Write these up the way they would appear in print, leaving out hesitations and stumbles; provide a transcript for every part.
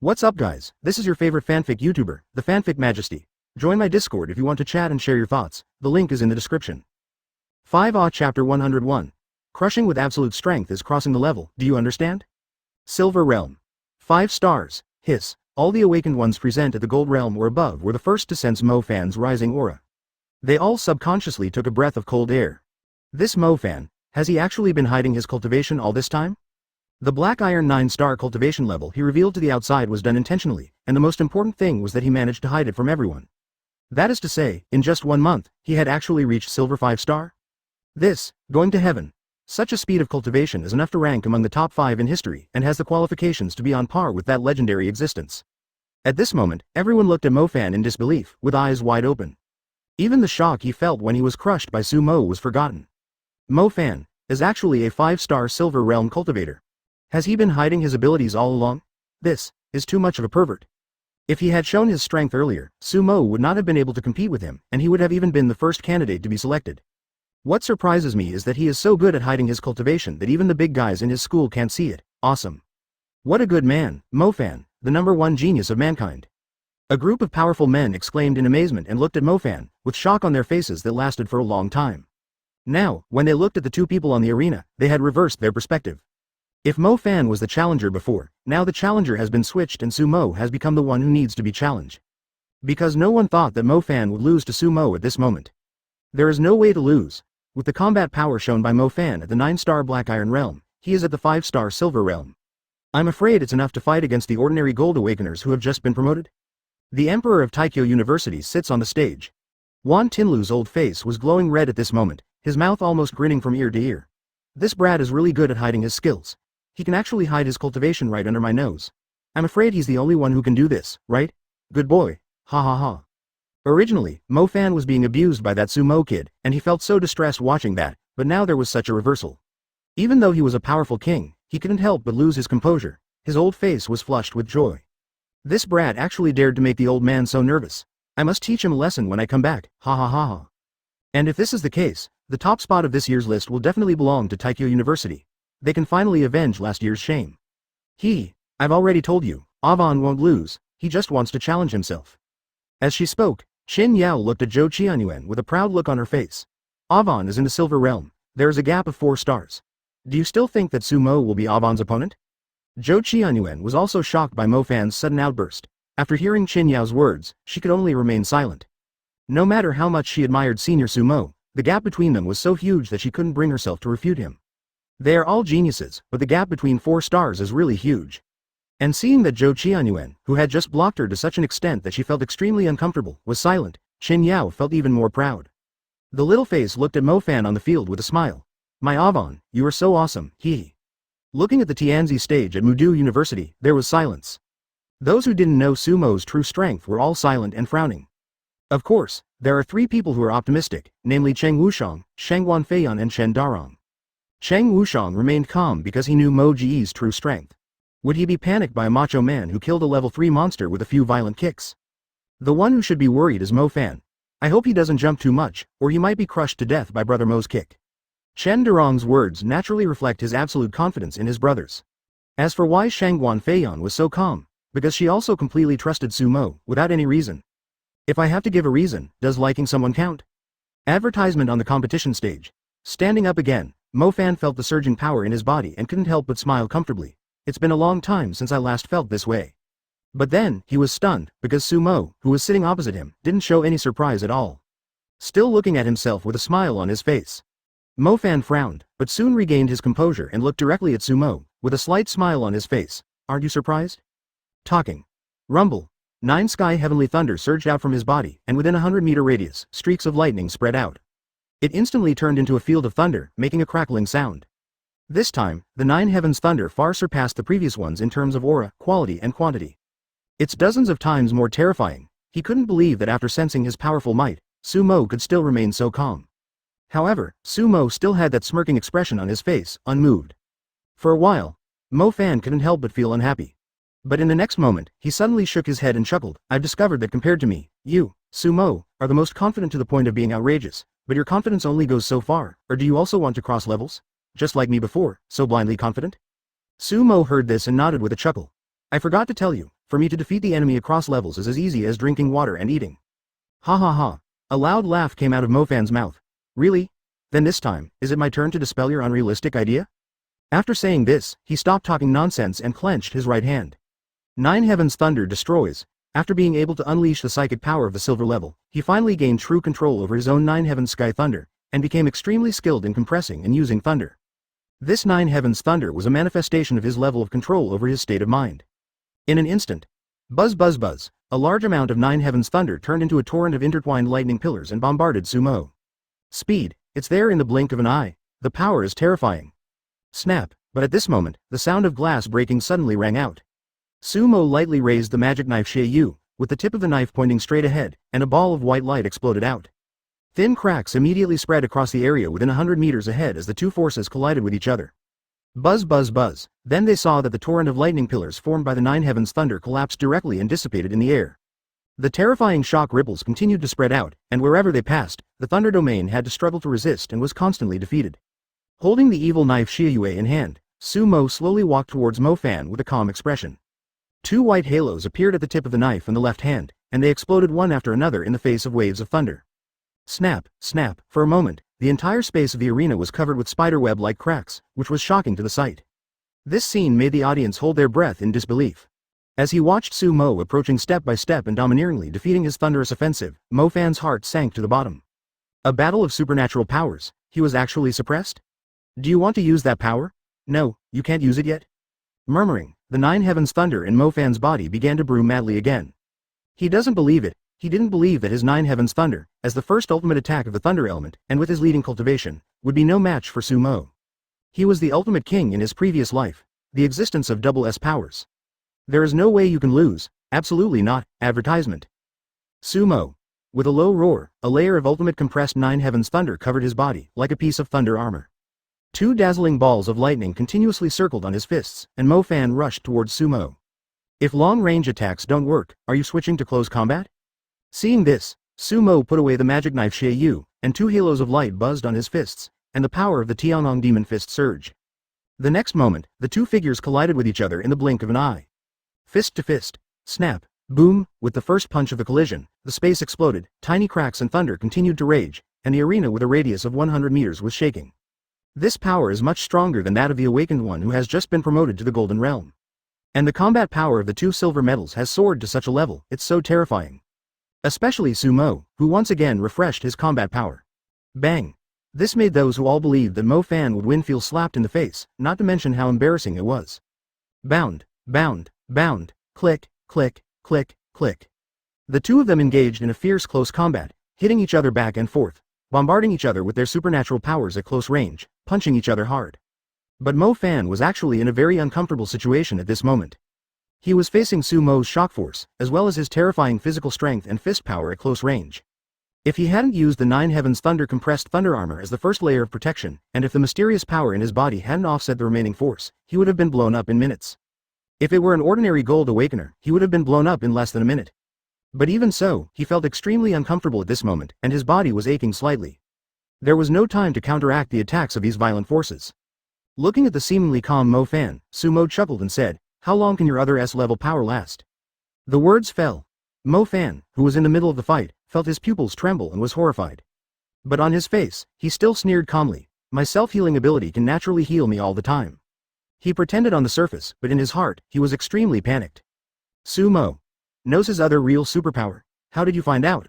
What's up guys, this is your favorite fanfic YouTuber, the Fanfic Majesty. Join my Discord if you want to chat and share your thoughts, the link is in the description. 5 Chapter 101. Crushing with absolute strength is crossing the level, do you understand? Silver Realm. 5 stars, hiss, all the awakened ones present at the Gold Realm or above were the first to sense Mo-Fan's rising aura. They all subconsciously took a breath of cold air. This Mo-Fan, has he actually been hiding his cultivation all this time? The Black Iron 9-star cultivation level he revealed to the outside was done intentionally, and the most important thing was that he managed to hide it from everyone. That is to say, in just 1 month, he had actually reached Silver 5-star? This, going to heaven. Such a speed of cultivation is enough to rank among the top 5 in history and has the qualifications to be on par with that legendary existence. At this moment, everyone looked at Mo-Fan in disbelief, with eyes wide open. Even the shock he felt when he was crushed by Sumo was forgotten. Mo-Fan is actually a 5-star Silver Realm cultivator. Has he been hiding his abilities all along? This is too much of a pervert. If he had shown his strength earlier, Sumo would not have been able to compete with him, and he would have even been the first candidate to be selected. What surprises me is that he is so good at hiding his cultivation that even the big guys in his school can't see it. Awesome. What a good man, Mo-Fan, the #1 genius of mankind. A group of powerful men exclaimed in amazement and looked at Mo-Fan, with shock on their faces that lasted for a long time. Now, when they looked at the two people on the arena, they had reversed their perspective. If Mo-Fan was the challenger before, now the challenger has been switched and Sumo has become the one who needs to be challenged. Because no one thought that Mo-Fan would lose to Sumo at this moment. There is no way to lose. With the combat power shown by Mo-Fan at the 9-star Black Iron Realm, he is at the 5-star Silver Realm. I'm afraid it's enough to fight against the ordinary Gold Awakeners who have just been promoted. The Emperor of Taikyo University sits on the stage. Wan Tinlu's old face was glowing red at this moment, his mouth almost grinning from ear to ear. This brat is really good at hiding his skills. He can actually hide his cultivation right under my nose. I'm afraid he's the only one who can do this, right? Good boy. Ha ha ha. Originally, Mo-Fan was being abused by that Sumo kid, and he felt so distressed watching that, but now there was such a reversal. Even though he was a powerful king, he couldn't help but lose his composure. His old face was flushed with joy. This brat actually dared to make the old man so nervous. I must teach him a lesson when I come back, ha ha ha ha. And if this is the case, the top spot of this year's list will definitely belong to Taikyo University. They can finally avenge last year's shame. I've already told you, Avon won't lose, he just wants to challenge himself. As she spoke, Qin Yao looked at Zhou Qianyuan with a proud look on her face. Avon is in the Silver Realm, there is a gap of 4 stars. Do you still think that Sumo will be Avon's opponent? Zhou Qianyuan was also shocked by Mo-Fan's sudden outburst. After hearing Qin Yao's words, she could only remain silent. No matter how much she admired Senior Sumo, the gap between them was so huge that she couldn't bring herself to refute him. They are all geniuses, but the gap between 4 stars is really huge. And seeing that Zhou Qianyuan, who had just blocked her to such an extent that she felt extremely uncomfortable, was silent, Qin Yao felt even more proud. The little face looked at Mo-Fan on the field with a smile. My Avon, you are so awesome, hee. Looking at the Tianzi stage at Mudu University, there was silence. Those who didn't know Sumo's true strength were all silent and frowning. Of course, there are 3 people who are optimistic, namely Cheng Wushang, Shang Wanfeiyan and Shen Darong. Cheng Wushang remained calm because he knew Mo Ji's true strength. Would he be panicked by a macho man who killed a level 3 monster with a few violent kicks? The one who should be worried is Mo-Fan. I hope he doesn't jump too much, or he might be crushed to death by Brother Mo's kick. Shen Darong's words naturally reflect his absolute confidence in his brothers. As for why Shang Wanfeiyan was so calm, because she also completely trusted Sumo, without any reason. If I have to give a reason, does liking someone count? Advertisement on the competition stage. Standing up again, Mo-Fan felt the surging power in his body and couldn't help but smile comfortably. It's been a long time since I last felt this way. But then, he was stunned, because Sumo, who was sitting opposite him, didn't show any surprise at all. Still looking at himself with a smile on his face. Mo-Fan frowned, but soon regained his composure and looked directly at Sumo, with a slight smile on his face. Aren't you surprised? Talking. Rumble. 9 sky heavenly thunder surged out from his body, and within a 100-meter radius, streaks of lightning spread out. It instantly turned into a field of thunder, making a crackling sound. This time, the 9 heavens thunder far surpassed the previous ones in terms of aura, quality and quantity. It's dozens of times more terrifying. He couldn't believe that after sensing his powerful might, Sumo could still remain so calm. However, Sumo still had that smirking expression on his face, unmoved. For a while, Mo-Fan couldn't help but feel unhappy. But in the next moment, he suddenly shook his head and chuckled. I've discovered that compared to me, you, Sumo, are the most confident to the point of being outrageous. But your confidence only goes so far, or do you also want to cross levels? Just like me before, so blindly confident? Sumo heard this and nodded with a chuckle. I forgot to tell you, For me to defeat the enemy across levels is as easy as drinking water and eating. Ha ha ha. A loud laugh came out of Mofan's mouth. Really? Then this time, is it my turn to dispel your unrealistic idea? After saying this, he stopped talking nonsense and clenched his right hand. Nine Heavens Thunder destroys. After being able to unleash the psychic power of the silver level, he finally gained true control over his own Nine Heavens Sky Thunder, and became extremely skilled in compressing and using thunder. This Nine Heavens Thunder was a manifestation of his level of control over his state of mind. In an instant, buzz buzz buzz, a large amount of Nine Heavens Thunder turned into a torrent of intertwined lightning pillars and bombarded Sumo. Speed, it's there in the blink of an eye. The power is terrifying. Snap, but at this moment, the sound of glass breaking suddenly rang out. Sumo lightly raised the magic knife Shei-Yu, with the tip of the knife pointing straight ahead, and a ball of white light exploded out. Thin cracks immediately spread across the area within 100 meters ahead as the two forces collided with each other. Buzz buzz buzz, then they saw that the torrent of lightning pillars formed by the Nine Heavens Thunder collapsed directly and dissipated in the air. The terrifying shock ripples continued to spread out, and wherever they passed, the Thunder Domain had to struggle to resist and was constantly defeated. Holding the evil knife Shei-Yu in hand, Sumo slowly walked towards Mofan with a calm expression. Two white halos appeared at the tip of the knife in the left hand, and they exploded one after another in the face of waves of thunder. Snap, snap, for a moment, the entire space of the arena was covered with spiderweb-like cracks, which was shocking to the sight. This scene made the audience hold their breath in disbelief. As he watched Sumo approaching step by step and domineeringly defeating his thunderous offensive, Mofan's heart sank to the bottom. A battle of supernatural powers, he was actually suppressed? Do you want to use that power? No, you can't use it yet? Murmuring, the Nine Heavens Thunder in Mofan's body began to brew madly again. He doesn't believe it. He didn't believe that his Nine Heavens Thunder, as the first ultimate attack of the Thunder element, and with his leading cultivation, would be no match for Sumo. He was the ultimate king in his previous life, the existence of double S powers. There is no way you can lose, absolutely not, advertisement. Sumo. With a low roar, a layer of ultimate compressed Nine Heavens Thunder covered his body, like a piece of thunder armor. Two dazzling balls of lightning continuously circled on his fists, and Mofan rushed towards Sumo. If long-range attacks don't work, are you switching to close combat? Seeing this, Sumo put away the magic knife Shei-Yu, and two halos of light buzzed on his fists, and the power of the Tianong Demon Fist surged. The next moment, the two figures collided with each other in the blink of an eye. Fist to fist, snap, boom, with the first punch of the collision, the space exploded, tiny cracks and thunder continued to rage, and the arena with a radius of 100 meters was shaking. This power is much stronger than that of the awakened one who has just been promoted to the Golden Realm. And the combat power of the two silver medals has soared to such a level, it's so terrifying. Especially Sumo, who once again refreshed his combat power. Bang! This made those who all believed that Mofan would win feel slapped in the face, not to mention how embarrassing it was. Bound, bound, bound, click, click, click, click. The two of them engaged in a fierce close combat, hitting each other back and forth, bombarding each other with their supernatural powers at close range, punching each other hard. But Mofan was actually in a very uncomfortable situation at this moment. He was facing Sumo's shock force, as well as his terrifying physical strength and fist power at close range. If he hadn't used the Nine Heavens Thunder compressed thunder armor as the first layer of protection, and if the mysterious power in his body hadn't offset the remaining force, he would have been blown up in minutes. If it were an ordinary gold awakener, he would have been blown up in less than a minute. But even so, he felt extremely uncomfortable at this moment, and his body was aching slightly. There was no time to counteract the attacks of these violent forces. Looking at the seemingly calm Mofan, Sumo chuckled and said, "How long can your other S-level power last?" The words fell. Mofan, who was in the middle of the fight, felt his pupils tremble and was horrified. But on his face, he still sneered calmly, "My self-healing ability can naturally heal me all the time." He pretended on the surface, but in his heart, he was extremely panicked. Sumo knows his other real superpower. How did you find out?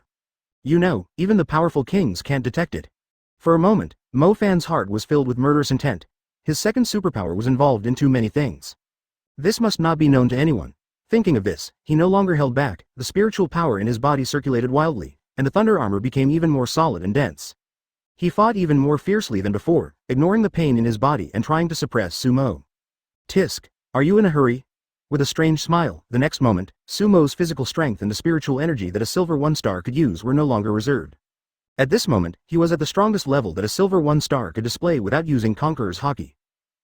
You know, even the powerful kings can't detect it. For a moment, Mofan's heart was filled with murderous intent. His second superpower was involved in too many things. This must not be known to anyone. Thinking of this, he no longer held back, the spiritual power in his body circulated wildly, and the thunder armor became even more solid and dense. He fought even more fiercely than before, ignoring the pain in his body and trying to suppress Sumo. "Tisk, are you in a hurry?" With a strange smile, the next moment, Sumo's physical strength and the spiritual energy that a silver 1-star could use were no longer reserved. At this moment, he was at the strongest level that a silver 1-star could display without using Conqueror's Haki.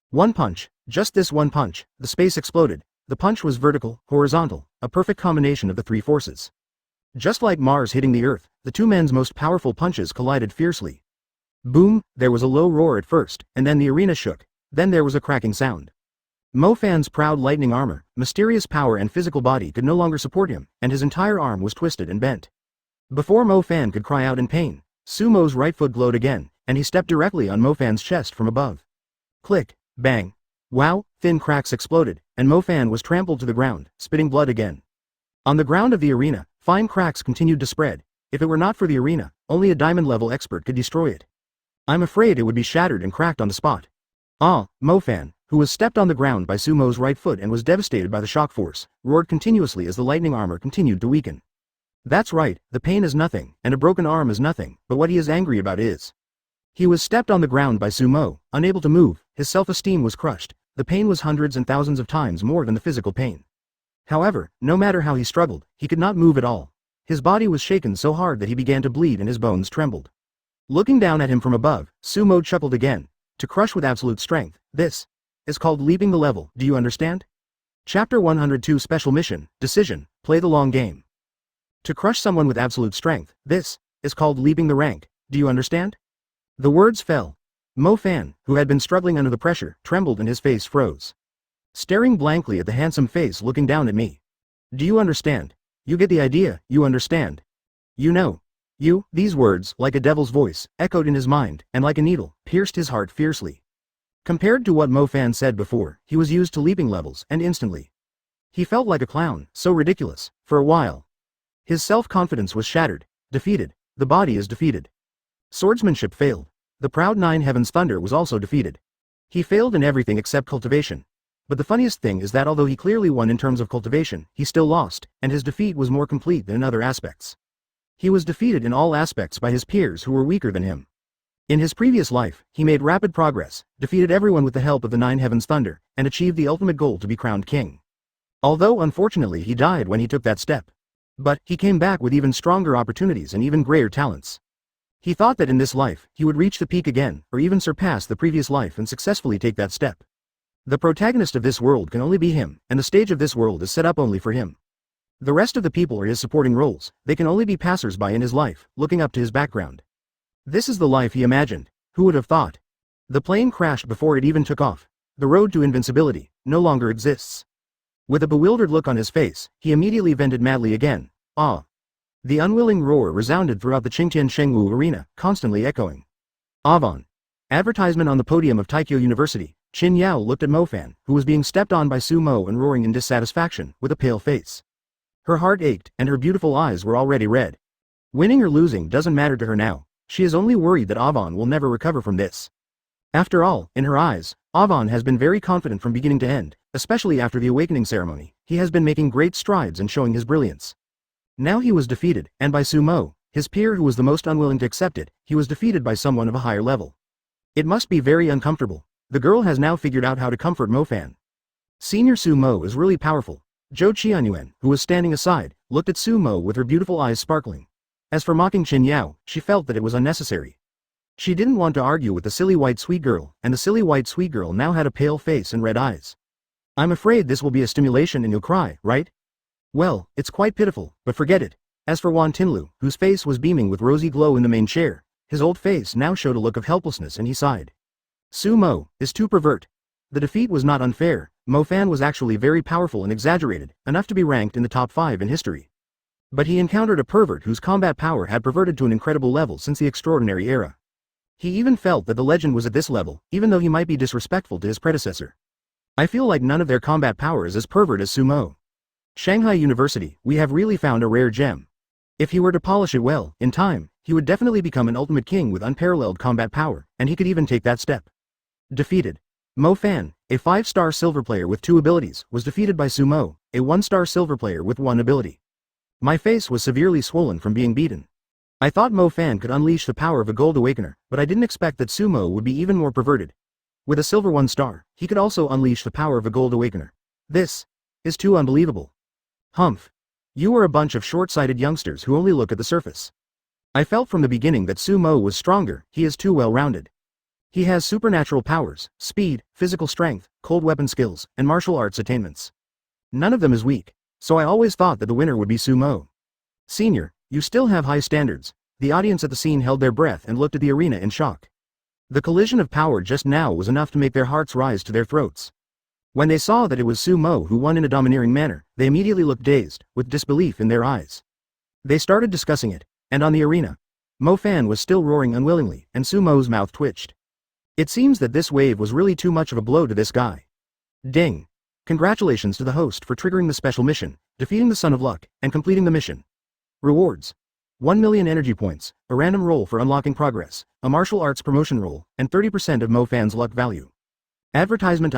One punch, just this one punch, the space exploded. The punch was vertical, horizontal, a perfect combination of the three forces. Just like Mars hitting the Earth, the two men's most powerful punches collided fiercely. Boom, there was a low roar at first, and then the arena shook, then there was a cracking sound. Mo Fan's proud lightning armor, mysterious power and physical body could no longer support him, and his entire arm was twisted and bent. Before Mo Fan could cry out in pain, Sumo's right foot glowed again, and he stepped directly on Mo Fan's chest from above. Click, bang. Wow, thin cracks exploded, and Mo Fan was trampled to the ground, spitting blood again. On the ground of the arena, fine cracks continued to spread. If it were not for the arena, only a diamond-level expert could destroy it. I'm afraid it would be shattered and cracked on the spot. Ah, Mo Fan, who was stepped on the ground by Sumo's right foot and was devastated by the shock force, roared continuously as the lightning armor continued to weaken. That's right, the pain is nothing, and a broken arm is nothing, but what he is angry about is. He was stepped on the ground by Sumo, unable to move, his self-esteem was crushed, the pain was hundreds and thousands of times more than the physical pain. However, no matter how he struggled, he could not move at all. His body was shaken so hard that he began to bleed and his bones trembled. Looking down at him from above, Sumo chuckled again. To crush with absolute strength, this is called leaping the level, do you understand? Chapter 102 Special Mission, Decision, Play the Long Game. To crush someone with absolute strength, this is called leaping the rank, do you understand? The words fell. Mo Fan, who had been struggling under the pressure, trembled and his face froze. Staring blankly at the handsome face looking down at me. Do you understand? You get the idea, you understand. You know. These words, like a devil's voice, echoed in his mind, and like a needle, pierced his heart fiercely. Compared to what Mo Fan said before, he was used to leaping levels, and instantly. He felt like a clown, so ridiculous, for a while. His self-confidence was shattered, defeated, the body is defeated. Swordsmanship failed. The proud Nine Heavens Thunder was also defeated. He failed in everything except cultivation. But the funniest thing is that although he clearly won in terms of cultivation, he still lost, and his defeat was more complete than in other aspects. He was defeated in all aspects by his peers who were weaker than him. In his previous life, he made rapid progress, defeated everyone with the help of the Nine Heavens Thunder, and achieved the ultimate goal to be crowned king. Although unfortunately he died when he took that step. But he came back with even stronger opportunities and even greater talents. He thought that in this life, he would reach the peak again, or even surpass the previous life and successfully take that step. The protagonist of this world can only be him, and the stage of this world is set up only for him. The rest of the people are his supporting roles, they can only be passers-by in his life, looking up to his background. This is the life he imagined, who would have thought? The plane crashed before it even took off. The road to invincibility no longer exists. With a bewildered look on his face, he immediately vented madly again. Ah! The unwilling roar resounded throughout the Qingtian Shengwu arena, constantly echoing. Avon. Advertisement on the podium of Taikyo University. Qin Yao looked at Mo Fan, who was being stepped on by Sumo and roaring in dissatisfaction, with a pale face. Her heart ached, and her beautiful eyes were already red. Winning or losing doesn't matter to her now. She is only worried that Avon will never recover from this. After all, in her eyes, Avon has been very confident from beginning to end, especially after the awakening ceremony. He has been making great strides and showing his brilliance. Now he was defeated, and by Sumo, his peer who was the most unwilling to accept it, he was defeated by someone of a higher level. It must be very uncomfortable. The girl has now figured out how to comfort Mo Fan. Senior Sumo is really powerful. Zhou Qianyuan, who was standing aside, looked at Sumo with her beautiful eyes sparkling. As for mocking Qin Yao, she felt that it was unnecessary. She didn't want to argue with the silly white sweet girl, and the silly white sweet girl now had a pale face and red eyes. I'm afraid this will be a stimulation and you'll cry, right? Well, it's quite pitiful, but forget it. As for Wan Tinlu, whose face was beaming with rosy glow in the main chair, his old face now showed a look of helplessness and he sighed. Sumo is too pervert. The defeat was not unfair. Mo Fan was actually very powerful and exaggerated, enough to be ranked in the top 5 in history. But he encountered a pervert whose combat power had perverted to an incredible level since the extraordinary era. He even felt that the legend was at this level, even though he might be disrespectful to his predecessor. I feel like none of their combat power is as pervert as Sumo. Shanghai University, we have really found a rare gem. If he were to polish it well, in time, he would definitely become an ultimate king with unparalleled combat power, and he could even take that step. Defeated. Mo Fan, a 5-star silver player with 2 abilities, was defeated by Sumo, a 1-star silver player with 1 ability. My face was severely swollen from being beaten. I thought Mo Fan could unleash the power of a gold awakener, but I didn't expect that Sumo would be even more perverted. With a silver 1-star, he could also unleash the power of a gold awakener. This is too unbelievable. Humph. You are a bunch of short-sighted youngsters who only look at the surface. I felt from the beginning that Sumo was stronger, he is too well-rounded. He has supernatural powers, speed, physical strength, cold weapon skills, and martial arts attainments. None of them is weak, so I always thought that the winner would be Sumo. Senior, you still have high standards. The audience at the scene held their breath and looked at the arena in shock. The collision of power just now was enough to make their hearts rise to their throats. When they saw that it was Sumo who won in a domineering manner, they immediately looked dazed, with disbelief in their eyes. They started discussing it, and on the arena, Mo Fan was still roaring unwillingly, and Sumo's mouth twitched. It seems that this wave was really too much of a blow to this guy. Ding! Congratulations to the host for triggering the special mission, defeating the Son of Luck, and completing the mission. Rewards: 1 million energy points, a random roll for unlocking progress, a martial arts promotion roll, and 30% of Mo Fan's luck value. Advertisement.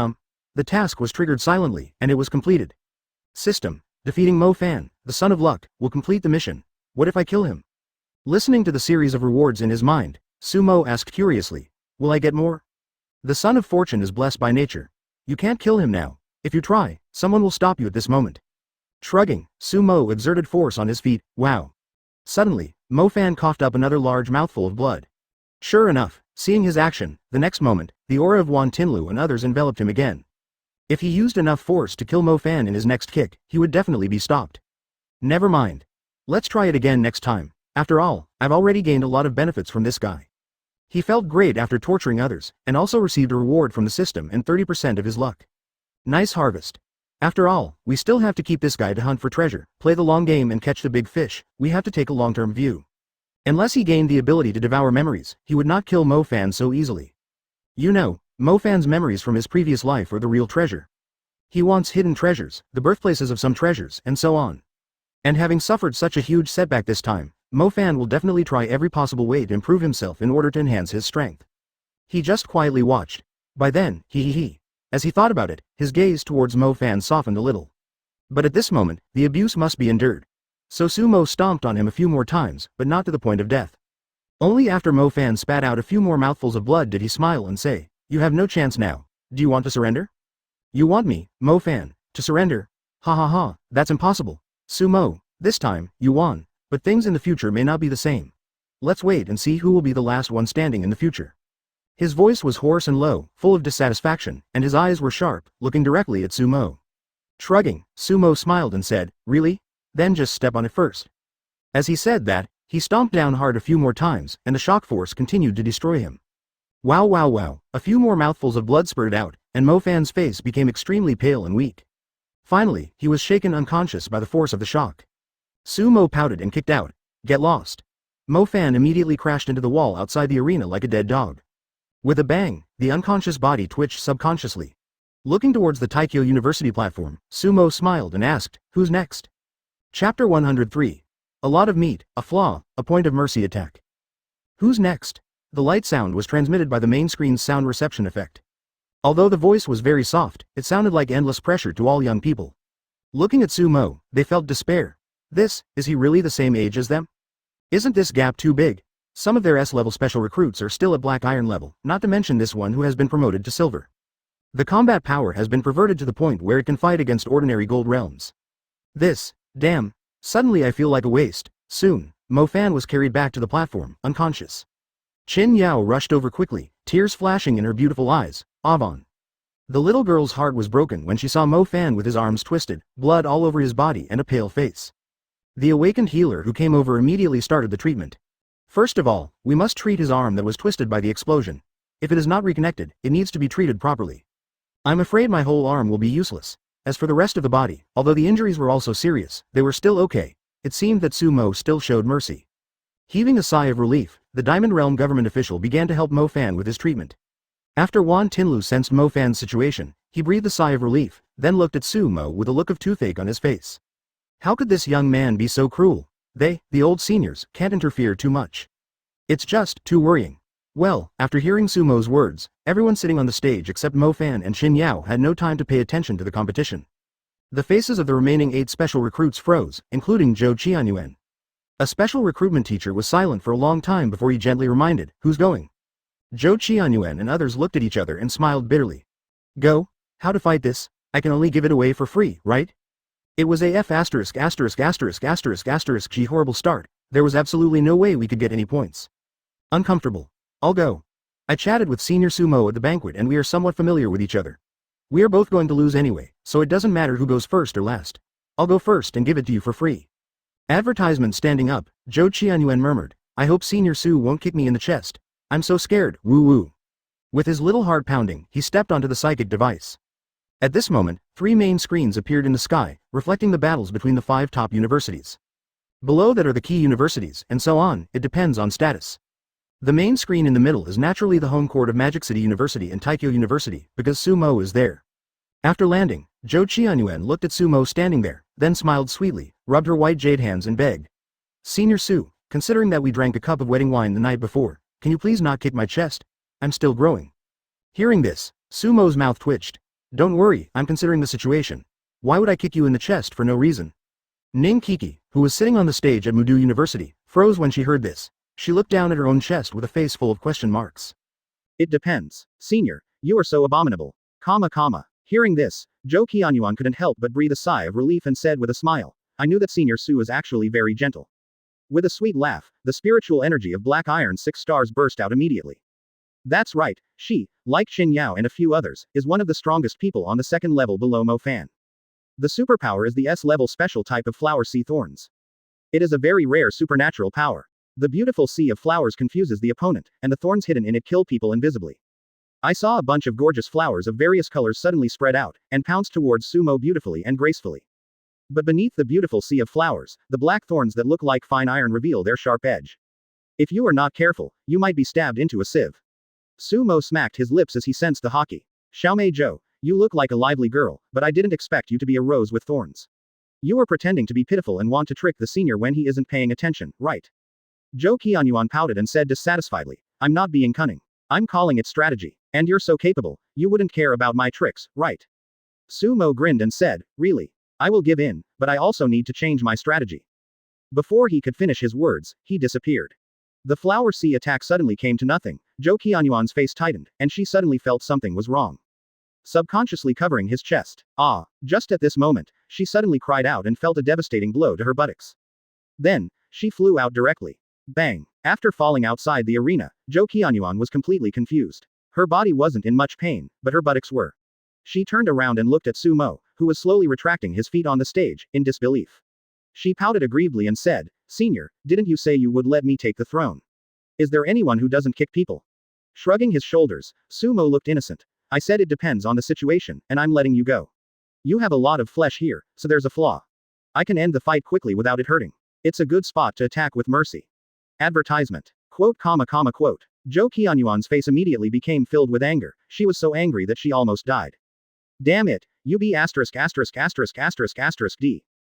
The task was triggered silently, and it was completed. System: defeating Mo Fan, the Son of Luck, will complete the mission. What if I kill him? Listening to the series of rewards in his mind, Sumo asked curiously, will I get more? The Son of Fortune is blessed by nature. You can't kill him now. If you try, someone will stop you at this moment. Shrugging, Sumo exerted force on his feet. Wow. Suddenly, Mo Fan coughed up another large mouthful of blood. Sure enough, seeing his action, the next moment, the aura of Wan Tinlu and others enveloped him again. If he used enough force to kill Mo Fan in his next kick, he would definitely be stopped. Never mind. Let's try it again next time. After all, I've already gained a lot of benefits from this guy. He felt great after torturing others, and also received a reward from the system and 30% of his luck. Nice harvest. After all, we still have to keep this guy to hunt for treasure, play the long game and catch the big fish. We have to take a long-term view. Unless he gained the ability to devour memories, he would not kill Mo Fan so easily. You know, Mo Fan's memories from his previous life are the real treasure. He wants hidden treasures, the birthplaces of some treasures, and so on. And having suffered such a huge setback this time, Mo Fan will definitely try every possible way to improve himself in order to enhance his strength. He just quietly watched. By then, as he thought about it, his gaze towards Mo Fan softened a little. But at this moment, the abuse must be endured. So Sumo stomped on him a few more times, but not to the point of death. Only after Mo Fan spat out a few more mouthfuls of blood did he smile and say, you have no chance now. Do you want to surrender? You want me, Mo Fan, to surrender? Ha ha ha, that's impossible. Sumo, this time, you won, but things in the future may not be the same. Let's wait and see who will be the last one standing in the future. His voice was hoarse and low, full of dissatisfaction, and his eyes were sharp, looking directly at Sumo. Shrugging, Sumo smiled and said, really? Then just step on it first. As he said that, he stomped down hard a few more times, and the shock force continued to destroy him. Wow wow wow, a few more mouthfuls of blood spurted out, and Mo Fan's face became extremely pale and weak. Finally, he was shaken unconscious by the force of the shock. Sumo pouted and kicked out. Get lost. Mo Fan immediately crashed into the wall outside the arena like a dead dog. With a bang, the unconscious body twitched subconsciously. Looking towards the Taikyo University platform, Sumo smiled and asked, who's next? Chapter 103. A lot of meat, a flaw, a point of mercy attack. Who's next? The light sound was transmitted by the main screen's sound reception effect. Although the voice was very soft, it sounded like endless pressure to all young people. Looking at Sumo, they felt despair. Is he really the same age as them? Isn't this gap too big? Some of their S-level special recruits are still at Black Iron level, not to mention this one who has been promoted to Silver. The combat power has been perverted to the point where it can fight against ordinary gold realms. Damn. Suddenly I feel like a waste. Soon, Mo Fan was carried back to the platform, unconscious. Qin Yao rushed over quickly, tears flashing in her beautiful eyes. Avon. The little girl's heart was broken when she saw Mo Fan with his arms twisted, blood all over his body and a pale face. The awakened healer who came over immediately started the treatment. First of all, we must treat his arm that was twisted by the explosion. If it is not reconnected, it needs to be treated properly. I'm afraid my whole arm will be useless. As for the rest of the body, although the injuries were also serious, they were still okay. It seemed that Sumo still showed mercy. Heaving a sigh of relief, the Diamond Realm government official began to help Mo Fan with his treatment. After Wan Tinlu sensed Mo Fan's situation, he breathed a sigh of relief, then looked at Sumo with a look of toothache on his face. How could this young man be so cruel? They, the old seniors, can't interfere too much. It's just too worrying. Well, after hearing Sumo's words, everyone sitting on the stage except Mo Fan and Qin Yao had no time to pay attention to the competition. The faces of the remaining 8 special recruits froze, including Zhou Qianyuan. A special recruitment teacher was silent for a long time before he gently reminded, who's going? Zhou Qianyuan and others looked at each other and smiled bitterly. Go? How to fight this? I can only give it away for free, right? It was a G horrible start. There was absolutely no way we could get any points. Uncomfortable. I'll go. I chatted with Senior Sumo at the banquet and we are somewhat familiar with each other. We are both going to lose anyway, so it doesn't matter who goes first or last. I'll go first and give it to you for free. Advertisement standing up, Zhou Qianyuan murmured, I hope Senior Su won't kick me in the chest. I'm so scared, woo woo. With his little heart pounding, he stepped onto the psychic device. At this moment, 3 main screens appeared in the sky, reflecting the battles between the 5 top universities. Below that are the key universities, and so on, it depends on status. The main screen in the middle is naturally the home court of Magic City University and Taikyo University, because Sumo is there. After landing, Zhou Qianyuan looked at Sumo standing there, then smiled sweetly, rubbed her white jade hands and begged. Senior Su, considering that we drank a cup of wedding wine the night before, can you please not kick my chest? I'm still growing. Hearing this, Sumo's mouth twitched. Don't worry, I'm considering the situation. Why would I kick you in the chest for no reason? Ning Kiki, who was sitting on the stage at Mudu University, froze when she heard this. She looked down at her own chest with a face full of question marks. It depends. Senior, you are so abominable. Hearing this, Zhou Qianyuan couldn't help but breathe a sigh of relief and said with a smile, I knew that Senior Su is actually very gentle. With a sweet laugh, the spiritual energy of Black Iron 6 stars burst out immediately. That's right, she, like Qin Yao and a few others, is one of the strongest people on the second level below Mo Fan. The superpower is the S-level special type of flower sea thorns. It is a very rare supernatural power. The beautiful sea of flowers confuses the opponent, and the thorns hidden in it kill people invisibly. I saw a bunch of gorgeous flowers of various colors suddenly spread out, and pounced towards Sumo beautifully and gracefully. But beneath the beautiful sea of flowers, the black thorns that look like fine iron reveal their sharp edge. If you are not careful, you might be stabbed into a sieve. Sumo smacked his lips as he sensed the haki. Xiaomei Zhou, you look like a lively girl, but I didn't expect you to be a rose with thorns. You are pretending to be pitiful and want to trick the senior when he isn't paying attention, right? Zhou Qianyuan pouted and said dissatisfiedly, I'm not being cunning. I'm calling it strategy. And you're so capable, you wouldn't care about my tricks, right? Sumo grinned and said, really? I will give in, but I also need to change my strategy. Before he could finish his words, he disappeared. The flower sea attack suddenly came to nothing. Zhou Qianyuan's face tightened, and she suddenly felt something was wrong. Subconsciously covering his chest. Just at this moment, she suddenly cried out and felt a devastating blow to her buttocks. Then, she flew out directly. Bang! After falling outside the arena, Zhou Qianyuan was completely confused. Her body wasn't in much pain, but her buttocks were. She turned around and looked at Sumo, who was slowly retracting his feet on the stage, in disbelief. She pouted aggrievedly and said, Senior, didn't you say you would let me take the throne? Is there anyone who doesn't kick people? Shrugging his shoulders, Sumo looked innocent. I said it depends on the situation, and I'm letting you go. You have a lot of flesh here, so there's a flaw. I can end the fight quickly without it hurting. It's a good spot to attack with mercy. Advertisement. Quote. Zhou Qianyuan's face immediately became filled with anger. She was so angry that she almost died. Damn it, UB ***************.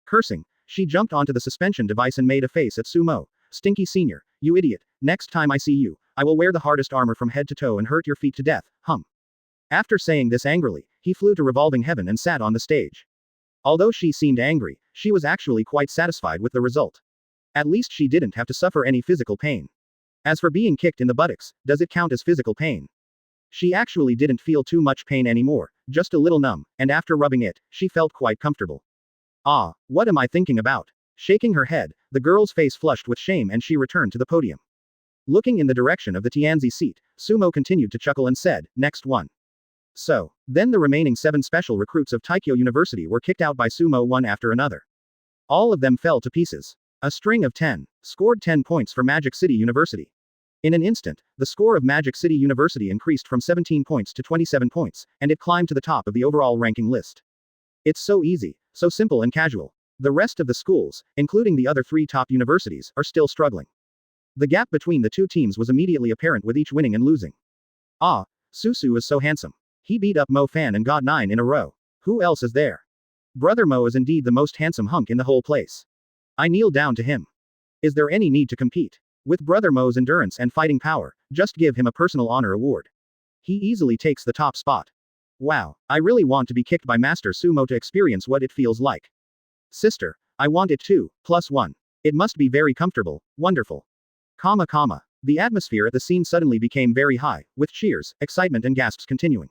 Cursing, she jumped onto the suspension device and made a face at Sumo. Stinky senior, you idiot, next time I see you, I will wear the hardest armor from head to toe and hurt your feet to death, hum. After saying this angrily, he flew to revolving heaven and sat on the stage. Although she seemed angry, she was actually quite satisfied with the result. At least she didn't have to suffer any physical pain. As for being kicked in the buttocks, does it count as physical pain? She actually didn't feel too much pain anymore, just a little numb, and after rubbing it, she felt quite comfortable. What am I thinking about? Shaking her head, the girl's face flushed with shame and she returned to the podium. Looking in the direction of the Tianzi seat, Sumo continued to chuckle and said, next one. So, then the remaining 7 special recruits of Taikyo University were kicked out by Sumo one after another. All of them fell to pieces. A string of 10. Scored 10 points for Magic City University. In an instant, the score of Magic City University increased from 17 points to 27 points, and it climbed to the top of the overall ranking list. It's so easy, so simple and casual. The rest of the schools, including the other 3 top universities, are still struggling. The gap between the 2 teams was immediately apparent with each winning and losing. Susu is so handsome. He beat up Mo Fan and got 9 in a row. Who else is there? Brother Mo is indeed the most handsome hunk in the whole place. I kneel down to him. Is there any need to compete? With Brother Mo's endurance and fighting power, just give him a personal honor award. He easily takes the top spot. Wow, I really want to be kicked by Master Sumo to experience what it feels like. Sister, I want it too, +1. It must be very comfortable, wonderful. The atmosphere at the scene suddenly became very high, with cheers, excitement and gasps continuing.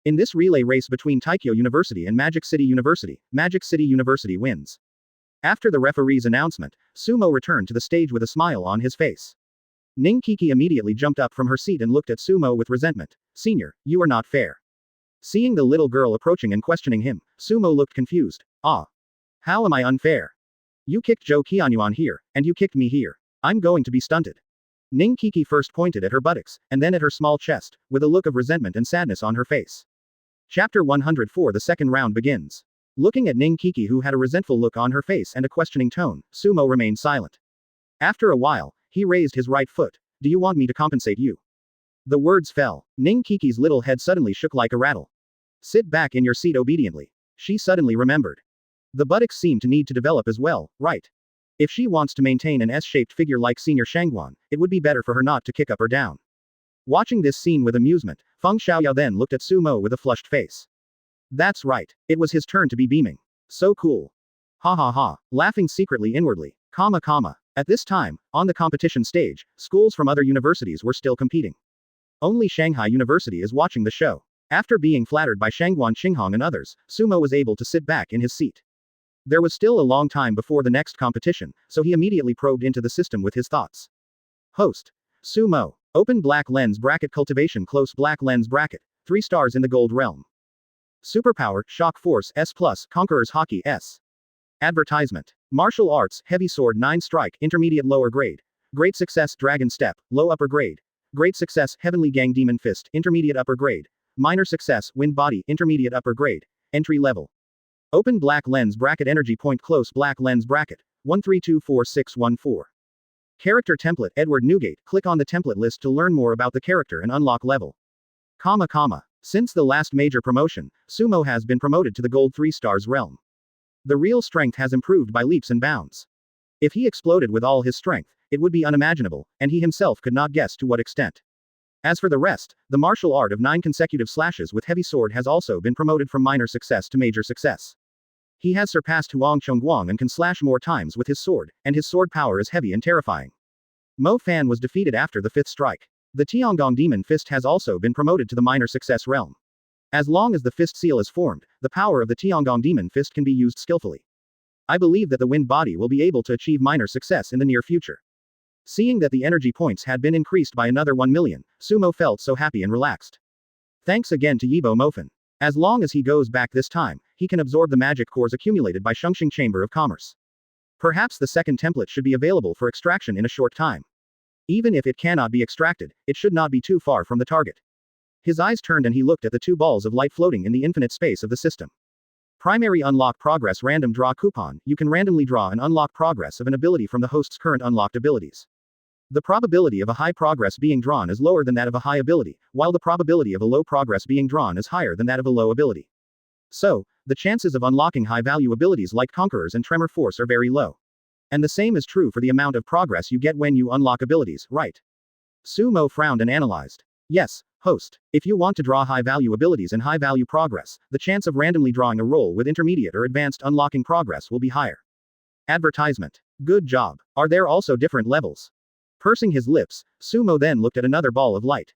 In this relay race between Taikyo University and Magic City University wins. After the referee's announcement, Sumo returned to the stage with a smile on his face. Ning Kiki immediately jumped up from her seat and looked at Sumo with resentment. Senior, you are not fair. Seeing the little girl approaching and questioning him, Sumo looked confused. How am I unfair? You kicked Zhou Qianyuan here, and you kicked me here. I'm going to be stunted. Ning Kiki first pointed at her buttocks, and then at her small chest, with a look of resentment and sadness on her face. Chapter 104 The second round begins. Looking at Ning Kiki, who had a resentful look on her face and a questioning tone, Sumo remained silent. After a while, he raised his right foot. Do you want me to compensate you? The words fell. Ning Kiki's little head suddenly shook like a rattle. Sit back in your seat obediently. She suddenly remembered. The buttocks seem to need to develop as well, right? If she wants to maintain an S-shaped figure like Senior Shangguan, it would be better for her not to kick up or down. Watching this scene with amusement, Feng Xiaoyao then looked at Sumo with a flushed face. That's right. It was his turn to be beaming. So cool. Ha ha ha, laughing secretly inwardly. At this time, on the competition stage, schools from other universities were still competing. Only Shanghai University is watching the show. After being flattered by Shangguan Qinghong and others, Sumo was able to sit back in his seat. There was still a long time before the next competition, so he immediately probed into the system with his thoughts. Host. Sumo. Open black lens bracket cultivation close black lens bracket. 3 stars in the gold realm. Superpower, Shock Force, S+, Conqueror's Haki, S. Advertisement. Martial Arts, Heavy Sword 9 Strike, Intermediate Lower Grade. Great Success, Dragon Step, Low Upper Grade. Great Success, Heavenly Gang Demon Fist, Intermediate Upper Grade. Minor Success, Wind Body, Intermediate Upper Grade. Entry Level. Open black lens bracket energy point close black lens bracket. 1324614. Character template Edward Newgate. Click on the template list to learn more about the character and unlock level. Since the last major promotion, Sumo has been promoted to the gold 3 stars realm. The real strength has improved by leaps and bounds. If he exploded with all his strength, it would be unimaginable, and he himself could not guess to what extent. As for the rest, the martial art of 9 consecutive slashes with heavy sword has also been promoted from minor success to major success. He has surpassed Huang Chongguang and can slash more times with his sword, and his sword power is heavy and terrifying. Mo Fan was defeated after the 5th strike. The Tiangong Demon Fist has also been promoted to the minor success realm. As long as the fist seal is formed, the power of the Tiangong Demon Fist can be used skillfully. I believe that the Wind Body will be able to achieve minor success in the near future. Seeing that the energy points had been increased by another 1 million, Sumo felt so happy and relaxed. Thanks again to Yibo Mofan. As long as he goes back this time, he can absorb the magic cores accumulated by Shengxing Chamber of Commerce. Perhaps the second template should be available for extraction in a short time. Even if it cannot be extracted, it should not be too far from the target. His eyes turned and he looked at the 2 balls of light floating in the infinite space of the system. Primary Unlock Progress Random Draw Coupon. You can randomly draw and unlock progress of an ability from the host's current unlocked abilities. The probability of a high progress being drawn is lower than that of a high ability, while the probability of a low progress being drawn is higher than that of a low ability. So, the chances of unlocking high-value abilities like Conquerors and Tremor Force are very low. And the same is true for the amount of progress you get when you unlock abilities, right? Sumo frowned and analyzed. Yes, host. If you want to draw high-value abilities and high-value progress, the chance of randomly drawing a roll with intermediate or advanced unlocking progress will be higher. Advertisement. Good job. Are there also different levels? Pursing his lips, Sumo then looked at another ball of light.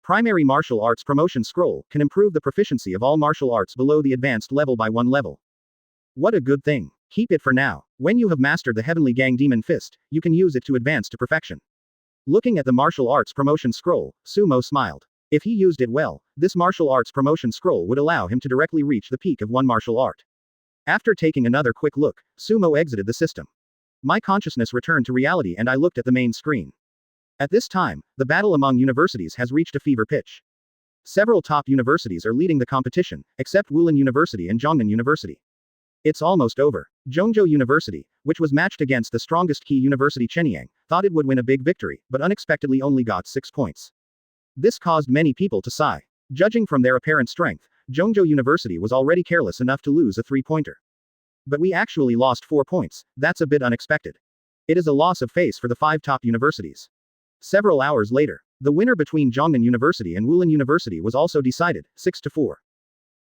Primary Martial Arts Promotion Scroll can improve the proficiency of all martial arts below the advanced level by 1 level. What a good thing. Keep it for now. When you have mastered the Heavenly Gang Demon Fist, you can use it to advance to perfection. Looking at the Martial Arts Promotion Scroll, Sumo smiled. If he used it well, this Martial Arts Promotion Scroll would allow him to directly reach the peak of one martial art. After taking another quick look, Sumo exited the system. My consciousness returned to reality and I looked at the main screen. At this time, the battle among universities has reached a fever pitch. Several top universities are leading the competition, except Wulin University and Zhongnan University. It's almost over. Zhongzhou University, which was matched against the strongest key university Shenyang, thought it would win a big victory, but unexpectedly only got 6 points. This caused many people to sigh. Judging from their apparent strength, Zhongzhou University was already careless enough to lose a 3-pointer. But we actually lost 4 points, that's a bit unexpected. It is a loss of face for the 5 top universities. Several hours later, the winner between Zhongnan University and Wulin University was also decided, 6-4.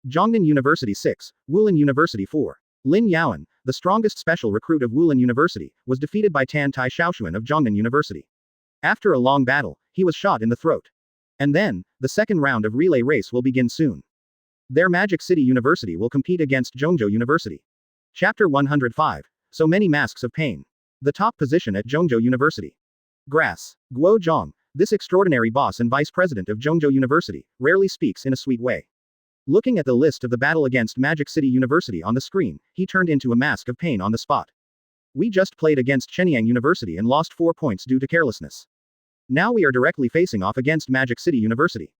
Zhongnan University 6, Wulin University 4. Lin Yaoan, the strongest special recruit of Wulin University, was defeated by Tan Tai Shaoxuan of Zhongnan University. After a long battle, he was shot in the throat. And then, the second round of relay race will begin soon. Their Magic City University will compete against Zhongzhou University. Chapter 105. So many masks of pain. The top position at Zhongzhou University. Grass. Guo Zhong, this extraordinary boss and vice president of Zhongzhou University, rarely speaks in a sweet way. Looking at the list of the battle against Magic City University on the screen, he turned into a mask of pain on the spot. We just played against Shenyang University and lost 4 points due to carelessness. Now we are directly facing off against Magic City University.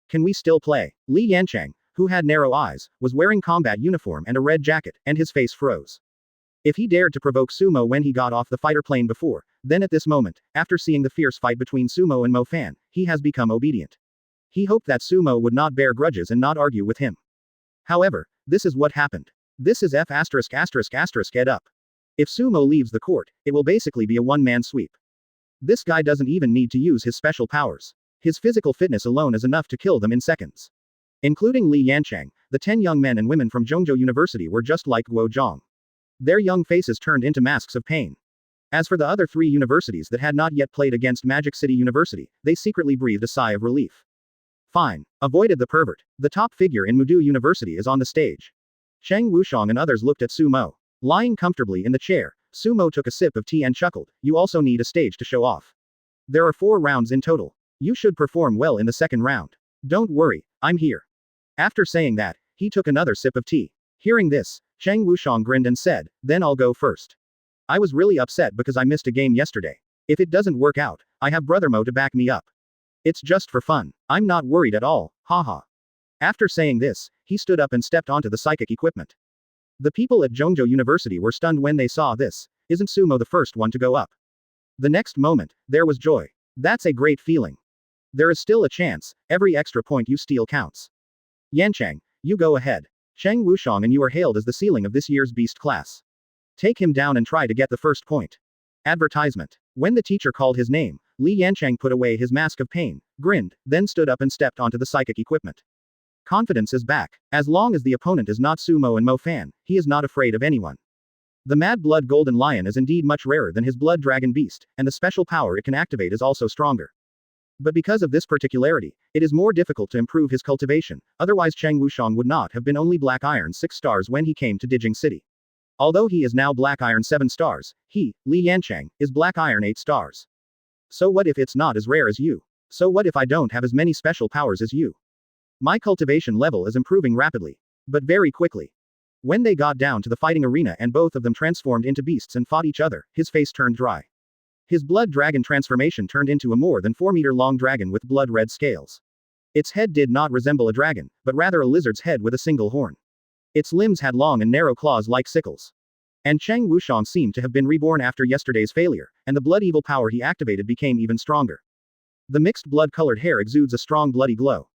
Can we still play? Li Yanchang, who had narrow eyes, was wearing combat uniform and a red jacket, and his face froze. If he dared to provoke Sumo when he got off the fighter plane before, then at this moment, after seeing the fierce fight between Sumo and Mofan, he has become obedient. He hoped that Sumo would not bear grudges and not argue with him. However, this is what happened. This is F*** head up. If Sumo leaves the court, it will basically be a one-man sweep. This guy doesn't even need to use his special powers. His physical fitness alone is enough to kill them in seconds. Including Li Yanchang, the 10 young men and women from Zhongzhou University were just like Guo Zhang. Their young faces turned into masks of pain. As for the other 3 universities that had not yet played against Magic City University, they secretly breathed a sigh of relief. Fine. Avoided the pervert. The top figure in Mudu University is on the stage. Cheng Wushang and others looked at Sumo. Lying comfortably in the chair, Sumo took a sip of tea and chuckled, "You also need a stage to show off. There are 4 rounds in total. You should perform well in the second round. Don't worry, I'm here." After saying that, he took another sip of tea. Hearing this, Cheng Wushang grinned and said, "Then I'll go first. I was really upset because I missed a game yesterday. If it doesn't work out, I have Brother Mo to back me up. It's just for fun. I'm not worried at all, haha." After saying this, he stood up and stepped onto the psychic equipment. The people at Zhongzhou University were stunned when they saw this. Isn't Sumo the first one to go up? The next moment, there was joy. That's a great feeling. There is still a chance. Every extra point you steal counts. Yanchang, you go ahead. Cheng Wushang and you are hailed as the ceiling of this year's beast class. Take him down and try to get the first point. Advertisement. When the teacher called his name, Li Yanchang put away his mask of pain, grinned, then stood up and stepped onto the psychic equipment. Confidence is back. As long as the opponent is not Sumo and Mofan, he is not afraid of anyone. The Mad Blood Golden Lion is indeed much rarer than his Blood Dragon Beast, and the special power it can activate is also stronger. But because of this particularity, it is more difficult to improve his cultivation, otherwise Cheng Wushang would not have been only Black Iron 6 stars when he came to Dijing City. Although he is now Black Iron 7 stars, he, Li Yanchang, is Black Iron 8 stars. So what if it's not as rare as you? So what if I don't have as many special powers as you? My cultivation level is improving rapidly. But very quickly. When they got down to the fighting arena and both of them transformed into beasts and fought each other, his face turned dry. His blood dragon transformation turned into a more than 4-meter-long dragon with blood-red scales. Its head did not resemble a dragon, but rather a lizard's head with a single horn. Its limbs had long and narrow claws like sickles. And Cheng Wushang seemed to have been reborn after yesterday's failure, and the blood evil power he activated became even stronger. The mixed blood-colored hair exudes a strong bloody glow.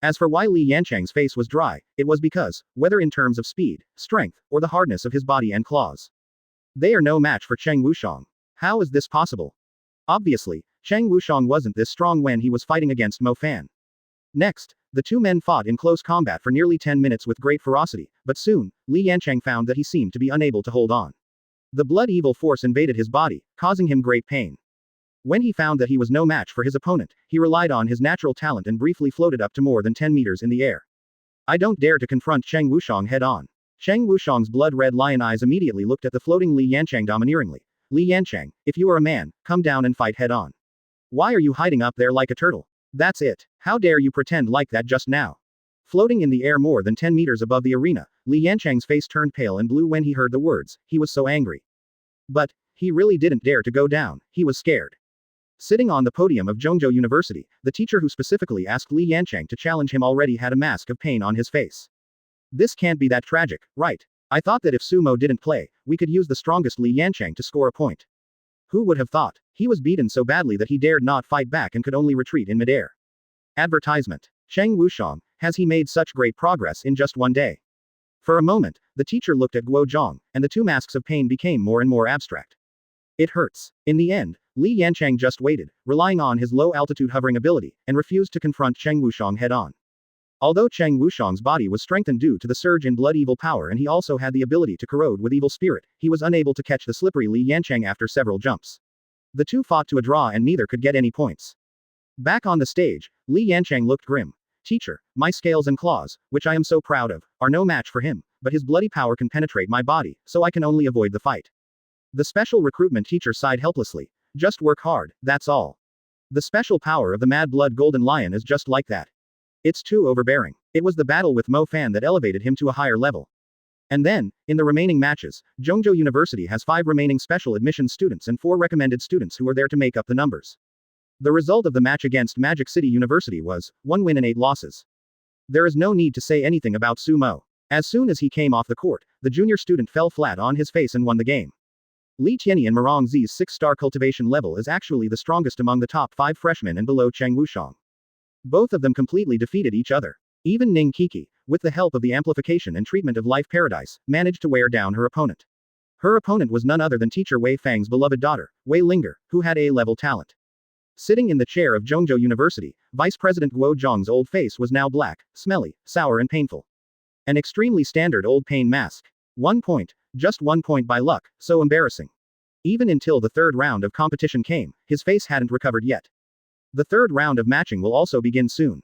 As for why Li Yanchang's face was dry, it was because, whether in terms of speed, strength, or the hardness of his body and claws, they are no match for Cheng Wushang. How is this possible? Obviously, Cheng Wushang wasn't this strong when he was fighting against Mofan. Next, the 2 men fought in close combat for nearly 10 minutes with great ferocity, but soon, Li Yanchang found that he seemed to be unable to hold on. The blood evil force invaded his body, causing him great pain. When he found that he was no match for his opponent, he relied on his natural talent and briefly floated up to more than 10 meters in the air. I don't dare to confront Cheng Wushang head-on. Cheng Wushang's blood-red lion eyes immediately looked at the floating Li Yanchang domineeringly. Li Yanchang, if you are a man, come down and fight head-on. Why are you hiding up there like a turtle? That's it. How dare you pretend like that just now? Floating in the air more than 10 meters above the arena, Li Yanchang's face turned pale and blue when he heard the words. He was so angry. But he really didn't dare to go down. He was scared. Sitting on the podium of Zhongzhou University, the teacher who specifically asked Li Yanchang to challenge him already had a mask of pain on his face. This can't be that tragic, right? I thought that if Sumo didn't play, we could use the strongest Li Yanchang to score a point. Who would have thought? He was beaten so badly that he dared not fight back and could only retreat in midair. Advertisement. Cheng Wushang, has he made such great progress in just one day? For a moment, the teacher looked at Guo Zhang, and the 2 masks of pain became more and more abstract. It hurts. In the end, Li Yanchang just waited, relying on his low-altitude hovering ability, and refused to confront Cheng Wushang head-on. Although Cheng Wushang's body was strengthened due to the surge in blood evil power and he also had the ability to corrode with evil spirit, he was unable to catch the slippery Li Yanchang after several jumps. The 2 fought to a draw and neither could get any points. Back on the stage, Li Yanchang looked grim. Teacher, my scales and claws, which I am so proud of, are no match for him, but his bloody power can penetrate my body, so I can only avoid the fight. The special recruitment teacher sighed helplessly. Just work hard, that's all. The special power of the Mad Blood Golden Lion is just like that. It's too overbearing. It was the battle with Mo Fan that elevated him to a higher level. And then, in the remaining matches, Zhongzhou University has 5 remaining special admission students and 4 recommended students who are there to make up the numbers. The result of the match against Magic City University was 1 win and 8 losses. There is no need to say anything about Sumo. As soon as he came off the court, the junior student fell flat on his face and won the game. Li Tianyi and Marong Zi's 6-star cultivation level is actually the strongest among the top 5 freshmen and below Cheng Wushang. Both of them completely defeated each other. Even Ning Kiki, with the help of the amplification and treatment of Life Paradise, managed to wear down her opponent. Her opponent was none other than teacher Wei Fang's beloved daughter, Wei Linger, who had A-level talent. Sitting in the chair of Zhongzhou University, Vice President Guo Zhong's old face was now black, smelly, sour and painful. An extremely standard old pain mask. 1 point, just 1 point by luck, so embarrassing. Even until the third round of competition came, his face hadn't recovered yet. The third round of matching will also begin soon.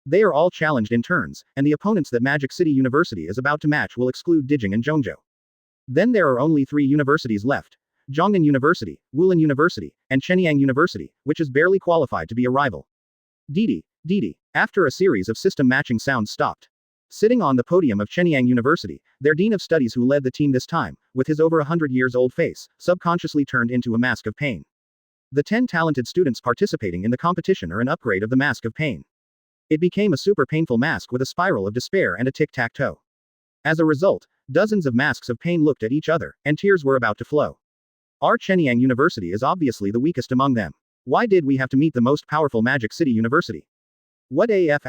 They are all challenged in turns, and the opponents that Magic City University is about to match will exclude Dijing and Zhongzhou. Then there are only 3 universities left. Zhongnan University, Wulin University, and Shenyang University, which is barely qualified to be a rival. Didi. After a series of system matching sounds stopped. Sitting on the podium of Shenyang University, their dean of studies who led the team this time, with his over 100 years old face, subconsciously turned into a mask of pain. The 10 talented students participating in the competition are an upgrade of the mask of pain. It became a super painful mask with a spiral of despair and a tic-tac-toe. As a result, dozens of masks of pain looked at each other, and tears were about to flow. Our Shenyang University is obviously the weakest among them. Why did we have to meet the most powerful Magic City University? What AF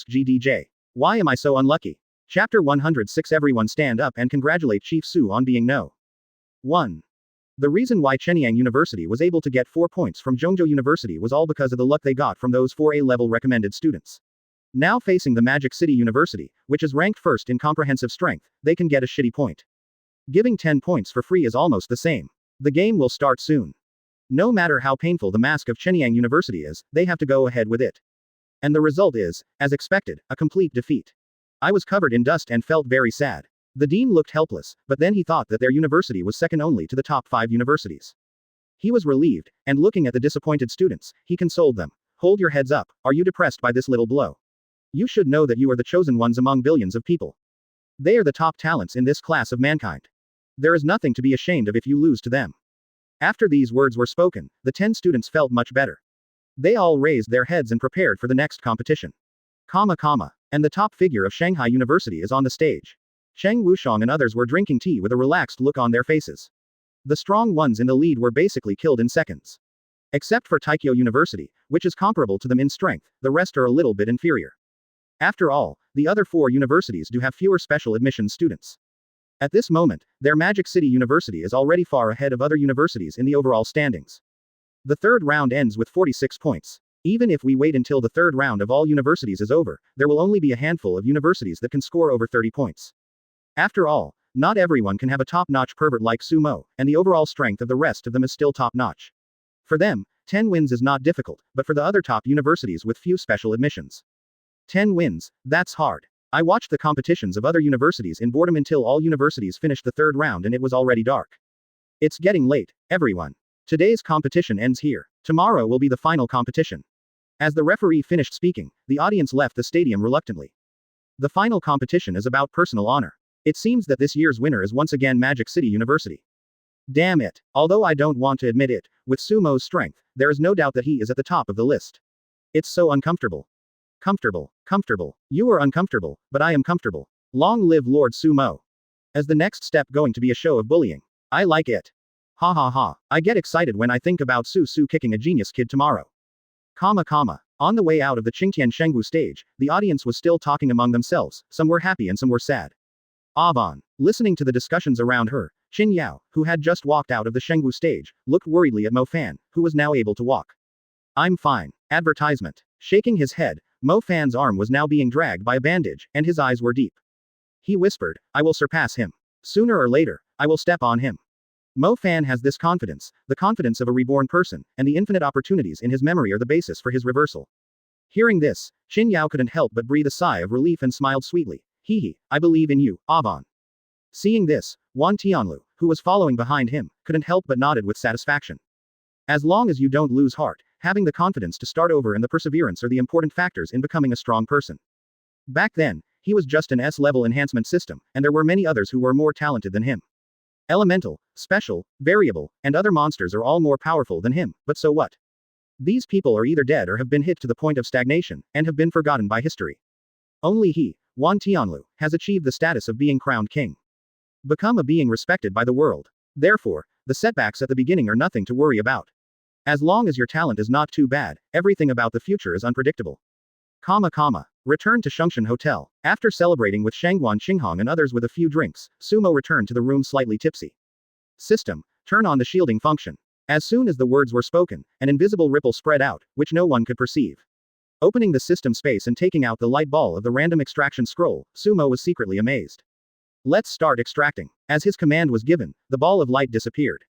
GDJ? Why am I so unlucky? Chapter 106. Everyone stand up and congratulate Chief Su on being no. 1. The reason why Shenyang University was able to get 4 points from Zhongzhou University was all because of the luck they got from those 4 A-level recommended students. Now facing the Magic City University, which is ranked first in comprehensive strength, they can get a shitty point. Giving 10 points for free is almost the same. The game will start soon. No matter how painful the mask of Shenyang University is, they have to go ahead with it. And the result is, as expected, a complete defeat. I was covered in dust and felt very sad. The dean looked helpless, but then he thought that their university was second only to the top 5 universities. He was relieved, and looking at the disappointed students, he consoled them. Hold your heads up, are you depressed by this little blow? You should know that you are the chosen ones among billions of people. They are the top talents in this class of mankind. There is nothing to be ashamed of if you lose to them. After these words were spoken, the 10 students felt much better. They all raised their heads and prepared for the next competition. And the top figure of Shanghai University is on the stage. Cheng Wushang and others were drinking tea with a relaxed look on their faces. The strong ones in the lead were basically killed in seconds. Except for Taikyo University, which is comparable to them in strength, the rest are a little bit inferior. After all, the other 4 universities do have fewer special admission students. At this moment, their Magic City University is already far ahead of other universities in the overall standings. The third round ends with 46 points. Even if we wait until the third round of all universities is over, there will only be a handful of universities that can score over 30 points. After all, not everyone can have a top-notch pervert like Sumo, and the overall strength of the rest of them is still top-notch. For them, 10 wins is not difficult, but for the other top universities with few special admissions. 10 wins, that's hard. I watched the competitions of other universities in boredom until all universities finished the third round and it was already dark. It's getting late, everyone. Today's competition ends here. Tomorrow will be the final competition. As the referee finished speaking, the audience left the stadium reluctantly. The final competition is about personal honor. It seems that this year's winner is once again Magic City University. Damn it. Although I don't want to admit it, with Sumo's strength, there is no doubt that he is at the top of the list. It's so uncomfortable. Comfortable. You are uncomfortable, but I am comfortable. Long live Lord Sumo. As the next step going to be a show of bullying. I like it. Ha ha ha. I get excited when I think about Su kicking a genius kid tomorrow. On the way out of the Qingtian Shengwu stage, the audience was still talking among themselves, some were happy and some were sad. Avon. Listening to the discussions around her, Qin Yao, who had just walked out of the Shengwu stage, looked worriedly at Mo Fan, who was now able to walk. I'm fine. Advertisement. Shaking his head, Mo Fan's arm was now being dragged by a bandage, and his eyes were deep. He whispered, I will surpass him. Sooner or later, I will step on him. Mo Fan has this confidence, the confidence of a reborn person, and the infinite opportunities in his memory are the basis for his reversal. Hearing this, Qin Yao couldn't help but breathe a sigh of relief and smiled sweetly. Hee, I believe in you, Avon. Seeing this, Wan Tianlu, who was following behind him, couldn't help but nodded with satisfaction. As long as you don't lose heart, having the confidence to start over and the perseverance are the important factors in becoming a strong person. Back then, he was just an S-level enhancement system, and there were many others who were more talented than him. Elemental, special, variable, and other monsters are all more powerful than him, but so what? These people are either dead or have been hit to the point of stagnation, and have been forgotten by history. Only he, Wan Tianlu, has achieved the status of being crowned king. Become a being respected by the world. Therefore, the setbacks at the beginning are nothing to worry about. As long as your talent is not too bad, everything about the future is unpredictable. Return to Shengshan Hotel. After celebrating with Shangguan Qinghong and others with a few drinks, Sumo returned to the room slightly tipsy. System, turn on the shielding function. As soon as the words were spoken, an invisible ripple spread out, which no one could perceive. Opening the system space and taking out the light ball of the random extraction scroll, Sumo was secretly amazed. Let's start extracting. As his command was given, the ball of light disappeared.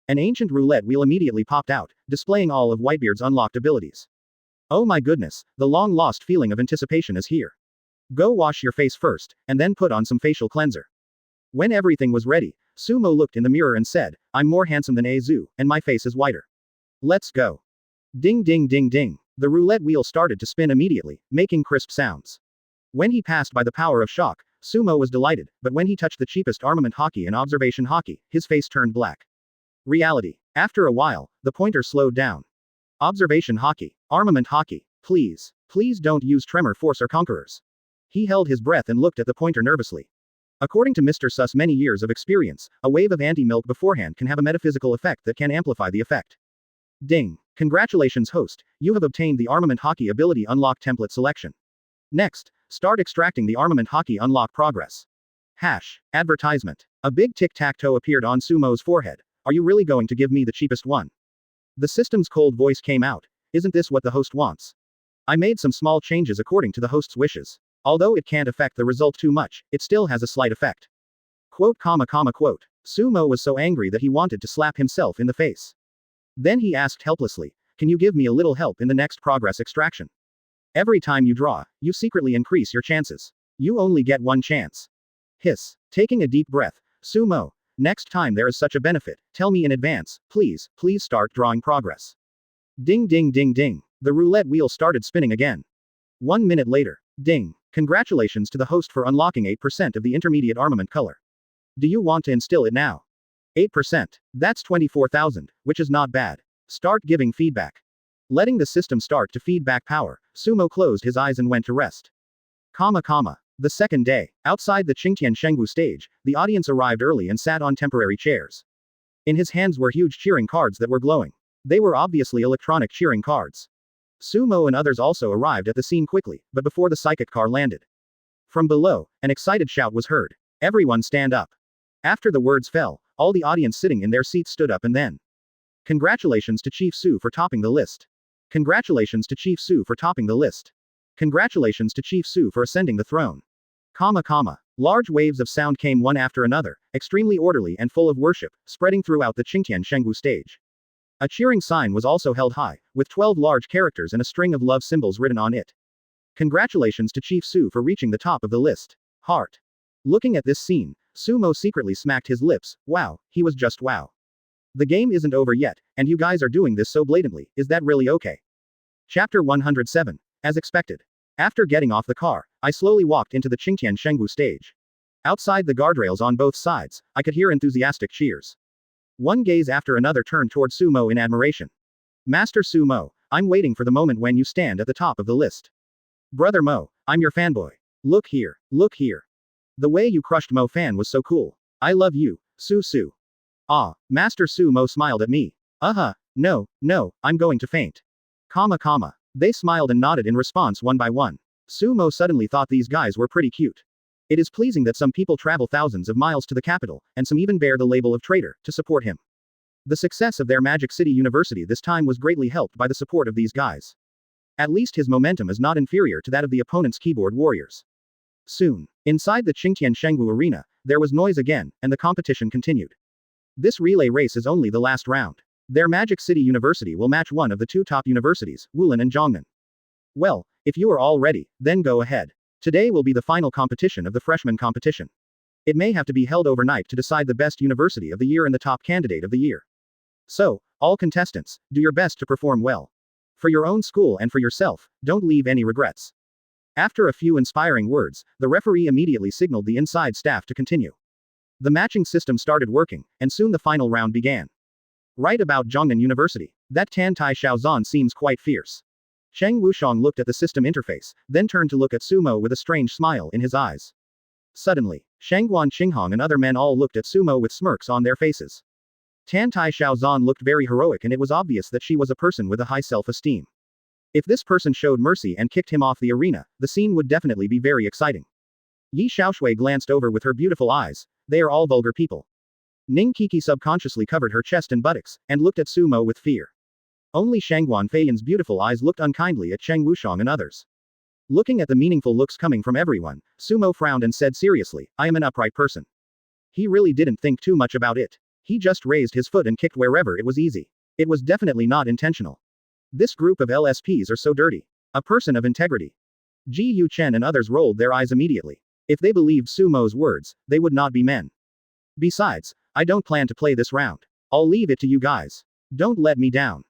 An ancient roulette wheel immediately popped out, displaying all of Whitebeard's unlocked abilities. Oh my goodness, the long-lost feeling of anticipation is here. Go wash your face first, and then put on some facial cleanser. When everything was ready, Sumo looked in the mirror and said, I'm more handsome than Azu, and my face is whiter. Let's go. Ding ding ding ding. The roulette wheel started to spin immediately, making crisp sounds. When he passed by the power of shock, Sumo was delighted, but when he touched the cheapest armament haki and observation haki, his face turned black. Reality. After a while, the pointer slowed down. Observation haki. Armament haki. Please. Please don't use tremor force or conquerors. He held his breath and looked at the pointer nervously. According to Mr. Su's many years of experience, a wave of anti-milk beforehand can have a metaphysical effect that can amplify the effect. Ding. Congratulations host, you have obtained the armament haki ability unlock template selection. Next, start extracting the armament haki unlock progress. Advertisement. A big tic-tac-toe appeared on Sumo's forehead. Are you really going to give me the cheapest one? The system's cold voice came out. Isn't this what the host wants? I made some small changes according to the host's wishes. Although it can't affect the result too much, it still has a slight effect. Quote. Sumo was so angry that he wanted to slap himself in the face. Then he asked helplessly, can you give me a little help in the next progress extraction? Every time you draw, you secretly increase your chances. You only get one chance. Hiss. Taking a deep breath, Sumo, next time there is such a benefit, tell me in advance, please start drawing progress. Ding ding ding ding. The roulette wheel started spinning again. 1 minute later. Ding. Congratulations to the host for unlocking 8% of the intermediate armament color. Do you want to instill it now? 8%. That's 24,000, which is not bad. Start giving feedback. Letting the system start to feed back power, Sumo closed his eyes and went to rest. The second day, outside the Qingtian Shengwu stage, the audience arrived early and sat on temporary chairs. In his hands were huge cheering cards that were glowing. They were obviously electronic cheering cards. Sumo and others also arrived at the scene quickly, but before the psychic car landed. From below, an excited shout was heard. Everyone stand up. After the words fell, all the audience sitting in their seats stood up and then. Congratulations to Chief Su for topping the list. Congratulations to Chief Su for topping the list. Congratulations to Chief Su for ascending the throne. Large waves of sound came one after another, extremely orderly and full of worship, spreading throughout the Qingtian Shengwu stage. A cheering sign was also held high, with 12 large characters and a string of love symbols written on it. Congratulations to Chief Su for reaching the top of the list. Heart. Looking at this scene, Sumo secretly smacked his lips. Wow, he was just wow. The game isn't over yet, and you guys are doing this so blatantly, is that really okay? Chapter 107. As expected. After getting off the car, I slowly walked into the Qingtian Shengwu stage. Outside the guardrails on both sides, I could hear enthusiastic cheers. One gaze after another turned toward Sumo in admiration. Master Sumo, I'm waiting for the moment when you stand at the top of the list. Brother Mo, I'm your fanboy. Look here, look here. The way you crushed Mo Fan was so cool. I love you, Su. Ah, Master Sumo smiled at me. No, I'm going to faint. They smiled and nodded in response one by one. Sumo suddenly thought these guys were pretty cute. It is pleasing that some people travel thousands of miles to the capital, and some even bear the label of traitor, to support him. The success of their Magic City University this time was greatly helped by the support of these guys. At least his momentum is not inferior to that of the opponent's keyboard warriors. Soon, inside the Qingtian Shengwu arena, there was noise again, and the competition continued. This relay race is only the last round. Their Magic City University will match one of the two top universities, Wulin and Zhongnan. Well, if you are all ready, then go ahead. Today will be the final competition of the freshman competition. It may have to be held overnight to decide the best university of the year and the top candidate of the year. So, all contestants, do your best to perform well. For your own school and for yourself, don't leave any regrets. After a few inspiring words, the referee immediately signaled the inside staff to continue. The matching system started working, and soon the final round began. Right about Zhongnan University. That Tan Tai Shaozan seems quite fierce. Cheng Wushang looked at the system interface, then turned to look at Sumo with a strange smile in his eyes. Suddenly, Shangguan Qinghong and other men all looked at Sumo with smirks on their faces. Tan Tai Shaozan looked very heroic, and it was obvious that she was a person with a high self-esteem. If this person showed mercy and kicked him off the arena, the scene would definitely be very exciting. Yi Xiaoshui glanced over with her beautiful eyes. They are all vulgar people. Ning Kiki subconsciously covered her chest and buttocks, and looked at Sumo with fear. Only Shangguan Feiyan's beautiful eyes looked unkindly at Cheng Wushang and others. Looking at the meaningful looks coming from everyone, Sumo frowned and said seriously, I am an upright person. He really didn't think too much about it. He just raised his foot and kicked wherever it was easy. It was definitely not intentional. This group of LSPs are so dirty. A person of integrity. Ji Yu Chen and others rolled their eyes immediately. If they believed Sumo's words, they would not be men. Besides, I don't plan to play this round. I'll leave it to you guys. Don't let me down.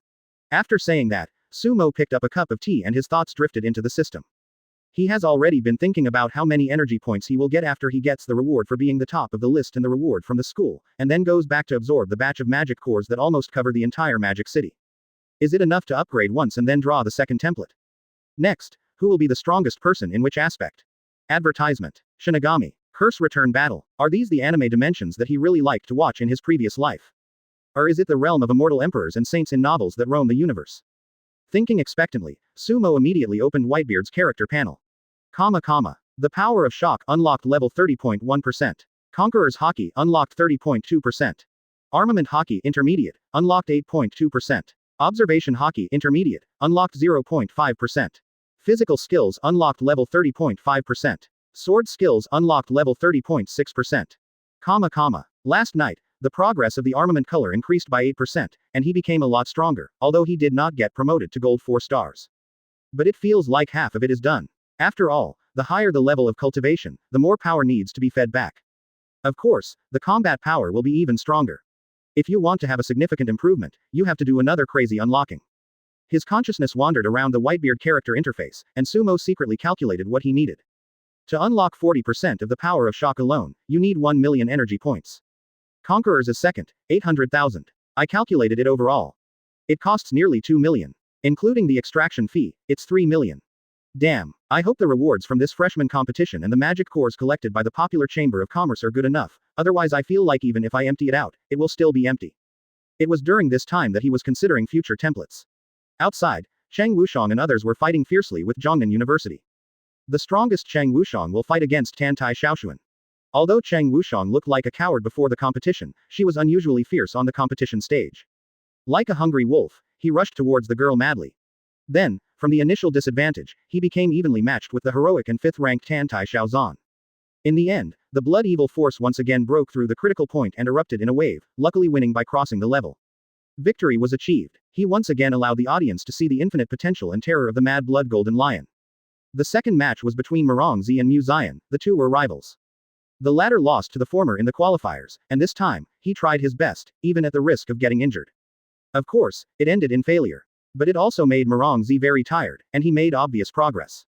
After saying that, Sumo picked up a cup of tea and his thoughts drifted into the system. He has already been thinking about how many energy points he will get after he gets the reward for being the top of the list and the reward from the school, and then goes back to absorb the batch of magic cores that almost cover the entire magic city. Is it enough to upgrade once and then draw the second template? Next, who will be the strongest person in which aspect? Advertisement. Shinigami. Curse Return Battle. Are these the anime dimensions that he really liked to watch in his previous life? Or is it the realm of immortal emperors and saints in novels that roam the universe? Thinking expectantly, Sumo immediately opened Whitebeard's character panel. The Power of Shock unlocked level 30.1%. Conqueror's Haki unlocked 30.2%. Armament Haki Intermediate unlocked 8.2%. Observation Haki Intermediate unlocked 0.5%. Physical Skills unlocked level 30.5%. Sword Skills unlocked level 30.6%. Last night, the progress of the armament color increased by 8%, and he became a lot stronger, although he did not get promoted to gold 4 stars. But it feels like half of it is done. After all, the higher the level of cultivation, the more power needs to be fed back. Of course, the combat power will be even stronger. If you want to have a significant improvement, you have to do another crazy unlocking. His consciousness wandered around the Whitebeard character interface, and Sumo secretly calculated what he needed. To unlock 40% of the power of shock alone, you need 1 million energy points. Conquerors is second, 800,000. I calculated it overall. It costs nearly 2 million. Including the extraction fee, it's 3 million. Damn, I hope the rewards from this freshman competition and the magic cores collected by the popular Chamber of Commerce are good enough, otherwise I feel like even if I empty it out, it will still be empty. It was during this time that he was considering future templates. Outside, Cheng Wushang and others were fighting fiercely with Zhongnan University. The strongest Cheng Wushang will fight against Tan Tai Shaoxuan. Although Cheng Wushang looked like a coward before the competition, she was unusually fierce on the competition stage. Like a hungry wolf, he rushed towards the girl madly. Then, from the initial disadvantage, he became evenly matched with the heroic and 5th-ranked Tan Tai Shaozan. In the end, the blood evil force once again broke through the critical point and erupted in a wave, luckily winning by crossing the level. Victory was achieved. He once again allowed the audience to see the infinite potential and terror of the mad blood golden lion. The second match was between Morongzi and Mu Zion. The two were rivals. The latter lost to the former in the qualifiers, and this time, he tried his best, even at the risk of getting injured. Of course, it ended in failure. But it also made Morongzi very tired, and he made obvious progress.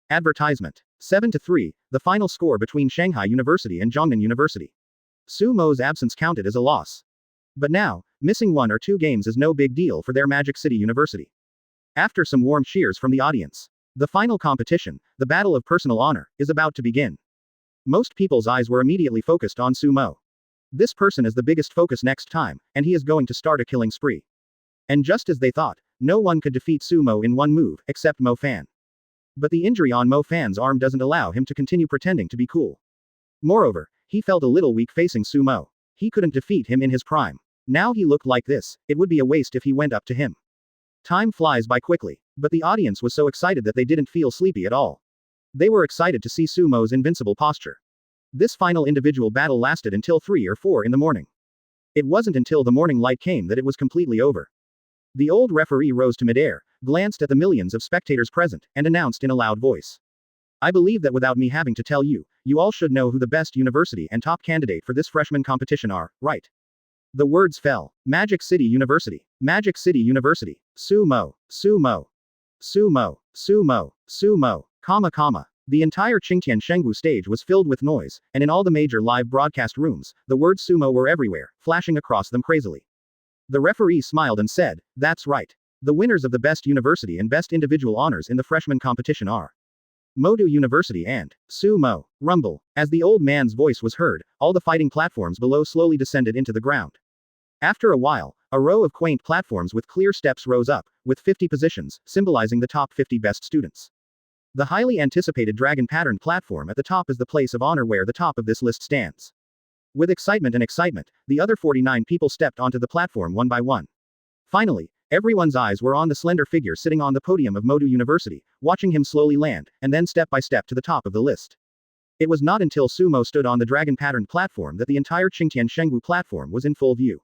Advertisement. 7-3, the final score between Shanghai University and Zhongnan University. Sumo's absence counted as a loss. But now, missing 1 or 2 games is no big deal for their Magic City University. After some warm cheers from the audience, the final competition, the Battle of Personal Honor, is about to begin. Most people's eyes were immediately focused on Sumo. This person is the biggest focus next time, and he is going to start a killing spree. And just as they thought, no one could defeat Sumo in one move, except Mo Fan. But the injury on Mo Fan's arm doesn't allow him to continue pretending to be cool. Moreover, he felt a little weak facing Sumo. He couldn't defeat him in his prime. Now he looked like this, it would be a waste if he went up to him. Time flies by quickly, but the audience was so excited that they didn't feel sleepy at all. They were excited to see Sumo's invincible posture. This final individual battle lasted until 3 or 4 in the morning. It wasn't until the morning light came that it was completely over. The old referee rose to midair, glanced at the millions of spectators present, and announced in a loud voice. I believe that without me having to tell you, you all should know who the best university and top candidate for this freshman competition are, right? The words fell. Magic City University. Magic City University. Sumo. Sumo. Sumo. Sumo. Sumo. The entire Qingtian Shengwu stage was filled with noise, and in all the major live broadcast rooms, the words sumo were everywhere, flashing across them crazily. The referee smiled and said, "That's right. The winners of the best university and best individual honors in the freshman competition are Modu University and Sumo. Rumble." As the old man's voice was heard, all the fighting platforms below slowly descended into the ground. After a while, a row of quaint platforms with clear steps rose up, with 50 positions, symbolizing the top 50 best students. The highly anticipated dragon-patterned platform at the top is the place of honor where the top of this list stands. With excitement, the other 49 people stepped onto the platform one by one. Finally, everyone's eyes were on the slender figure sitting on the podium of Modu University, watching him slowly land, and then step by step to the top of the list. It was not until Sumo stood on the dragon-patterned platform that the entire Qingtian Shengwu platform was in full view.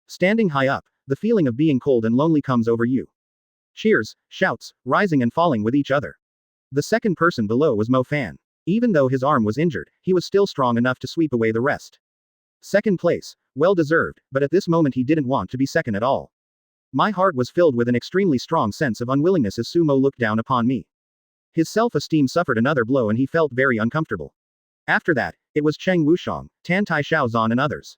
Standing high up, the feeling of being cold and lonely comes over you. Cheers, shouts, rising and falling with each other. The second person below was Mo Fan. Even though his arm was injured, he was still strong enough to sweep away the rest. Second place, well deserved, but at this moment he didn't want to be second at all. My heart was filled with an extremely strong sense of unwillingness as Sumo looked down upon me. His self-esteem suffered another blow and he felt very uncomfortable. After that, it was Cheng Wushang, Tan Tai Xiaozan and others.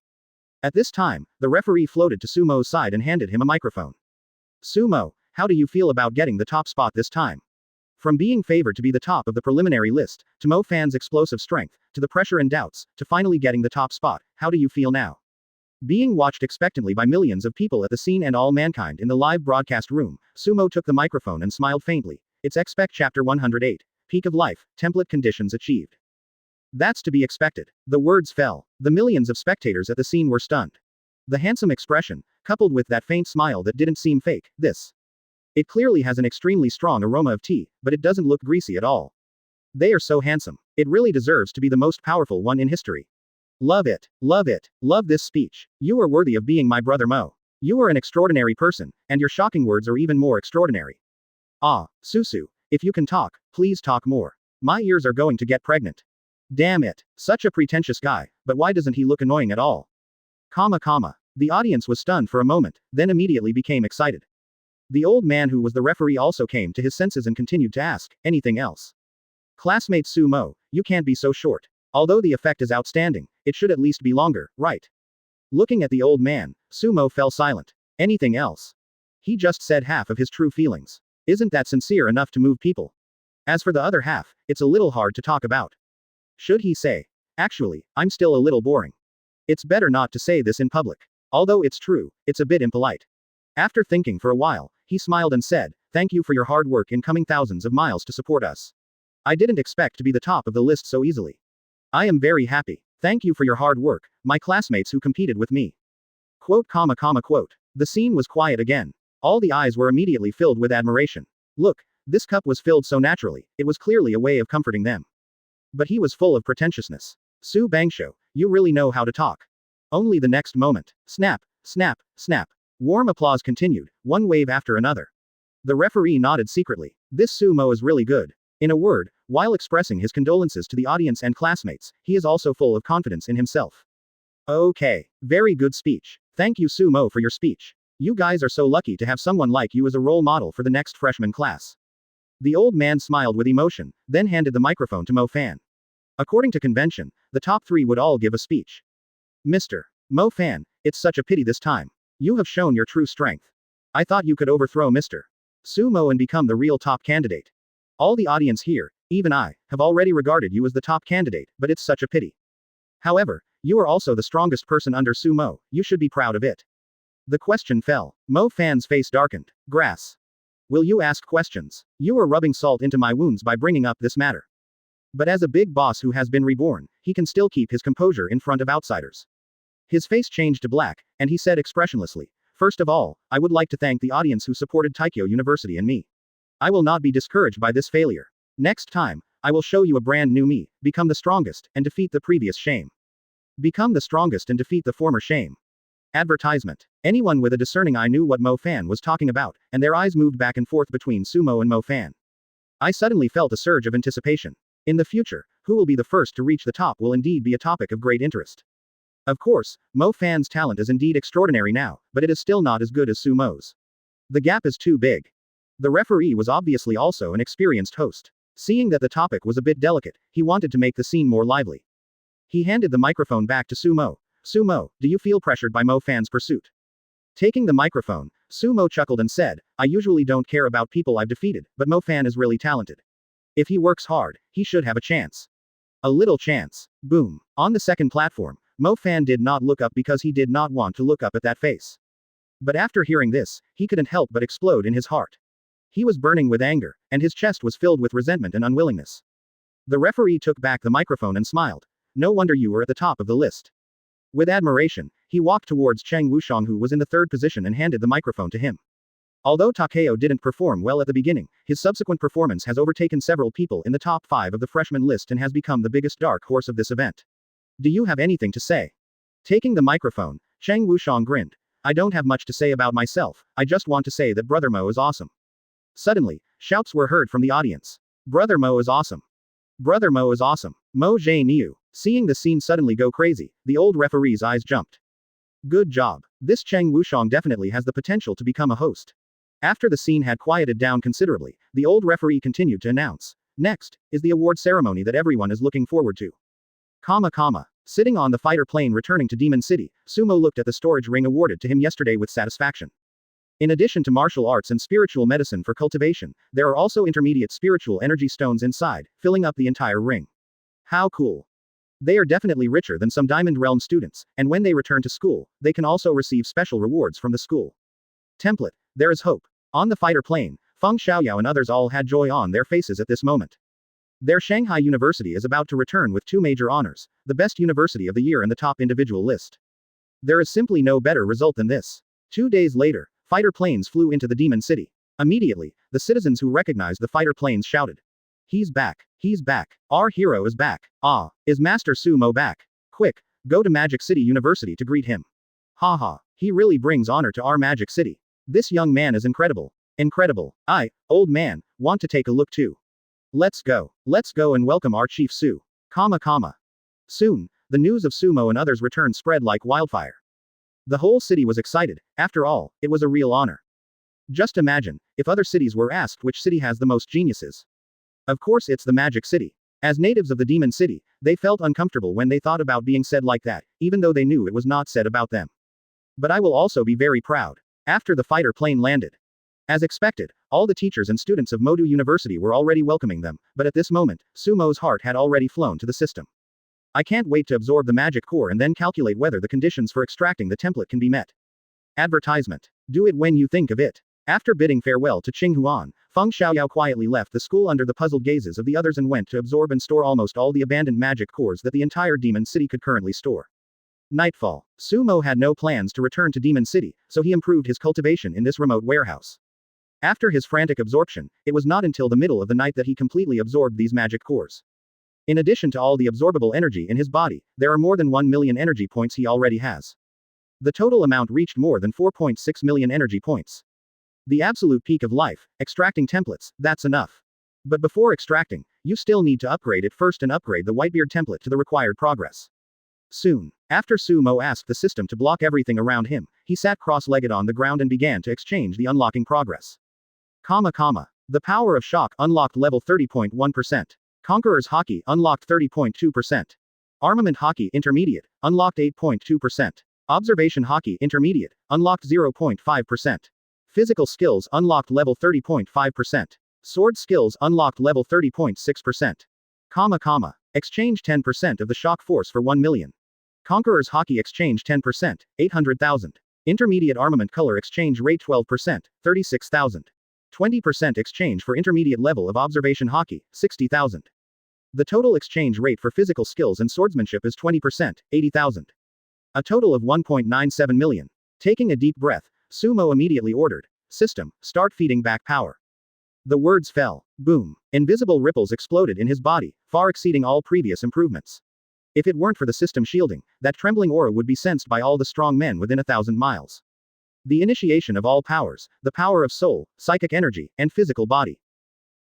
At this time, the referee floated to Sumo's side and handed him a microphone. "Sumo, how do you feel about getting the top spot this time? From being favored to be the top of the preliminary list, to Mo Fan's explosive strength, to the pressure and doubts, to finally getting the top spot, how do you feel now?" Being watched expectantly by millions of people at the scene and all mankind in the live broadcast room, Sumo took the microphone and smiled faintly. "It's expect chapter 108. Peak of life, template conditions achieved. That's to be expected." The words fell. The millions of spectators at the scene were stunned. The handsome expression, coupled with that faint smile that didn't seem fake, it clearly has an extremely strong aroma of tea, but it doesn't look greasy at all. They are so handsome. It really deserves to be the most powerful one in history. Love it, love it, love this speech. You are worthy of being my brother Mo. You are an extraordinary person, and your shocking words are even more extraordinary. Ah, Susu, if you can talk, please talk more. My ears are going to get pregnant. Damn it, such a pretentious guy, but why doesn't he look annoying at all? The audience was stunned for a moment, then immediately became excited. The old man who was the referee also came to his senses and continued to ask, "Anything else?" "Classmate Sumo, you can't be so short. Although the effect is outstanding, it should at least be longer, right?" Looking at the old man, Sumo fell silent. Anything else? He just said half of his true feelings. Isn't that sincere enough to move people? As for the other half, it's a little hard to talk about. Should he say, "Actually, I'm still a little boring"? It's better not to say this in public. Although it's true, it's a bit impolite. After thinking for a while, he smiled and said, "Thank you for your hard work in coming thousands of miles to support us. I didn't expect to be the top of the list so easily. I am very happy. Thank you for your hard work, my classmates who competed with me." Quote. The scene was quiet again. All the eyes were immediately filled with admiration. Look, this cup was filled so naturally, it was clearly a way of comforting them. But he was full of pretentiousness. "Su Bangsho, you really know how to talk." Only the next moment. Snap, snap, snap. Warm applause continued, one wave after another. The referee nodded secretly. This Sumo is really good. In a word, while expressing his condolences to the audience and classmates, he is also full of confidence in himself. Okay. Very good speech. Thank you Sumo for your speech. You guys are so lucky to have someone like you as a role model for the next freshman class. The old man smiled with emotion, then handed the microphone to Mo Fan. According to convention, the top 3 would all give a speech. Mr. Mo Fan, it's such a pity this time. You have shown your true strength. I thought you could overthrow Mr. Sumo and become the real top candidate. All the audience here, even I, have already regarded you as the top candidate, but it's such a pity. However, you are also the strongest person under Sumo, you should be proud of it. The question fell. Mo Fan's face darkened. Grass. Will you ask questions? You are rubbing salt into my wounds by bringing up this matter. But as a big boss who has been reborn, he can still keep his composure in front of outsiders. His face changed to black, and he said expressionlessly, "First of all, I would like to thank the audience who supported Taikyo University and me. I will not be discouraged by this failure. Next time, I will show you a brand new me, become the strongest, and defeat the previous shame. Become the strongest and defeat the former shame." Advertisement. Anyone with a discerning eye knew what Mo Fan was talking about, and their eyes moved back and forth between Sumo and Mo Fan. I suddenly felt a surge of anticipation. In the future, who will be the first to reach the top will indeed be a topic of great interest. Of course, Mo Fan's talent is indeed extraordinary now, but it is still not as good as Sumo's. The gap is too big. The referee was obviously also an experienced host. Seeing that the topic was a bit delicate, he wanted to make the scene more lively. He handed the microphone back to Sumo. "Sumo, do you feel pressured by Mo Fan's pursuit?" Taking the microphone, Sumo chuckled and said, I usually don't care about people I've defeated, but Mo-fan is really talented. If he works hard, he should have a chance. A little chance. Boom. On the second platform, Mo-fan did not look up because he did not want to look up at that face. But after hearing this, he couldn't help but explode in his heart. He was burning with anger, and his chest was filled with resentment and unwillingness. The referee took back the microphone and smiled. No wonder you were at the top of the list. With admiration, he walked towards Cheng Wuxiang, who was in the third position, and handed the microphone to him. Although Takeo didn't perform well at the beginning, his subsequent performance has overtaken several people in the top 5 of the freshman list and has become the biggest dark horse of this event. Do you have anything to say? Taking the microphone, Cheng Wuxiang grinned. I don't have much to say about myself, I just want to say that Brother Mo is awesome. Suddenly, shouts were heard from the audience. Brother Mo is awesome. Brother Mo is awesome. Mo Jae Niu. Seeing the scene suddenly go crazy, the old referee's eyes jumped. Good job. This Cheng Wuxiang definitely has the potential to become a host. After the scene had quieted down considerably, the old referee continued to announce. Next, is the award ceremony that everyone is looking forward to. Sitting on the fighter plane returning to Demon City, Sumo looked at the storage ring awarded to him yesterday with satisfaction. In addition to martial arts and spiritual medicine for cultivation, there are also intermediate spiritual energy stones inside, filling up the entire ring. How cool. They are definitely richer than some Diamond Realm students, and when they return to school, they can also receive special rewards from the school. Template, there is hope. On the fighter plane, Feng Xiaoyao and others all had joy on their faces at this moment. Their Shanghai University is about to return with 2 major honors, the best university of the year and the top individual list. There is simply no better result than this. 2 days later, fighter planes flew into the Demon City. Immediately, the citizens who recognized the fighter planes shouted. He's back. He's back. Our hero is back. Ah, is Master Sumo back? Quick, go to Magic City University to greet him. Haha, he really brings honor to our Magic City. This young man is incredible. Incredible. I, old man, want to take a look too. Let's go and welcome our Chief Su. Soon, the news of Sumo and others' return spread like wildfire. The whole city was excited. After all, it was a real honor. Just imagine, if other cities were asked which city has the most geniuses. Of course it's the Magic City. As natives of the Demon City, they felt uncomfortable when they thought about being said like that, even though they knew it was not said about them. But I will also be very proud. After the fighter plane landed. As expected, all the teachers and students of Modu University were already welcoming them, but at this moment, Sumo's heart had already flown to the system. I can't wait to absorb the magic core and then calculate whether the conditions for extracting the template can be met. Advertisement. Do it when you think of it. After bidding farewell to Qinghuan, Feng Xiaoyao quietly left the school under the puzzled gazes of the others and went to absorb and store almost all the abandoned magic cores that the entire Demon City could currently store. Nightfall. Sumo had no plans to return to Demon City, so he improved his cultivation in this remote warehouse. After his frantic absorption, it was not until the middle of the night that he completely absorbed these magic cores. In addition to all the absorbable energy in his body, there are more than 1 million energy points he already has. The total amount reached more than 4.6 million energy points. The absolute peak of life, extracting templates, that's enough. But before extracting, you still need to upgrade it first and upgrade the Whitebeard template to the required progress. Soon, after Sumo asked the system to block everything around him, he sat cross-legged on the ground and began to exchange the unlocking progress. The power of shock unlocked level 30.1%. Conqueror's Haki unlocked 30.2%. Armament Haki intermediate unlocked 8.2%. Observation Haki intermediate unlocked 0.5%. Physical skills unlocked level 30.5%. Sword skills unlocked level 30.6%. Exchange 10% of the shock force for 1 million. Conqueror's Haki exchange 10%, 800,000. Intermediate armament color exchange rate 12%, 36,000. 20% exchange for intermediate level of observation Haki, 60,000. The total exchange rate for physical skills and swordsmanship is 20%, 80,000. A total of 1.97 million. Taking a deep breath, Sumo immediately ordered, "System, start feeding back power." The words fell. Boom. Invisible ripples exploded in his body, far exceeding all previous improvements. If it weren't for the system shielding, that trembling aura would be sensed by all the strong men within 1,000 miles. The initiation of all powers, the power of soul, psychic energy, and physical body.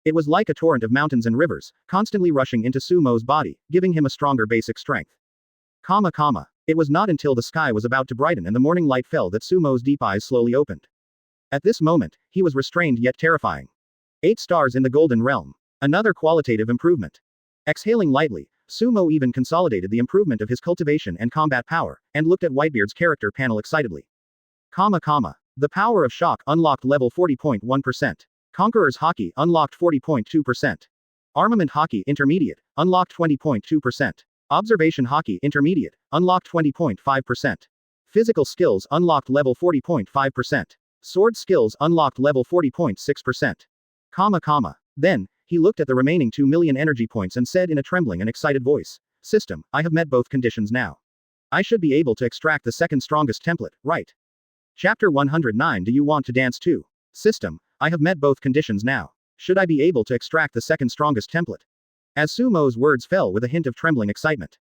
It was like a torrent of mountains and rivers, constantly rushing into Sumo's body, giving him a stronger basic strength. It was not until the sky was about to brighten and the morning light fell that Sumo's deep eyes slowly opened. At this moment, he was restrained yet terrifying. 8 stars in the Golden Realm. Another qualitative improvement. Exhaling lightly, Sumo even consolidated the improvement of his cultivation and combat power, and looked at Whitebeard's character panel excitedly. The power of shock unlocked level 40.1%. Conqueror's Haki unlocked 40.2%. Armament Haki intermediate unlocked 20.2%. Observation Haki intermediate unlocked 20.5%. Physical skills unlocked level 40.5%. Sword skills unlocked level 40.6%. Then, he looked at the remaining 2 million energy points and said in a trembling and excited voice, "System, I have met both conditions now. I should be able to extract the second strongest template, right?" Chapter 109. Do you want to dance too? System, I have met both conditions now. Should I be able to extract the second strongest template? As Sumo's words fell with a hint of trembling excitement.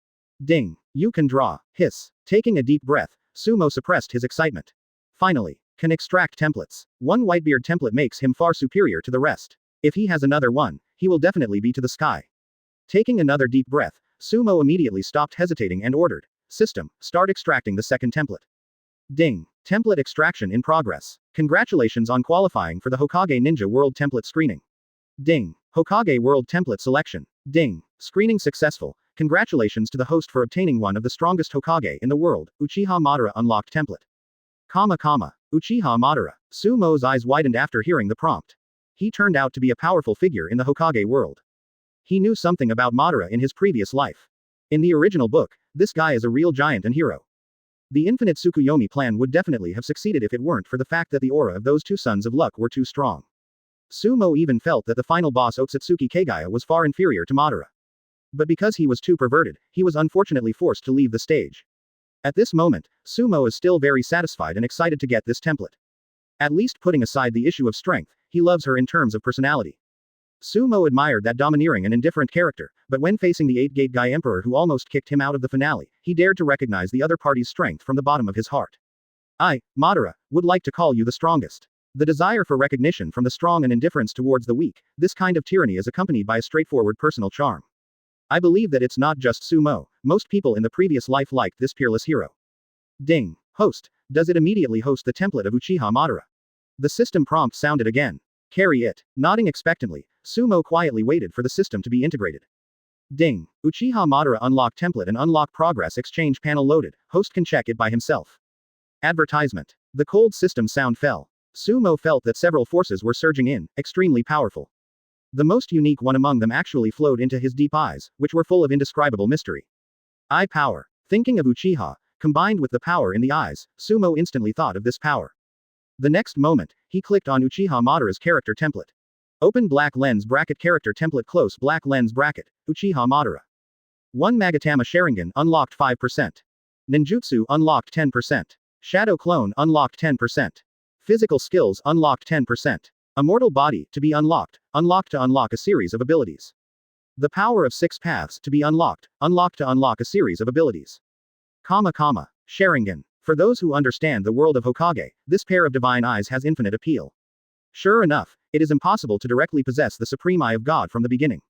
Ding. You can draw. Hiss. Taking a deep breath, Sumo suppressed his excitement. Finally, can extract templates. One Whitebeard template makes him far superior to the rest. If he has another one, he will definitely be to the sky. Taking another deep breath, Sumo immediately stopped hesitating and ordered, "System, start extracting the second template." Ding. Template extraction in progress. Congratulations on qualifying for the Hokage Ninja World template screening. Ding. Hokage World template selection. Ding. Screening successful. Congratulations to the host for obtaining one of the strongest Hokage in the world, Uchiha Madara unlocked template. Uchiha Madara. Sumo's eyes widened after hearing the prompt. He turned out to be a powerful figure in the Hokage world. He knew something about Madara in his previous life. In the original book, this guy is a real giant and hero. The infinite Tsukuyomi plan would definitely have succeeded if it weren't for the fact that the aura of those two sons of luck were too strong. Sumo even felt that the final boss Otsutsuki Kagaya was far inferior to Madara. But because he was too perverted, he was unfortunately forced to leave the stage. At this moment, Sumo is still very satisfied and excited to get this template. At least putting aside the issue of strength, he loves her in terms of personality. Sumo admired that domineering and indifferent character, but when facing the 8-Gate Guy Emperor who almost kicked him out of the finale, he dared to recognize the other party's strength from the bottom of his heart. I, Madara, would like to call you the strongest. The desire for recognition from the strong and indifference towards the weak, this kind of tyranny is accompanied by a straightforward personal charm. I believe that it's not just Sumo, most people in the previous life liked this peerless hero. Ding. Host. Does it immediately host the template of Uchiha Madara? The system prompt sounded again. Carry it. Nodding expectantly, Sumo quietly waited for the system to be integrated. Ding. Uchiha Madara unlock template and unlock progress exchange panel loaded. Host can check it by himself. Advertisement. The cold system sound fell. Sumo felt that several forces were surging in, extremely powerful. The most unique one among them actually flowed into his deep eyes, which were full of indescribable mystery. Eye power. Thinking of Uchiha, combined with the power in the eyes, Sumo instantly thought of this power. The next moment, he clicked on Uchiha Madara's character template. Open black lens bracket character template close black lens bracket, Uchiha Madara. 1 Magatama Sharingan unlocked 5%. Ninjutsu unlocked 10%. Shadow Clone unlocked 10%. Physical skills unlocked 10%. Immortal body to be unlocked, unlocked to unlock a series of abilities. The power of 6 paths to be unlocked, unlocked to unlock a series of abilities. Sharingan. For those who understand the world of Hokage, this pair of divine eyes has infinite appeal. Sure enough, it is impossible to directly possess the supreme eye of God from the beginning.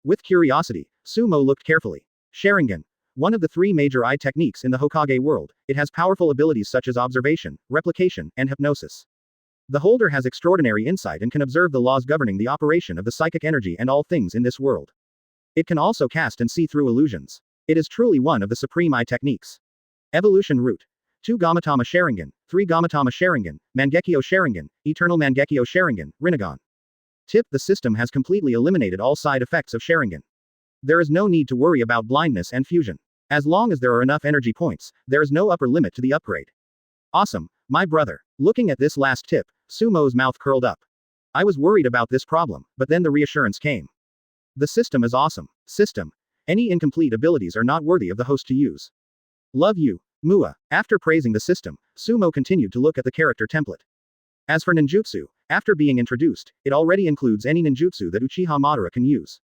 With curiosity, Sumo looked carefully. Sharingan. One of the 3 major eye techniques in the Hokage world, it has powerful abilities such as observation, replication, and hypnosis. The holder has extraordinary insight and can observe the laws governing the operation of the psychic energy and all things in this world. It can also cast and see through illusions. It is truly one of the supreme eye techniques. Evolution route. 2 Gamatama Sharingan, 3 Gamatama Sharingan, Mangekyo Sharingan, Eternal Mangekyo Sharingan, Rinnegan. Tip: the system has completely eliminated all side effects of Sharingan. There is no need to worry about blindness and fusion. As long as there are enough energy points, there is no upper limit to the upgrade. Awesome, my brother. Looking at this last tip, Sumo's mouth curled up. I was worried about this problem, but then the reassurance came. The system is awesome. System. Any incomplete abilities are not worthy of the host to use. Love you, Mua. After praising the system, Sumo continued to look at the character template. As for ninjutsu, after being introduced, it already includes any ninjutsu that Uchiha Madara can use.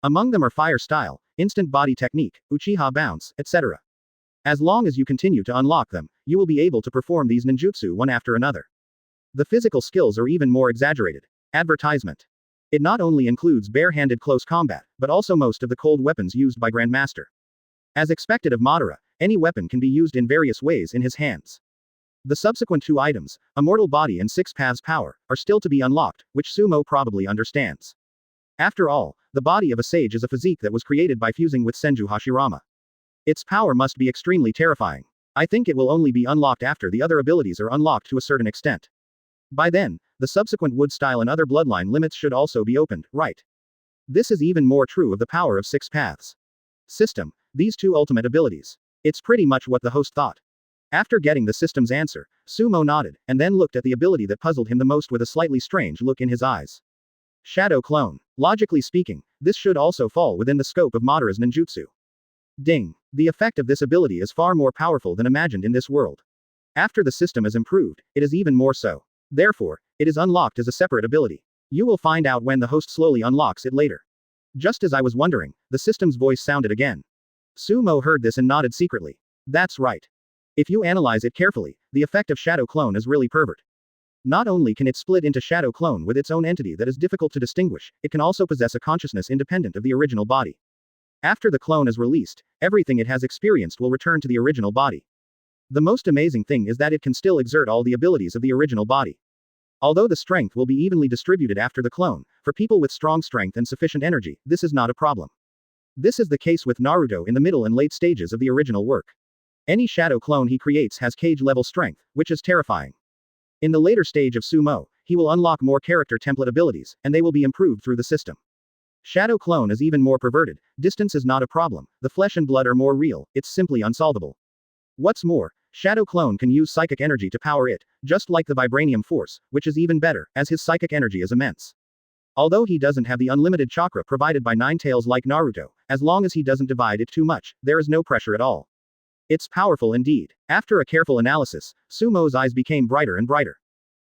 Among them are fire style, instant body technique, Uchiha bounce, etc. As long as you continue to unlock them, you will be able to perform these ninjutsu one after another. The physical skills are even more exaggerated. Advertisement. It not only includes bare-handed close combat, but also most of the cold weapons used by Grandmaster. As expected of Madara, any weapon can be used in various ways in his hands. The subsequent 2 items, Immortal Body and 6 Paths Power, are still to be unlocked, which Sumo probably understands. After all, the body of a sage is a physique that was created by fusing with Senju Hashirama. Its power must be extremely terrifying. I think it will only be unlocked after the other abilities are unlocked to a certain extent. By then, the subsequent wood style and other bloodline limits should also be opened, right? This is even more true of the power of 6 paths. System, these 2 ultimate abilities. It's pretty much what the host thought. After getting the system's answer, Sumo nodded, and then looked at the ability that puzzled him the most with a slightly strange look in his eyes. Shadow Clone. Logically speaking, this should also fall within the scope of Madara's ninjutsu. Ding. The effect of this ability is far more powerful than imagined in this world. After the system is improved, it is even more so. Therefore, it is unlocked as a separate ability. You will find out when the host slowly unlocks it later. Just as I was wondering, the system's voice sounded again. Sumo heard this and nodded secretly. That's right. If you analyze it carefully, the effect of Shadow Clone is really pervert. Not only can it split into Shadow Clone with its own entity that is difficult to distinguish, it can also possess a consciousness independent of the original body. After the clone is released, everything it has experienced will return to the original body. The most amazing thing is that it can still exert all the abilities of the original body. Although the strength will be evenly distributed after the clone, for people with strong strength and sufficient energy, this is not a problem. This is the case with Naruto in the middle and late stages of the original work. Any shadow clone he creates has cage-level strength, which is terrifying. In the later stage of Sumo, he will unlock more character template abilities, and they will be improved through the system. Shadow Clone is even more perverted. Distance is not a problem, the flesh and blood are more real, it's simply unsolvable. What's more, Shadow Clone can use psychic energy to power it, just like the Vibranium Force, which is even better, as his psychic energy is immense. Although he doesn't have the unlimited chakra provided by Nine Tails like Naruto, as long as he doesn't divide it too much, there is no pressure at all. It's powerful indeed. After a careful analysis, Sumo's eyes became brighter and brighter.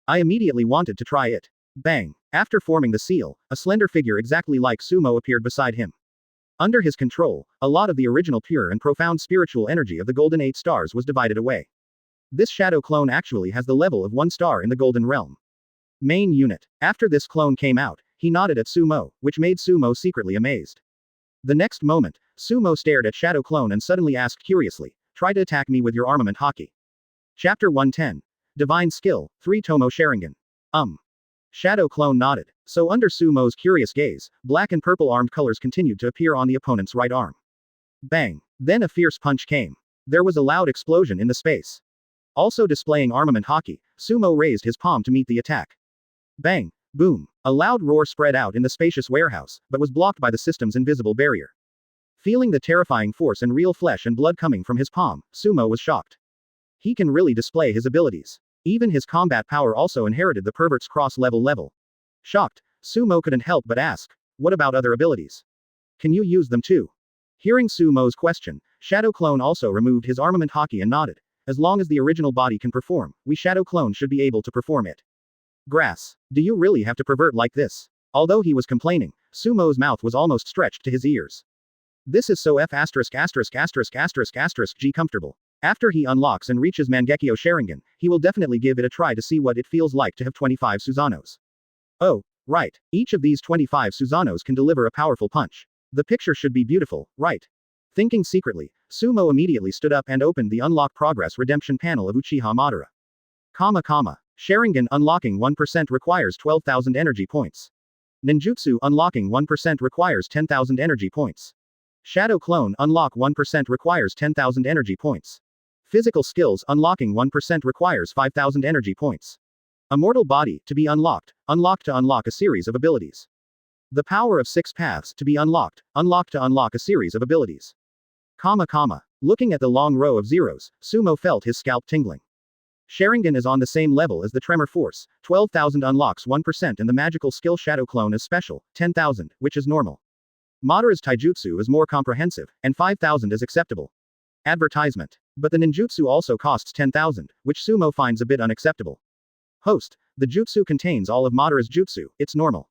I immediately wanted to try it. Bang! After forming the seal, a slender figure exactly like Sumo appeared beside him. Under his control, a lot of the original pure and profound spiritual energy of the Golden 8 Stars was divided away. This shadow clone actually has the level of 1 star in the Golden Realm. Main unit. After this clone came out, he nodded at Sumo, which made Sumo secretly amazed. The next moment, Sumo stared at Shadow Clone and suddenly asked curiously, "Try to attack me with your armament haki." Chapter 110. Divine Skill, 3 Tomo Sharingan. Shadow Clone nodded. So under Sumo's curious gaze, black and purple armed colors continued to appear on the opponent's right arm. Bang! Then a fierce punch came. There was a loud explosion in the space. Also displaying armament haki, Sumo raised his palm to meet the attack. Bang! Boom! A loud roar spread out in the spacious warehouse, but was blocked by the system's invisible barrier. Feeling the terrifying force and real flesh and blood coming from his palm, Sumo was shocked. He can really display his abilities. Even his combat power also inherited the pervert's cross-level. Shocked, Sumo couldn't help but ask, "What about other abilities? Can you use them too?" Hearing Sumo's question, Shadow Clone also removed his armament haki and nodded. As long as the original body can perform, we Shadow Clone should be able to perform it. Grass. Do you really have to pervert like this? Although he was complaining, Sumo's mouth was almost stretched to his ears. This is so G comfortable. After he unlocks and reaches Mangekyo Sharingan, he will definitely give it a try to see what it feels like to have 25 Susanos. Oh, right. Each of these 25 Susanos can deliver a powerful punch. The picture should be beautiful, right? Thinking secretly, Sumo immediately stood up and opened the Unlock Progress Redemption panel of Uchiha Madara. Sharingan unlocking 1% requires 12,000 energy points. Ninjutsu unlocking 1% requires 10,000 energy points. Shadow Clone unlock 1% requires 10,000 energy points. Physical skills unlocking 1% requires 5,000 energy points. Immortal body to be unlocked to unlock a series of abilities. The power of 6 paths to be unlocked to unlock a series of abilities. Looking at the long row of zeros, Sumo felt his scalp tingling. Sharingan is on the same level as the Tremor Force, 12,000 unlocks 1% and the magical skill Shadow Clone is special, 10,000, which is normal. Madara's taijutsu is more comprehensive, and 5,000 is acceptable. Advertisement. But the ninjutsu also costs 10,000, which Sumo finds a bit unacceptable. Host, the jutsu contains all of Madara's jutsu, it's normal.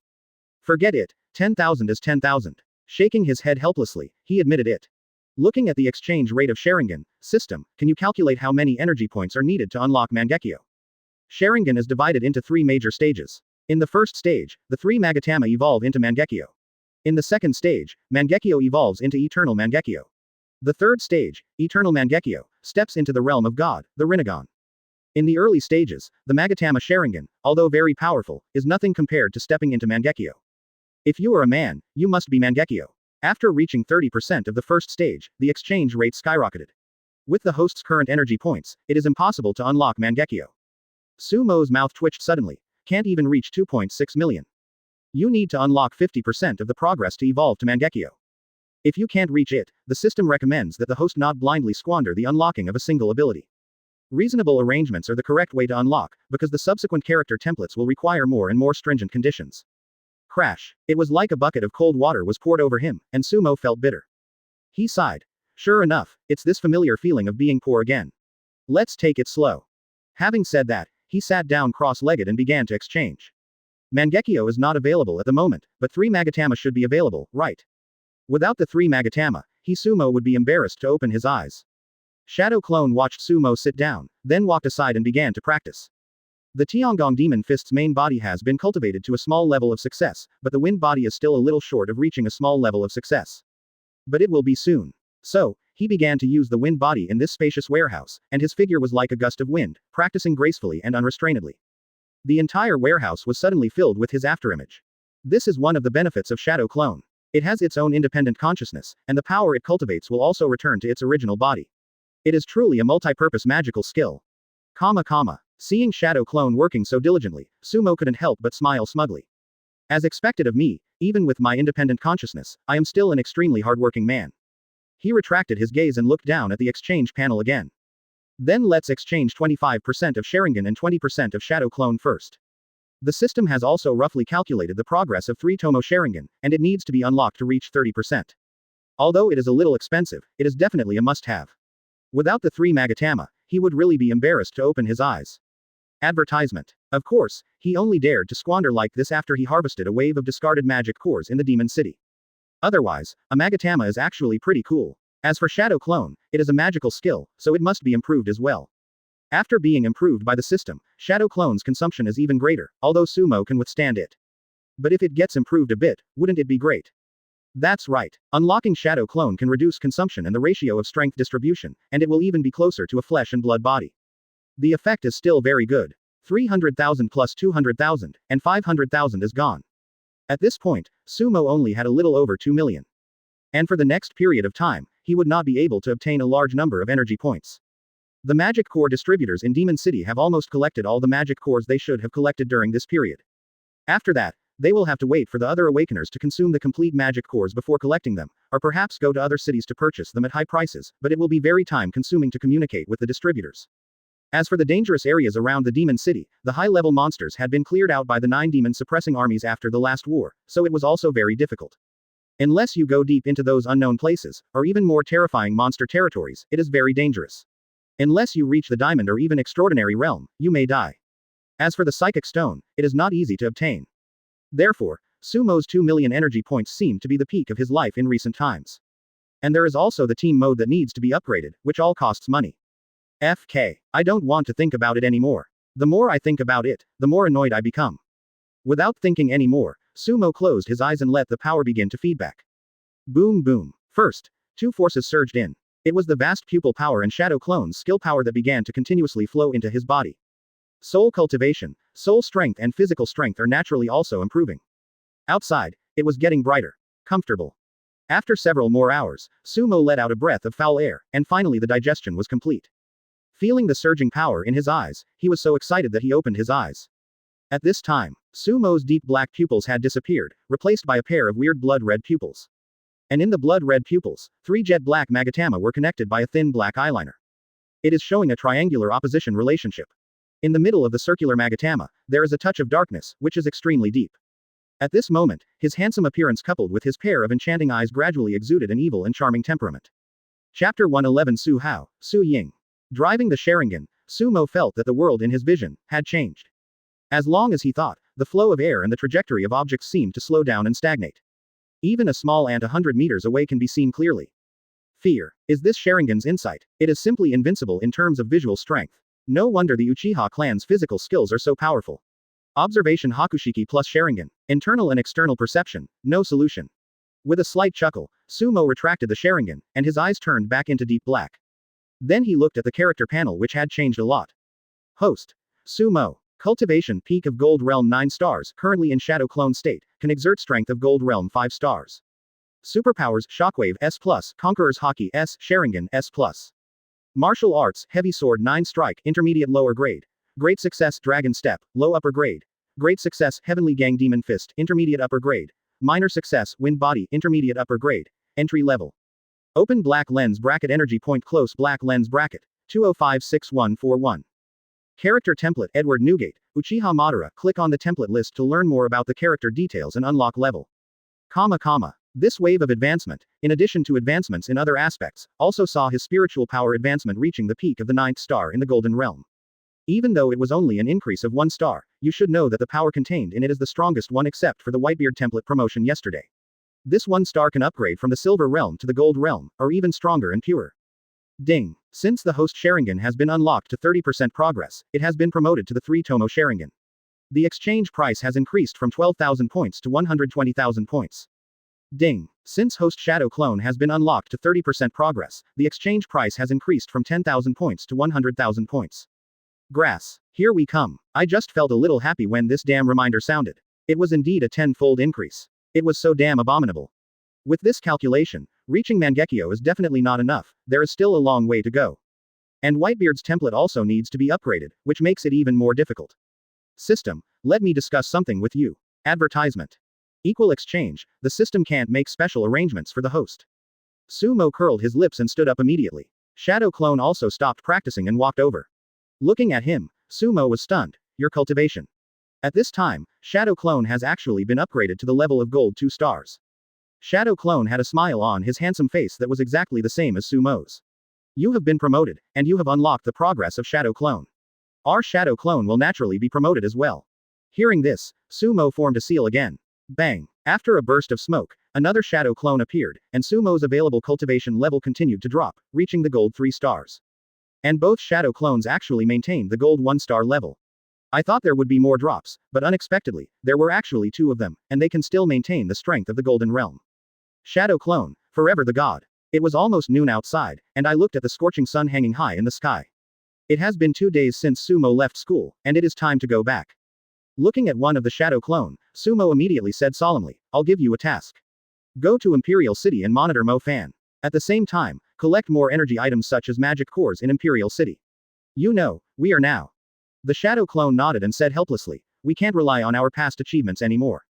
Forget it, 10,000 is 10,000. Shaking his head helplessly, he admitted it. Looking at the exchange rate of Sharingan, system, can you calculate how many energy points are needed to unlock Mangekyo? Sharingan is divided into 3 major stages. In the first stage, the 3 Magatama evolve into Mangekyo. In the second stage, Mangekyo evolves into Eternal Mangekyo. The third stage, Eternal Mangekyo, steps into the realm of God, the Rinnegan. In the early stages, the Magatama Sharingan, although very powerful, is nothing compared to stepping into Mangekyo. If you are a man, you must be Mangekyo. After reaching 30% of the first stage, the exchange rate skyrocketed. With the host's current energy points, it is impossible to unlock Mangekyo. Sumo's mouth twitched suddenly. Can't even reach 2.6 million. You need to unlock 50% of the progress to evolve to Mangekyo. If you can't reach it, the system recommends that the host not blindly squander the unlocking of a single ability. Reasonable arrangements are the correct way to unlock, because the subsequent character templates will require more and more stringent conditions. Crash. It was like a bucket of cold water was poured over him, and Sumo felt bitter. He sighed. Sure enough, it's this familiar feeling of being poor again. Let's take it slow. Having said that, he sat down cross-legged and began to exchange. Mangekyo is not available at the moment, but 3 Magatama should be available, right? Without the 3 Magatama, Sumo would be embarrassed to open his eyes. Shadow Clone watched Sumo sit down, then walked aside and began to practice. The Tiangong Demon Fist's main body has been cultivated to a small level of success, but the wind body is still a little short of reaching a small level of success. But it will be soon. So, he began to use the wind body in this spacious warehouse, and his figure was like a gust of wind, practicing gracefully and unrestrainedly. The entire warehouse was suddenly filled with his afterimage. This is one of the benefits of Shadow Clone. It has its own independent consciousness, and the power it cultivates will also return to its original body. It is truly a multi-purpose magical skill. Seeing Shadow Clone working so diligently, Sumo couldn't help but smile smugly. As expected of me, even with my independent consciousness, I am still an extremely hardworking man. He retracted his gaze and looked down at the exchange panel again. Then let's exchange 25% of Sharingan and 20% of Shadow Clone first. The system has also roughly calculated the progress of 3 Tomo Sharingan, and it needs to be unlocked to reach 30%. Although it is a little expensive, it is definitely a must-have. Without the 3 Magatama, he would really be embarrassed to open his eyes. Advertisement. Of course, he only dared to squander like this after he harvested a wave of discarded magic cores in the Demon City. Otherwise, a Magatama is actually pretty cool. As for Shadow Clone, it is a magical skill, so it must be improved as well. After being improved by the system, Shadow Clone's consumption is even greater, although Sumo can withstand it. But if it gets improved a bit, wouldn't it be great? That's right. Unlocking Shadow Clone can reduce consumption and the ratio of strength distribution, and it will even be closer to a flesh and blood body. The effect is still very good. 300,000 plus 200,000, and 500,000 is gone. At this point, Sumo only had a little over 2 million. And for the next period of time, he would not be able to obtain a large number of energy points. The magic core distributors in Demon City have almost collected all the magic cores they should have collected during this period. After that, they will have to wait for the other awakeners to consume the complete magic cores before collecting them, or perhaps go to other cities to purchase them at high prices, but it will be very time-consuming to communicate with the distributors. As for the dangerous areas around the Demon City, the high-level monsters had been cleared out by the 9 demon-suppressing armies after the last war, so it was also very difficult. Unless you go deep into those unknown places, or even more terrifying monster territories, it is very dangerous. Unless you reach the Diamond or even Extraordinary Realm, you may die. As for the Psychic Stone, it is not easy to obtain. Therefore, Sumo's 2 million energy points seem to be the peak of his life in recent times. And there is also the team mode that needs to be upgraded, which all costs money. FK. I don't want to think about it anymore. The more I think about it, the more annoyed I become. Without thinking anymore, Sumo closed his eyes and let the power begin to feedback. Boom boom. First, 2 forces surged in. It was the vast pupil power and Shadow Clone's skill power that began to continuously flow into his body. Soul cultivation, soul strength and physical strength are naturally also improving. Outside, it was getting brighter. Comfortable. After several more hours, Sumo let out a breath of foul air, and finally the digestion was complete. Feeling the surging power in his eyes, he was so excited that he opened his eyes. At this time, Sumo's deep black pupils had disappeared, replaced by a pair of weird blood-red pupils. And in the blood-red pupils, 3 jet black Magatama were connected by a thin black eyeliner. It is showing a triangular opposition relationship. In the middle of the circular Magatama, there is a touch of darkness, which is extremely deep. At this moment, his handsome appearance coupled with his pair of enchanting eyes gradually exuded an evil and charming temperament. Chapter 111 Su Hao, Su Ying. Driving the Sharingan, Sumo felt that the world in his vision had changed. As long as he thought, the flow of air and the trajectory of objects seemed to slow down and stagnate. Even a small ant 100 meters away can be seen clearly. Fear. Is this Sharingan's insight? It is simply invincible in terms of visual strength. No wonder the Uchiha clan's physical skills are so powerful. Observation Hakushiki plus Sharingan. Internal and external perception, no solution. With a slight chuckle, Sumo retracted the Sharingan, and his eyes turned back into deep black. Then he looked at the character panel which had changed a lot. Host. Sumo. Cultivation peak of Gold Realm 9 stars, currently in Shadow Clone state, can exert strength of Gold Realm 5 stars. Superpowers Shockwave S+, Conqueror's Haki S, Sharingan S+. Martial Arts, Heavy Sword 9 Strike, Intermediate Lower Grade. Great Success, Dragon Step, Low Upper Grade. Great Success, Heavenly Gang Demon Fist, Intermediate Upper Grade. Minor Success, Wind Body, Intermediate Upper Grade. Entry Level. Open Black Lens Bracket Energy Point Close Black Lens Bracket. 2056141. Character Template Edward Newgate, Uchiha Madara. Click on the template list to learn more about the character details and unlock level. This wave of advancement, in addition to advancements in other aspects, also saw his spiritual power advancement reaching the peak of the 9th star in the Golden Realm. Even though it was only an increase of 1 star, you should know that the power contained in it is the strongest one except for the Whitebeard template promotion yesterday. This 1 star can upgrade from the Silver Realm to the Gold Realm, or even stronger and purer. Ding. Since the Host Sharingan has been unlocked to 30% progress, it has been promoted to the 3 Tomo Sharingan. The exchange price has increased from 12,000 points to 120,000 points. Ding. Since Host Shadow Clone has been unlocked to 30% progress, the exchange price has increased from 10,000 points to 100,000 points. Grass. Here we come. I just felt a little happy when this damn reminder sounded. It was indeed a 10-fold increase. It was so damn abominable. With this calculation, reaching Mangekyo is definitely not enough, there is still a long way to go. And Whitebeard's template also needs to be upgraded, which makes it even more difficult. System, let me discuss something with you. Advertisement. Equal exchange, the system can't make special arrangements for the host. Sumo curled his lips and stood up immediately. Shadow Clone also stopped practicing and walked over. Looking at him, Sumo was stunned. Your cultivation. At this time, Shadow Clone has actually been upgraded to the level of Gold 2 stars. Shadow Clone had a smile on his handsome face that was exactly the same as Sumo's. You have been promoted, and you have unlocked the progress of Shadow Clone. Our Shadow Clone will naturally be promoted as well. Hearing this, Sumo formed a seal again. Bang! After a burst of smoke, another Shadow Clone appeared, and Sumo's available cultivation level continued to drop, reaching the Gold 3 stars. And both Shadow Clones actually maintained the Gold 1 star level. I thought there would be more drops, but unexpectedly, there were actually 2 of them, and they can still maintain the strength of the Golden Realm. Shadow Clone, forever the god. It was almost noon outside, and I looked at the scorching sun hanging high in the sky. It has been 2 days since Sumo left school, and it is time to go back. Looking at one of the Shadow Clone, Sumo immediately said solemnly, I'll give you a task. Go to Imperial City and monitor Mo Fan. At the same time, collect more energy items such as magic cores in Imperial City. You know, we are now. The Shadow Clone nodded and said helplessly, we can't rely on our past achievements anymore.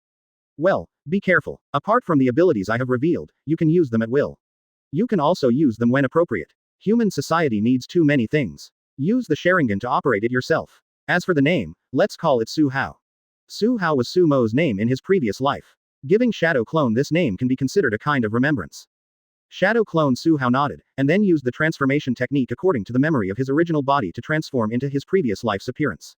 Well, be careful. Apart from the abilities I have revealed, you can use them at will. You can also use them when appropriate. Human society needs too many things. Use the Sharingan to operate it yourself. As for the name, let's call it Su Hao. Su Hao was Sumo's name in his previous life. Giving Shadow Clone this name can be considered a kind of remembrance. Shadow Clone Su Hao nodded, and then used the transformation technique according to the memory of his original body to transform into his previous life's appearance.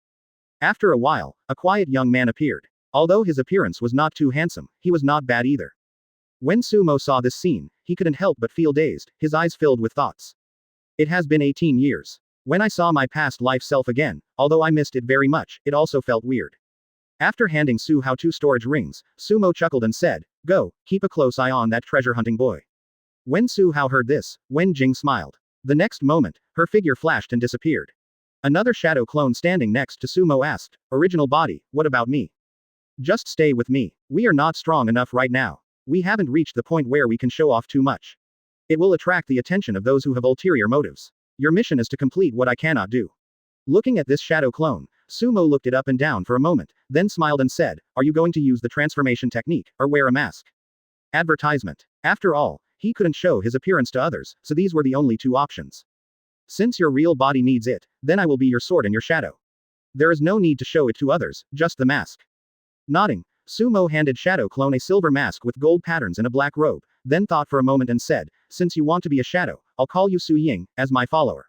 After a while, a quiet young man appeared. Although his appearance was not too handsome, he was not bad either. When Sumo saw this scene, he couldn't help but feel dazed, his eyes filled with thoughts. It has been 18 years. When I saw my past life self again, although I missed it very much, it also felt weird. After handing Su Hao 2 storage rings, Sumo chuckled and said, Go, keep a close eye on that treasure hunting boy. When Su Hao heard this, Wen Jing smiled. The next moment, her figure flashed and disappeared. Another Shadow Clone standing next to Sumo asked, Original body, what about me? Just stay with me. We are not strong enough right now. We haven't reached the point where we can show off too much. It will attract the attention of those who have ulterior motives. Your mission is to complete what I cannot do. Looking at this Shadow Clone, Sumo looked it up and down for a moment, then smiled and said, Are you going to use the transformation technique, or wear a mask? Advertisement. After all, he couldn't show his appearance to others, so these were the only 2 options. Since your real body needs it, then I will be your sword and your shadow. There is no need to show it to others, just the mask. Nodding, Sumo handed Shadow Clone a silver mask with gold patterns and a black robe, then thought for a moment and said, Since you want to be a shadow, I'll call you Su Ying, as my follower.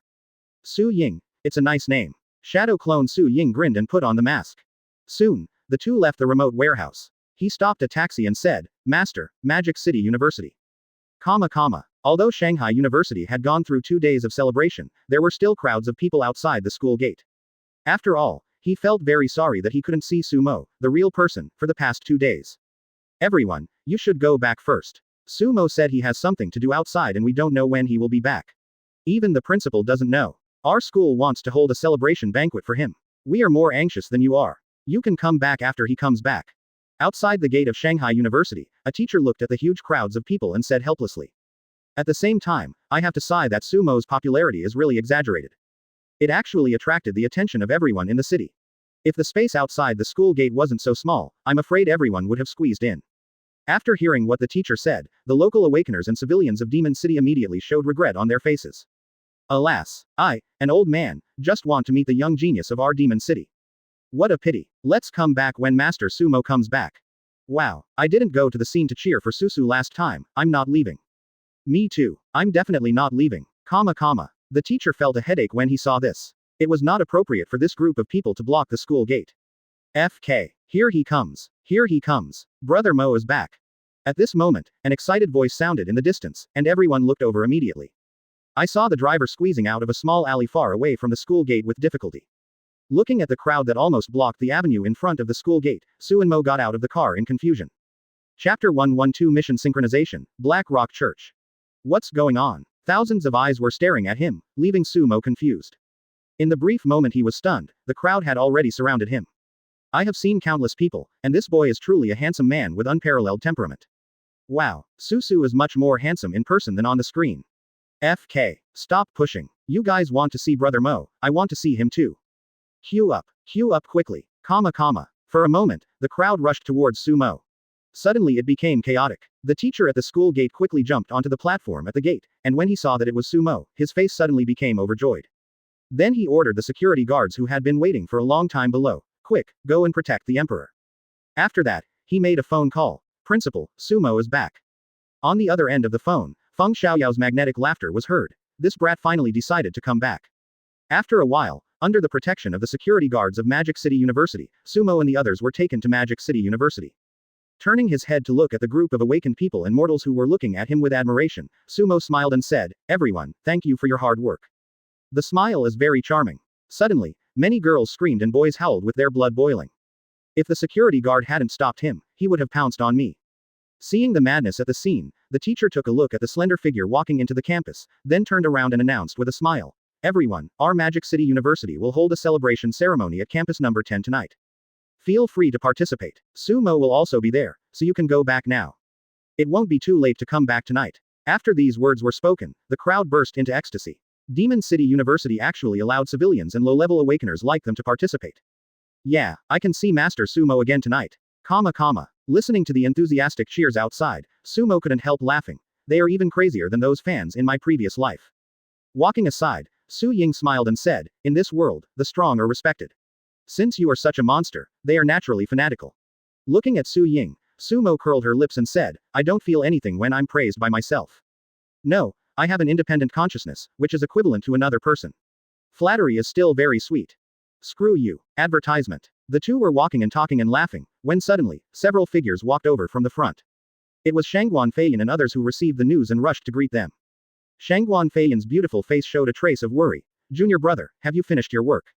Su Ying. It's a nice name. Shadow Clone Su Ying grinned and put on the mask. Soon, the 2 left the remote warehouse. He stopped a taxi and said, Master, Magic City University. Although Shanghai University had gone through 2 days of celebration, there were still crowds of people outside the school gate. After all, he felt very sorry that he couldn't see Sumo, the real person, for the past 2 days. Everyone, you should go back first. Sumo said he has something to do outside and we don't know when he will be back. Even the principal doesn't know. Our school wants to hold a celebration banquet for him. We are more anxious than you are. You can come back after he comes back. Outside the gate of Shanghai University, a teacher looked at the huge crowds of people and said helplessly. At the same time, I have to sigh that sumo's popularity is really exaggerated. It actually attracted the attention of everyone in the city. If the space outside the school gate wasn't so small, I'm afraid everyone would have squeezed in. After hearing what the teacher said, the local awakeners and civilians of Demon City immediately showed regret on their faces. Alas, I, an old man, just want to meet the young genius of our Demon City. What a pity. Let's come back when Master Sumo comes back. Wow, I didn't go to the scene to cheer for Susu last time, I'm not leaving. Me too. I'm definitely not leaving. The teacher felt a headache when he saw this. It was not appropriate for this group of people to block the school gate. FK. Here he comes. Here he comes. Brother Mo is back. At this moment, an excited voice sounded in the distance, and everyone looked over immediately. I saw the driver squeezing out of a small alley far away from the school gate with difficulty. Looking at the crowd that almost blocked the avenue in front of the school gate, Su and Mo got out of the car in confusion. Chapter 112 Mission Synchronization, Black Rock Church. What's going on? Thousands of eyes were staring at him, leaving Sumo confused. In the brief moment he was stunned, the crowd had already surrounded him. I have seen countless people, and this boy is truly a handsome man with unparalleled temperament. Wow, Susu is much more handsome in person than on the screen. FK. Stop pushing. You guys want to see Brother Mo, I want to see him too. Queue up quickly. For a moment, the crowd rushed towards Sumo. Suddenly it became chaotic. The teacher at the school gate quickly jumped onto the platform at the gate, and when he saw that it was Sumo, his face suddenly became overjoyed. Then he ordered the security guards who had been waiting for a long time below, quick, go and protect the emperor. After that, he made a phone call. Principal, Sumo is back. On the other end of the phone, Feng Xiaoyao's magnetic laughter was heard. This brat finally decided to come back. After a while, under the protection of the security guards of Magic City University, Sumo and the others were taken to Magic City University. Turning his head to look at the group of awakened people and mortals who were looking at him with admiration, Sumo smiled and said, "Everyone, thank you for your hard work." The smile is very charming. Suddenly, many girls screamed and boys howled with their blood boiling. If the security guard hadn't stopped him, he would have pounced on me. Seeing the madness at the scene, the teacher took a look at the slender figure walking into the campus, then turned around and announced with a smile, "Everyone, our Magic City University will hold a celebration ceremony at campus number 10 tonight. Feel free to participate. Sumo will also be there, so you can go back now. It won't be too late to come back tonight." After these words were spoken, the crowd burst into ecstasy. Demon City University actually allowed civilians and low-level awakeners like them to participate. Yeah, I can see Master Sumo again tonight. Listening to the enthusiastic cheers outside, Sumo couldn't help laughing. They are even crazier than those fans in my previous life. Walking aside, Su Ying smiled and said, "In this world, the strong are respected. Since you are such a monster, they are naturally fanatical." Looking at Su Ying, Sumo curled her lips and said, "I don't feel anything when I'm praised by myself. No, I have an independent consciousness, which is equivalent to another person. Flattery is still very sweet. Screw you." Advertisement. The two were walking and talking and laughing, when suddenly, several figures walked over from the front. It was Shangguan Feiyan and others who received the news and rushed to greet them. Shangguan Feiyan's beautiful face showed a trace of worry. "Junior brother, have you finished your work?"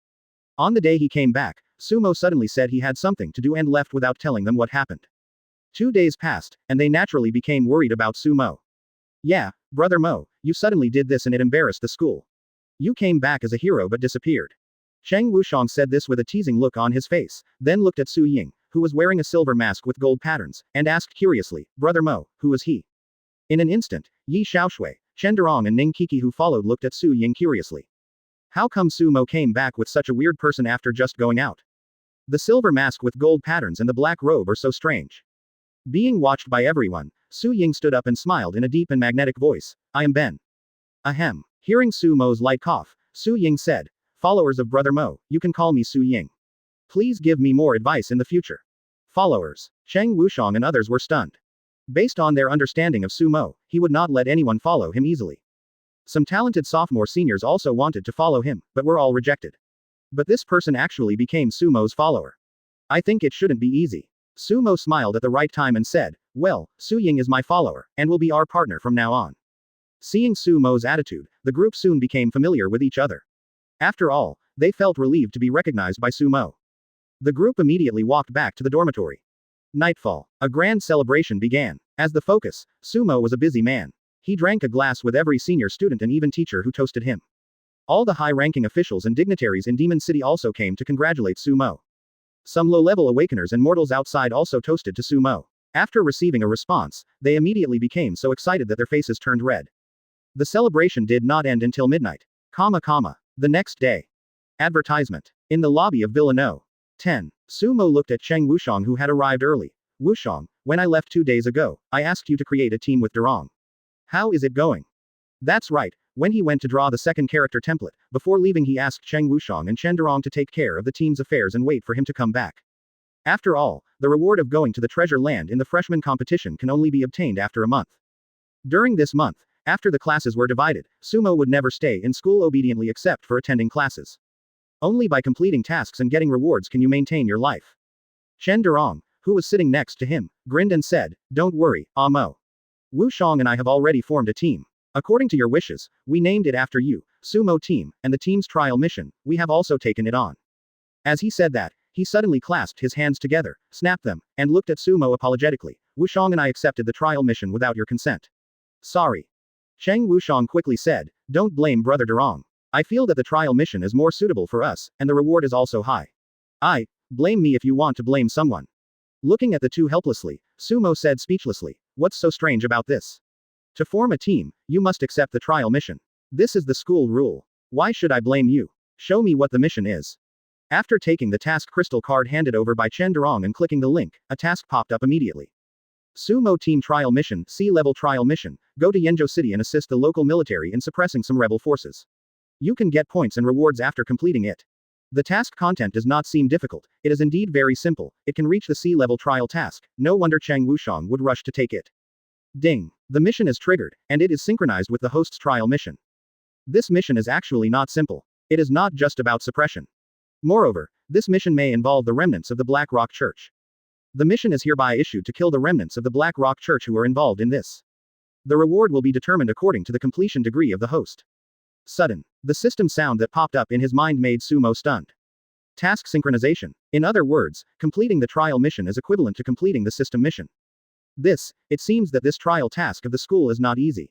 On the day he came back, Sumo suddenly said he had something to do and left without telling them what happened. 2 days passed, and they naturally became worried about Sumo. "Yeah, Brother Mo, you suddenly did this and it embarrassed the school. You came back as a hero but disappeared." Shang Wushong said this with a teasing look on his face, then looked at Su Ying, who was wearing a silver mask with gold patterns, and asked curiously, "Brother Mo, who is he?" In an instant, Yi Xiaoshui, Chen Durong and Ning Kiki who followed looked at Su Ying curiously. How come Sumo came back with such a weird person after just going out? The silver mask with gold patterns and the black robe are so strange. Being watched by everyone, Su Ying stood up and smiled in a deep and magnetic voice, "I am Ben." Ahem. Hearing Su Mo's light cough, Su Ying said, "Followers of Brother Mo, you can call me Su Ying. Please give me more advice in the future." Followers. Shang Wushong and others were stunned. Based on their understanding of Su Mo, he would not let anyone follow him easily. Some talented sophomore seniors also wanted to follow him, but were all rejected. But this person actually became Sumo's follower. I think it shouldn't be easy. Sumo smiled at the right time and said, "Well, Su Ying is my follower, and will be our partner from now on." Seeing Sumo's attitude, the group soon became familiar with each other. After all, they felt relieved to be recognized by Sumo. The group immediately walked back to the dormitory. Nightfall. A grand celebration began. As the focus, Sumo was a busy man. He drank a glass with every senior student and even teacher who toasted him. All the high-ranking officials and dignitaries in Demon City also came to congratulate Sumo. Some low-level awakeners and mortals outside also toasted to Sumo. After receiving a response, they immediately became so excited that their faces turned red. The celebration did not end until midnight. The next day. Advertisement. In the lobby of Villa No. 10. Sumo looked at Cheng Wushang, who had arrived early. Wushang, when I left 2 days ago, I asked you to create a team with Durong. How is it going? That's right. When he went to draw the second character template, before leaving he asked Cheng Wushang and Chen Durong to take care of the team's affairs and wait for him to come back. After all, the reward of going to the treasure land in the freshman competition can only be obtained after a month. During this month, after the classes were divided, Sumo would never stay in school obediently except for attending classes. Only by completing tasks and getting rewards can you maintain your life. Chen Durong, who was sitting next to him, grinned and said, "Don't worry, Amo. Wushang and I have already formed a team. According to your wishes, we named it after you, Sumo Team, and the team's trial mission, we have also taken it on." As he said that, he suddenly clasped his hands together, snapped them, and looked at Sumo apologetically. "Wushang and I accepted the trial mission without your consent. Sorry." Cheng Wushang quickly said, "Don't blame Brother Durong. I feel that the trial mission is more suitable for us, and the reward is also high. Blame me if you want to blame someone." Looking at the two helplessly, Sumo said speechlessly, "What's so strange about this? To form a team, you must accept the trial mission. This is the school rule. Why should I blame you? Show me what the mission is." After taking the task crystal card handed over by Chen Durong and clicking the link, a task popped up immediately. Sumo Team Trial Mission, Sea-Level Trial Mission, go to Yenjo City and assist the local military in suppressing some rebel forces. You can get points and rewards after completing it. The task content does not seem difficult, it is indeed very simple, it can reach the sea-level trial task, no wonder Cheng Wushang would rush to take it. Ding! The mission is triggered, and it is synchronized with the host's trial mission. This mission is actually not simple. It is not just about suppression. Moreover, this mission may involve the remnants of the Black Rock Church. The mission is hereby issued to kill the remnants of the Black Rock Church who are involved in this. The reward will be determined according to the completion degree of the host. Sudden. The system sound that popped up in his mind made Sumo stunned. Task synchronization. In other words, completing the trial mission is equivalent to completing the system mission. It seems that this trial task of the school is not easy.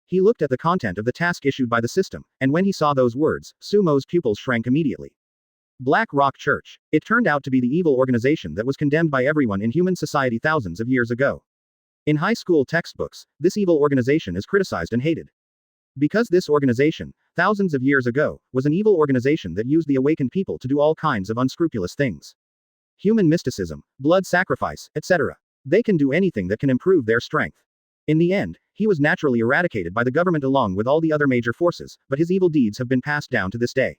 He looked at the content of the task issued by the system, and when he saw those words, Sumo's pupils shrank immediately. Black Rock Church. It turned out to be the evil organization that was condemned by everyone in human society thousands of years ago. In high school textbooks, this evil organization is criticized and hated. Because this organization, thousands of years ago, was an evil organization that used the awakened people to do all kinds of unscrupulous things. Human mysticism, blood sacrifice, etc. They can do anything that can improve their strength. In the end, he was naturally eradicated by the government along with all the other major forces, but his evil deeds have been passed down to this day.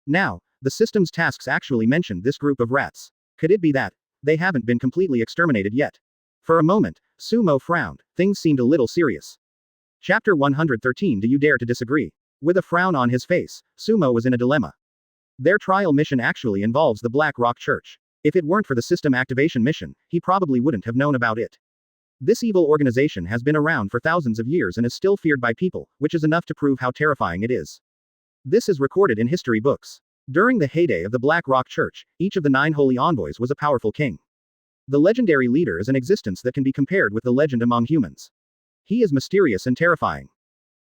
Now, the system's tasks actually mentioned this group of rats. Could it be that they haven't been completely exterminated yet? For a moment, Sumo frowned. Things seemed a little serious. Chapter 113. Do you dare to disagree? With a frown on his face, Sumo was in a dilemma. Their trial mission actually involves the Black Rock Church. If it weren't for the system activation mission, he probably wouldn't have known about it. This evil organization has been around for thousands of years and is still feared by people, which is enough to prove how terrifying it is. This is recorded in history books. During the heyday of the Black Rock Church, each of the 9 holy envoys was a powerful king. The legendary leader is an existence that can be compared with the legend among humans. He is mysterious and terrifying.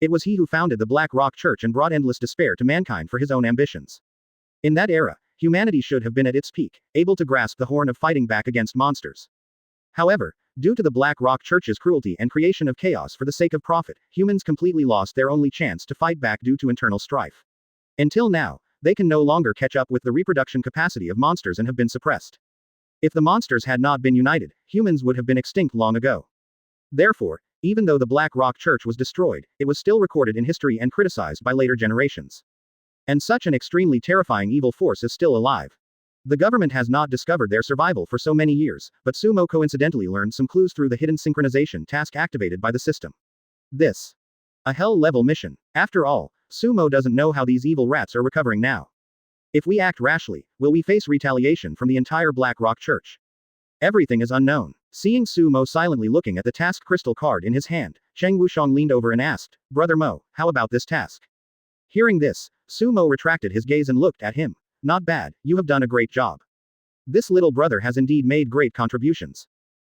It was he who founded the Black Rock Church and brought endless despair to mankind for his own ambitions. In that era, humanity should have been at its peak, able to grasp the horn of fighting back against monsters. However, due to the Black Rock Church's cruelty and creation of chaos for the sake of profit, humans completely lost their only chance to fight back due to internal strife. Until now, they can no longer catch up with the reproduction capacity of monsters and have been suppressed. If the monsters had not been united, humans would have been extinct long ago. Therefore, even though the Black Rock Church was destroyed, it was still recorded in history and criticized by later generations. And such an extremely terrifying evil force is still alive. The government has not discovered their survival for so many years, but Sumo coincidentally learned some clues through the hidden synchronization task activated by the system. A hell-level mission. After all, Sumo doesn't know how these evil rats are recovering now. If we act rashly, will we face retaliation from the entire Black Rock Church? Everything is unknown. Seeing Sumo silently looking at the task crystal card in his hand, Cheng Wushang leaned over and asked, "Brother Mo, how about this task?" Hearing this, Sumo retracted his gaze and looked at him. "Not bad, you have done a great job. This little brother has indeed made great contributions.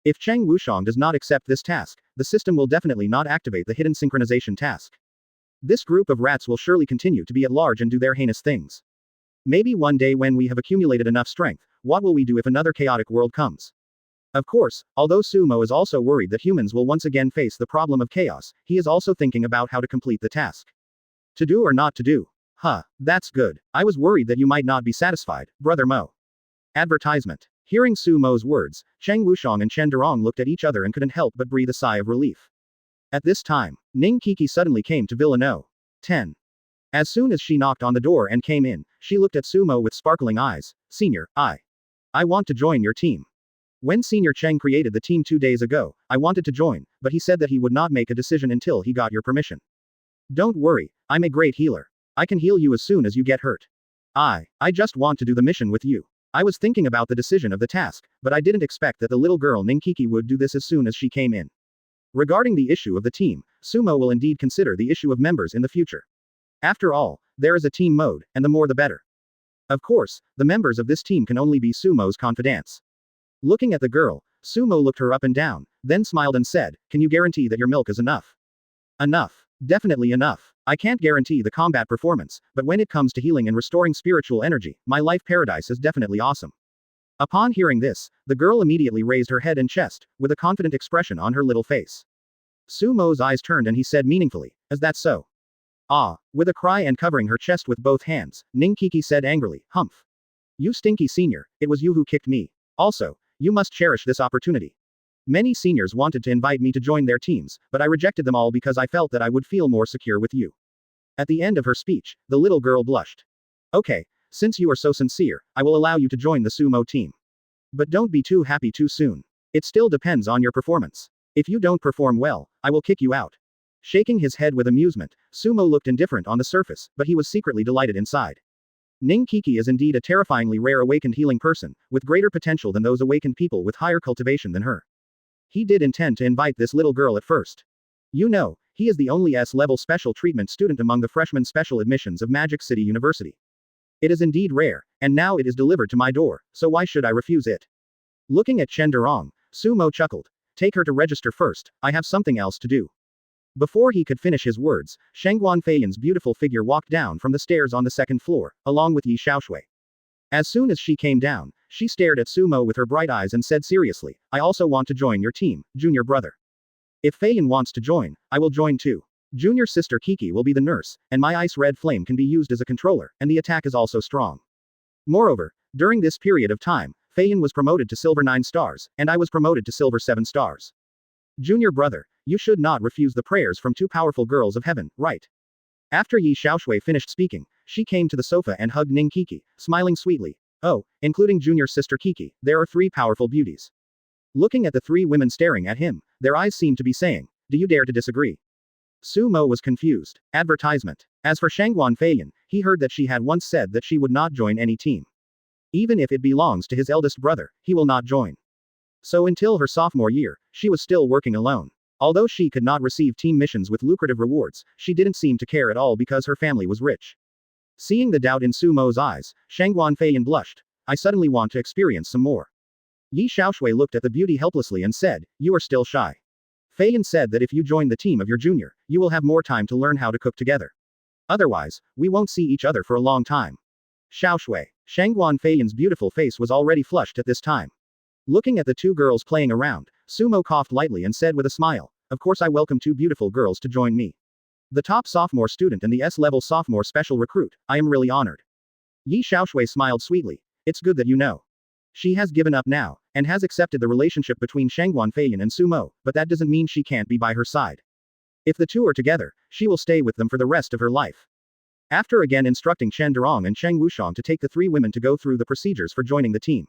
If Cheng Wushang does not accept this task, the system will definitely not activate the hidden synchronization task. This group of rats will surely continue to be at large and do their heinous things. Maybe one day when we have accumulated enough strength, what will we do if another chaotic world comes? Of course, although Sumo is also worried that humans will once again face the problem of chaos, he is also thinking about how to complete the task. To do or not to do? Huh, that's good. I was worried that you might not be satisfied, Brother Mo. Advertisement. Hearing Sumo's words, Cheng Wuxiang and Chen Durong looked at each other and couldn't help but breathe a sigh of relief. At this time, Ning Kiki suddenly came to Villa No. 10. As soon as she knocked on the door and came in, she looked at Sumo with sparkling eyes. Senior, I want to join your team. When Senior Cheng created the team 2 days ago, I wanted to join, but he said that he would not make a decision until he got your permission. Don't worry, I'm a great healer. I can heal you as soon as you get hurt. I just want to do the mission with you. I was thinking about the decision of the task, but I didn't expect that the little girl Ninkiki would do this as soon as she came in. Regarding the issue of the team, Sumo will indeed consider the issue of members in the future. After all, there is a team mode, and the more the better. Of course, the members of this team can only be Sumo's confidants. Looking at the girl, Sumo looked her up and down, then smiled and said, "Can you guarantee that your milk is enough?" Enough. Definitely enough. I can't guarantee the combat performance, but when it comes to healing and restoring spiritual energy, my life paradise is definitely awesome. Upon hearing this, the girl immediately raised her head and chest, with a confident expression on her little face. Sumo's eyes turned and he said meaningfully, "Is that so?" Ah. With a cry and covering her chest with both hands, Ninkiki said angrily, "Humph. You stinky senior, it was you who kicked me. Also, you must cherish this opportunity. Many seniors wanted to invite me to join their teams, but I rejected them all because I felt that I would feel more secure with you." At the end of her speech, the little girl blushed. "Okay, since you are so sincere, I will allow you to join the Sumo team. But don't be too happy too soon. It still depends on your performance. If you don't perform well, I will kick you out." Shaking his head with amusement, Sumo looked indifferent on the surface, but he was secretly delighted inside. Ning Kiki is indeed a terrifyingly rare awakened healing person, with greater potential than those awakened people with higher cultivation than her. He did intend to invite this little girl at first. You know, he is the only S-level special treatment student among the freshman special admissions of Magic City University. It is indeed rare, and now it is delivered to my door, so why should I refuse it? Looking at Chen Durong, Sumo chuckled. Take her to register first, I have something else to do. Before he could finish his words, Shangguan Feiyan's beautiful figure walked down from the stairs on the second floor, along with Yi Xiaoshui. As soon as she came down, she stared at Sumo with her bright eyes and said seriously, "I also want to join your team, junior brother. If Feiyan wants to join, I will join too. Junior sister Kiki will be the nurse, and my ice red flame can be used as a controller, and the attack is also strong. Moreover, during this period of time, Feiyan was promoted to Silver 9 stars, and I was promoted to Silver 7 stars. Junior brother, you should not refuse the prayers from two powerful girls of heaven, right?" After Yi Xiaoshui finished speaking, she came to the sofa and hugged Ning Kiki, smiling sweetly. "Oh, including junior sister Kiki, there are three powerful beauties." Looking at the three women staring at him, their eyes seemed to be saying, "Do you dare to disagree?" Sumo was confused. Advertisement. As for Shangguan Feiyan, he heard that she had once said that she would not join any team. Even if it belongs to his eldest brother, he will not join. So until her sophomore year, she was still working alone. Although she could not receive team missions with lucrative rewards, she didn't seem to care at all because her family was rich. Seeing the doubt in Sumo's eyes, Shangguan Feiyan blushed. "I suddenly want to experience some more." Yi Xiaoshui looked at the beauty helplessly and said, "You are still shy. Feiyan said that if you join the team of your junior, you will have more time to learn how to cook together. Otherwise, we won't see each other for a long time." Xiaoshui. Shangguan Feiyan's beautiful face was already flushed at this time. Looking at the two girls playing around, Sumo coughed lightly and said with a smile, "Of course I welcome two beautiful girls to join me. The top sophomore student and the S-level sophomore special recruit, I am really honored." Yi Xiaoshui smiled sweetly. "It's good that you know." She has given up now, and has accepted the relationship between Shangguan Feiyan and Sumo, but that doesn't mean she can't be by her side. If the two are together, she will stay with them for the rest of her life. After again instructing Chen Durong and Cheng Wuxiang to take the three women to go through the procedures for joining the team,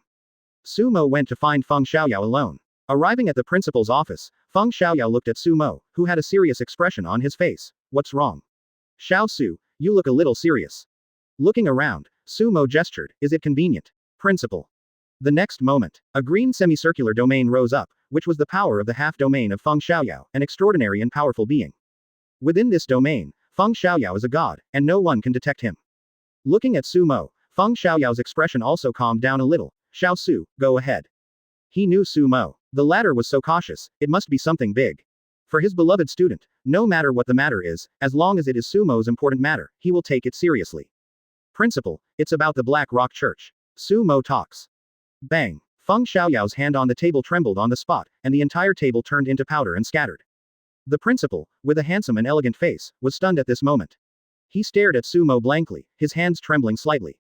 Sumo went to find Feng Xiaoyao alone. Arriving at the principal's office, Feng Xiaoyao looked at Sumo, who had a serious expression on his face. "What's wrong? Xiao Su, you look a little serious." Looking around, Sumo gestured, "Is it convenient, principal?" The next moment, a green semicircular domain rose up, which was the power of the half-domain of Feng Xiaoyao, an extraordinary and powerful being. Within this domain, Feng Xiaoyao is a god, and no one can detect him. Looking at Sumo, Feng Xiaoyao's expression also calmed down a little. "Xiao Su, go ahead." He knew Sumo. The latter was so cautious, it must be something big. For his beloved student, no matter what the matter is, as long as it is Sumo's important matter, he will take it seriously. "Principal, it's about the Black Rock Church. Sumo talks." Bang. Feng Xiaoyao's hand on the table trembled on the spot, and the entire table turned into powder and scattered. The principal, with a handsome and elegant face, was stunned at this moment. He stared at Sumo blankly, his hands trembling slightly.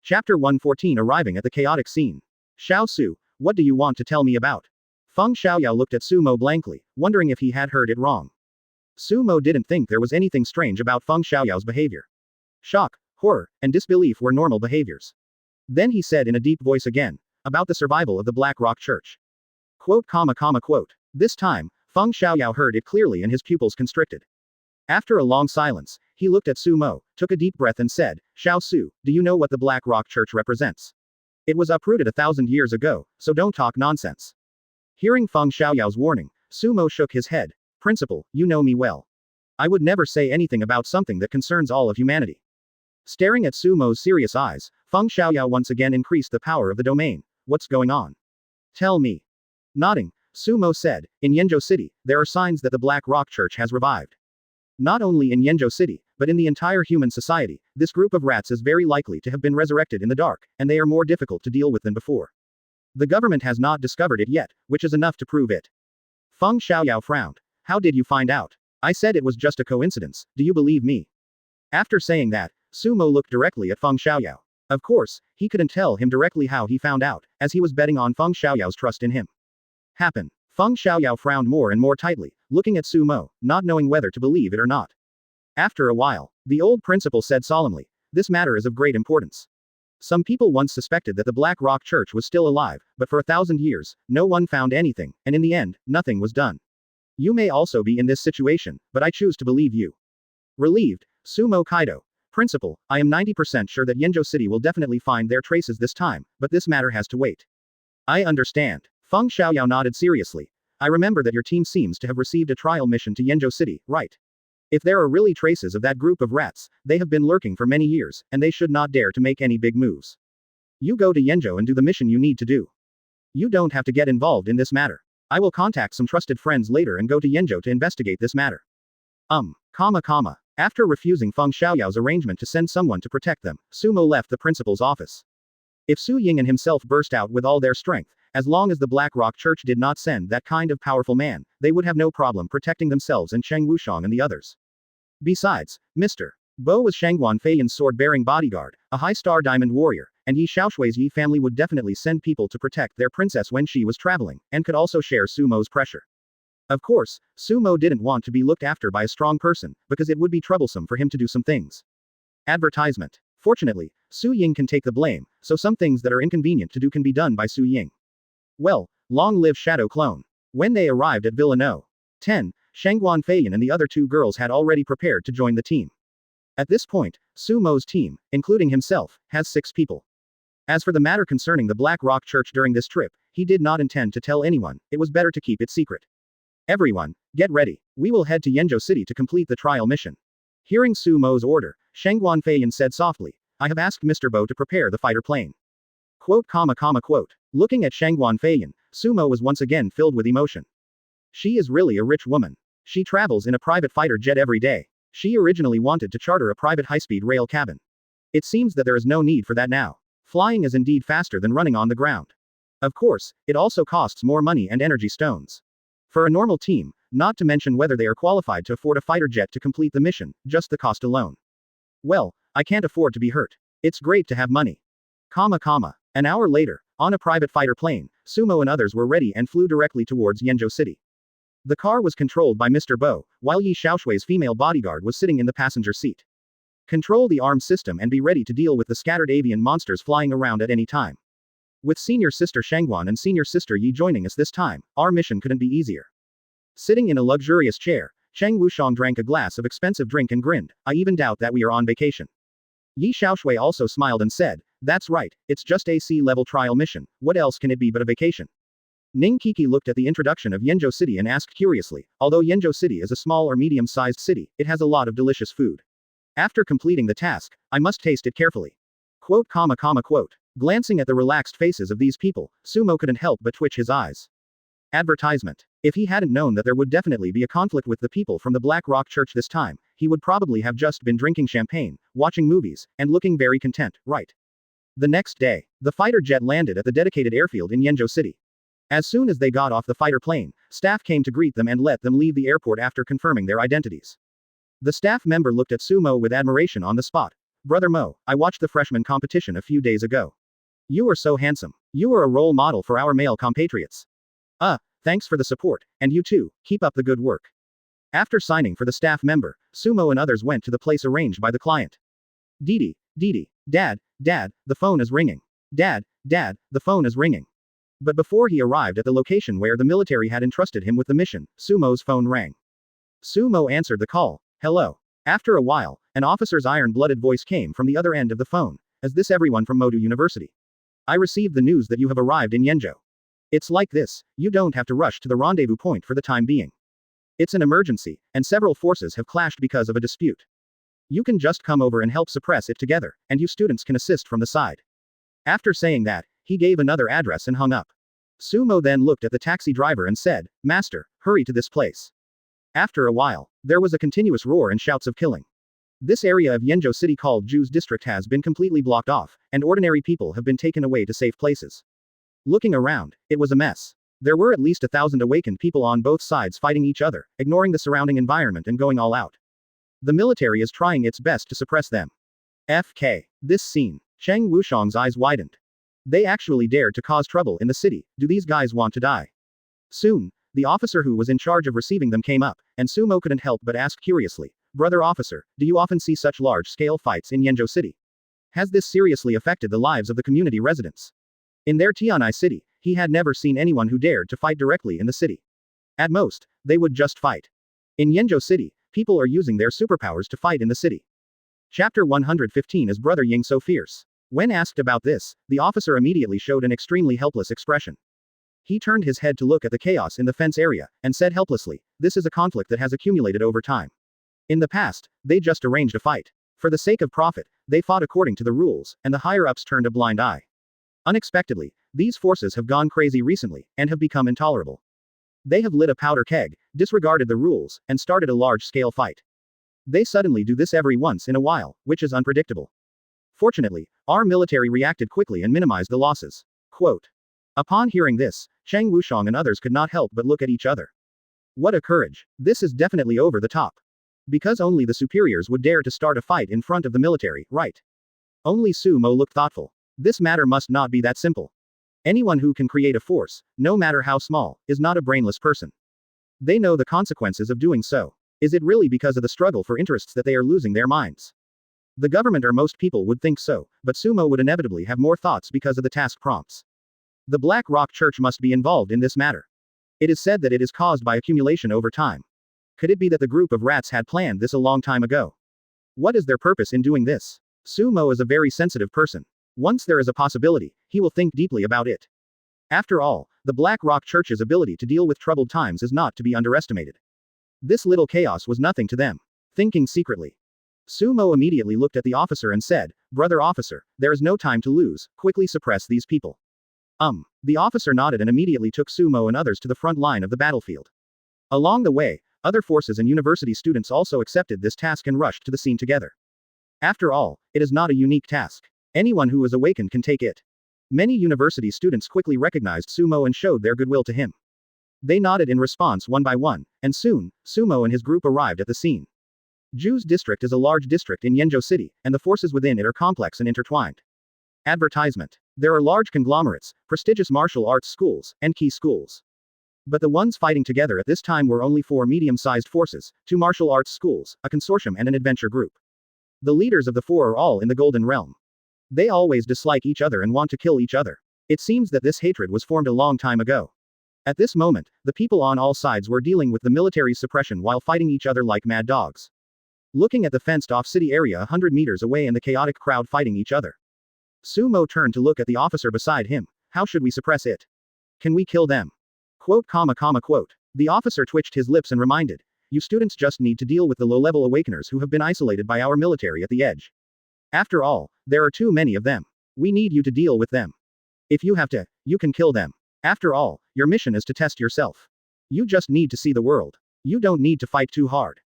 Chapter 114 Arriving at the chaotic scene. Xiao Su, what do you want to tell me about? Feng Xiaoyao looked at Sumo blankly, wondering if he had heard it wrong. Sumo didn't think there was anything strange about Feng Xiaoyao's behavior. Shock, horror, and disbelief were normal behaviors. Then he said in a deep voice again, about the survival of the Black Rock Church. Quote. This time, Feng Xiaoyao heard it clearly and his pupils constricted. After a long silence, he looked at Sumo, took a deep breath and said, Xiao Su, do you know what the Black Rock Church represents? It was uprooted 1,000 years ago, so don't talk nonsense. Hearing Feng Xiaoyao's warning, Sumo shook his head. Principal, you know me well. I would never say anything about something that concerns all of humanity. Staring at Sumo's serious eyes, Feng Xiaoyao once again increased the power of the domain. What's going on? Tell me. Nodding, Sumo said, in Yanzhou City, there are signs that the Black Rock Church has revived. Not only in Yanzhou City, but in the entire human society, this group of rats is very likely to have been resurrected in the dark, and they are more difficult to deal with than before. The government has not discovered it yet, which is enough to prove it. Feng Xiaoyao frowned. How did you find out? I said it was just a coincidence, do you believe me? After saying that, Sumo looked directly at Feng Xiaoyao. Of course, he couldn't tell him directly how he found out, as he was betting on Feng Xiaoyao's trust in him. Happen. Feng Xiaoyao frowned more and more tightly, looking at Sumo, not knowing whether to believe it or not. After a while, the old principal said solemnly, this matter is of great importance. Some people once suspected that the Black Rock Church was still alive, but for 1,000 years, no one found anything, and in the end, nothing was done. You may also be in this situation, but I choose to believe you. Relieved, Sumo Kaido. Principal, I am 90% sure that Yanzhou City will definitely find their traces this time, but this matter has to wait. I understand. Feng Xiaoyao nodded seriously. I remember that your team seems to have received a trial mission to Yanzhou City, right? If there are really traces of that group of rats, they have been lurking for many years, and they should not dare to make any big moves. You go to Yanzhou and do the mission you need to do. You don't have to get involved in this matter. I will contact some trusted friends later and go to Yanzhou to investigate this matter. After refusing Feng Xiaoyao's arrangement to send someone to protect them, Sumo left the principal's office. If Su Ying and himself burst out with all their strength, as long as the Black Rock Church did not send that kind of powerful man, they would have no problem protecting themselves and Cheng Wushang and the others. Besides, Mr. Bo was Shangguan Feiyan's sword-bearing bodyguard, a high-star diamond warrior, and Yi Xiaoshui's Yi family would definitely send people to protect their princess when she was traveling, and could also share Sumo's pressure. Of course, Sumo didn't want to be looked after by a strong person, because it would be troublesome for him to do some things. Advertisement. Fortunately, Su Ying can take the blame, so some things that are inconvenient to do can be done by Su Ying. Well, long live Shadow Clone. When they arrived at Villa No. 10, Shangguan Feiyan and the other two girls had already prepared to join the team. At this point, Sumo's team, including himself, has 6 people. As for the matter concerning the Black Rock Church during this trip, he did not intend to tell anyone, it was better to keep it secret. Everyone, get ready. We will head to Yanzhou City to complete the trial mission. Hearing Sumo's order, Shangguan Feiyan said softly, I have asked Mr. Bo to prepare the fighter plane. Quote. Looking at Shangguan Feiyan, Sumo was once again filled with emotion. She is really a rich woman. She travels in a private fighter jet every day. She originally wanted to charter a private high-speed rail cabin. It seems that there is no need for that now. Flying is indeed faster than running on the ground. Of course, it also costs more money and energy stones. For a normal team, not to mention whether they are qualified to afford a fighter jet to complete the mission, just the cost alone. Well, I can't afford to be hurt. It's great to have money. An hour later, on a private fighter plane, Sumo and others were ready and flew directly towards Yanzhou City. The car was controlled by Mr. Bo, while Yi Xiaoshui's female bodyguard was sitting in the passenger seat. Control the arm system and be ready to deal with the scattered avian monsters flying around at any time. With senior sister Shangguan and senior sister Yi joining us this time, our mission couldn't be easier. Sitting in a luxurious chair, Cheng Wushang drank a glass of expensive drink and grinned, I even doubt that we are on vacation. Yi Xiaoshui also smiled and said, that's right, it's just a sea-level trial mission, what else can it be but a vacation? Ning Kiki looked at the introduction of Yanzhou City and asked curiously, although Yanzhou City is a small or medium-sized city, it has a lot of delicious food. After completing the task, I must taste it carefully. Quote. Glancing at the relaxed faces of these people, Sumo couldn't help but twitch his eyes. Advertisement. If he hadn't known that there would definitely be a conflict with the people from the Black Rock Church this time, he would probably have just been drinking champagne, watching movies, and looking very content, right? The next day, the fighter jet landed at the dedicated airfield in Yenjo City. As soon as they got off the fighter plane, staff came to greet them and let them leave the airport after confirming their identities. The staff member looked at Sumo with admiration on the spot. Brother Mo, I watched the freshman competition a few days ago. You are so handsome. You are a role model for our male compatriots. Thanks for the support, and you too, keep up the good work. After signing for the staff member, Sumo and others went to the place arranged by the client. Didi, Dad, the phone is ringing. Dad, the phone is ringing. But before he arrived at the location where the military had entrusted him with the mission, Sumo's phone rang. Sumo answered the call. Hello. After a while, an officer's iron-blooded voice came from the other end of the phone. Is this everyone from Modu University? I received the news that you have arrived in Yenjo. It's like this, you don't have to rush to the rendezvous point for the time being. It's an emergency, and several forces have clashed because of a dispute. You can just come over and help suppress it together, and you students can assist from the side. After saying that, he gave another address and hung up. Sumo then looked at the taxi driver and said, Master, hurry to this place. After a while, there was a continuous roar and shouts of killing. This area of Yenjo City called Ju's district has been completely blocked off, and ordinary people have been taken away to safe places. Looking around, it was a mess. There were at least 1,000 awakened people on both sides fighting each other, ignoring the surrounding environment and going all out. The military is trying its best to suppress them. FK. This scene. Cheng Wushang's eyes widened. They actually dared to cause trouble in the city. Do these guys want to die? Soon, the officer who was in charge of receiving them came up, and Sumo couldn't help but ask curiously, Brother officer, do you often see such large-scale fights in Yenjo City? Has this seriously affected the lives of the community residents? In their Tianai city, he had never seen anyone who dared to fight directly in the city. At most, they would just fight. In Yenjo City, people are using their superpowers to fight in the city. Chapter 115 Is Brother Ying so fierce? When asked about this, the officer immediately showed an extremely helpless expression. He turned his head to look at the chaos in the fence area, and said helplessly, this is a conflict that has accumulated over time. In the past, they just arranged a fight. For the sake of profit, they fought according to the rules, and the higher-ups turned a blind eye. Unexpectedly, these forces have gone crazy recently, and have become intolerable. They have lit a powder keg, disregarded the rules, and started a large-scale fight. They suddenly do this every once in a while, which is unpredictable. Fortunately, our military reacted quickly and minimized the losses. Quote. Upon hearing this, Cheng Wushang and others could not help but look at each other. What a courage. This is definitely over the top. Because only the superiors would dare to start a fight in front of the military, right? Only Sumo looked thoughtful. This matter must not be that simple. Anyone who can create a force, no matter how small, is not a brainless person. They know the consequences of doing so. Is it really because of the struggle for interests that they are losing their minds? The government or most people would think so, but Sumo would inevitably have more thoughts because of the task prompts. The Black Rock Church must be involved in this matter. It is said that it is caused by accumulation over time. Could it be that the group of rats had planned this a long time ago? What is their purpose in doing this? Sumo is a very sensitive person. Once there is a possibility, he will think deeply about it. After all, the Black Rock Church's ability to deal with troubled times is not to be underestimated. This little chaos was nothing to them. Thinking secretly. Sumo immediately looked at the officer and said, Brother officer, there is no time to lose, quickly suppress these people. The officer nodded and immediately took Sumo and others to the front line of the battlefield. Along the way, other forces and university students also accepted this task and rushed to the scene together. After all, it is not a unique task. Anyone who is awakened can take it. Many university students quickly recognized Sumo and showed their goodwill to him. They nodded in response one by one, and soon, Sumo and his group arrived at the scene. Ju's district is a large district in Yenjo City, and the forces within it are complex and intertwined. Advertisement. There are large conglomerates, prestigious martial arts schools, and key schools. But the ones fighting together at this time were only 4 medium-sized forces, 2 martial arts schools, a consortium and an adventure group. The leaders of the 4 are all in the Golden Realm. They always dislike each other and want to kill each other. It seems that this hatred was formed a long time ago. At this moment, the people on all sides were dealing with the military's suppression while fighting each other like mad dogs. Looking at the fenced-off city area 100 meters away and the chaotic crowd fighting each other. Sumo turned to look at the officer beside him. How should we suppress it? Can we kill them? Quote. The officer twitched his lips and reminded, you students just need to deal with the low-level awakeners who have been isolated by our military at the edge. After all, there are too many of them. We need you to deal with them. If you have to, you can kill them. After all, your mission is to test yourself. You just need to see the world. You don't need to fight too hard.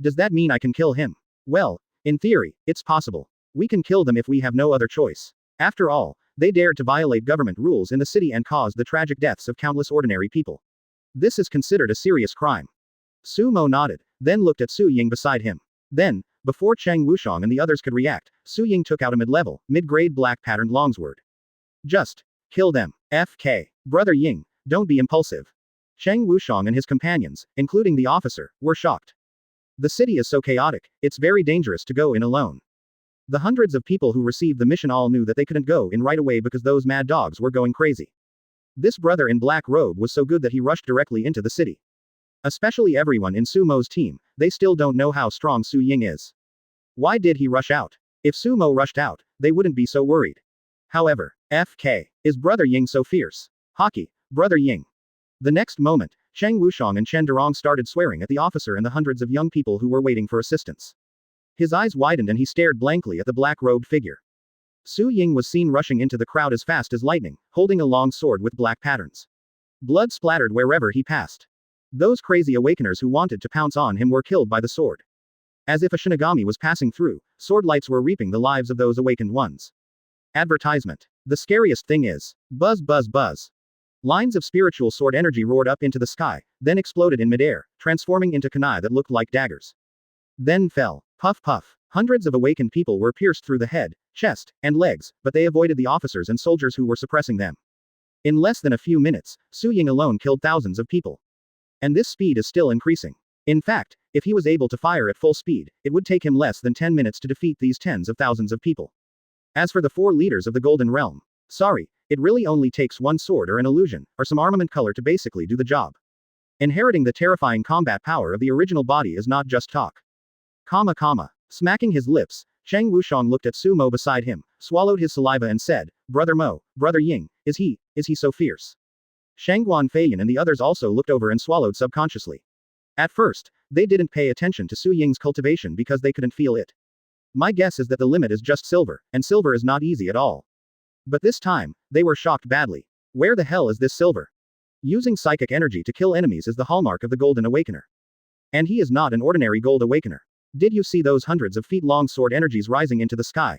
Does that mean I can kill him? Well, in theory, it's possible. We can kill them if we have no other choice. After all, they dared to violate government rules in the city and caused the tragic deaths of countless ordinary people. This is considered a serious crime. Sumo nodded, then looked at Su Ying beside him. Then, before Cheng Wushang and the others could react, Su Ying took out a mid-level, mid-grade black-patterned longsword. Just kill them. FK. Brother Ying, don't be impulsive. Cheng Wushang and his companions, including the officer, were shocked. The city is so chaotic, it's very dangerous to go in alone. The hundreds of people who received the mission all knew that they couldn't go in right away because those mad dogs were going crazy. This brother in black robe was so good that he rushed directly into the city. Especially everyone in Sumo's team, they still don't know how strong Su Ying is. Why did he rush out? If Sumo rushed out, they wouldn't be so worried. However, FK. Is Brother Ying so fierce? Haki, Brother Ying. The next moment, Cheng Wushang and Chen Durong started swearing at the officer and the hundreds of young people who were waiting for assistance. His eyes widened and he stared blankly at the black-robed figure. Su Ying was seen rushing into the crowd as fast as lightning, holding a long sword with black patterns. Blood splattered wherever he passed. Those crazy awakeners who wanted to pounce on him were killed by the sword. As if a Shinigami was passing through, sword lights were reaping the lives of those awakened ones. Advertisement. The scariest thing is, buzz buzz buzz. Lines of spiritual sword energy roared up into the sky, then exploded in midair, transforming into kunai that looked like daggers. Then fell. Puff puff. Hundreds of awakened people were pierced through the head, chest, and legs, but they avoided the officers and soldiers who were suppressing them. In less than a few minutes, Su Ying alone killed thousands of people. And this speed is still increasing. In fact, if he was able to fire at full speed, it would take him less than 10 minutes to defeat these tens of thousands of people. As for the 4 leaders of the Golden Realm, sorry, it really only takes one sword or an illusion, or some armament color to basically do the job. Inheriting the terrifying combat power of the original body is not just talk. Smacking his lips, Cheng Wushang looked at Sumo beside him, swallowed his saliva and said, Brother Mo, Brother Ying, is he so fierce? Shangguan Feiyan and the others also looked over and swallowed subconsciously. At first, they didn't pay attention to Su Ying's cultivation because they couldn't feel it. My guess is that the limit is just silver, and silver is not easy at all. But this time, they were shocked badly. Where the hell is this silver? Using psychic energy to kill enemies is the hallmark of the Golden Awakener. And he is not an ordinary Gold Awakener. Did you see those hundreds of feet long sword energies rising into the sky?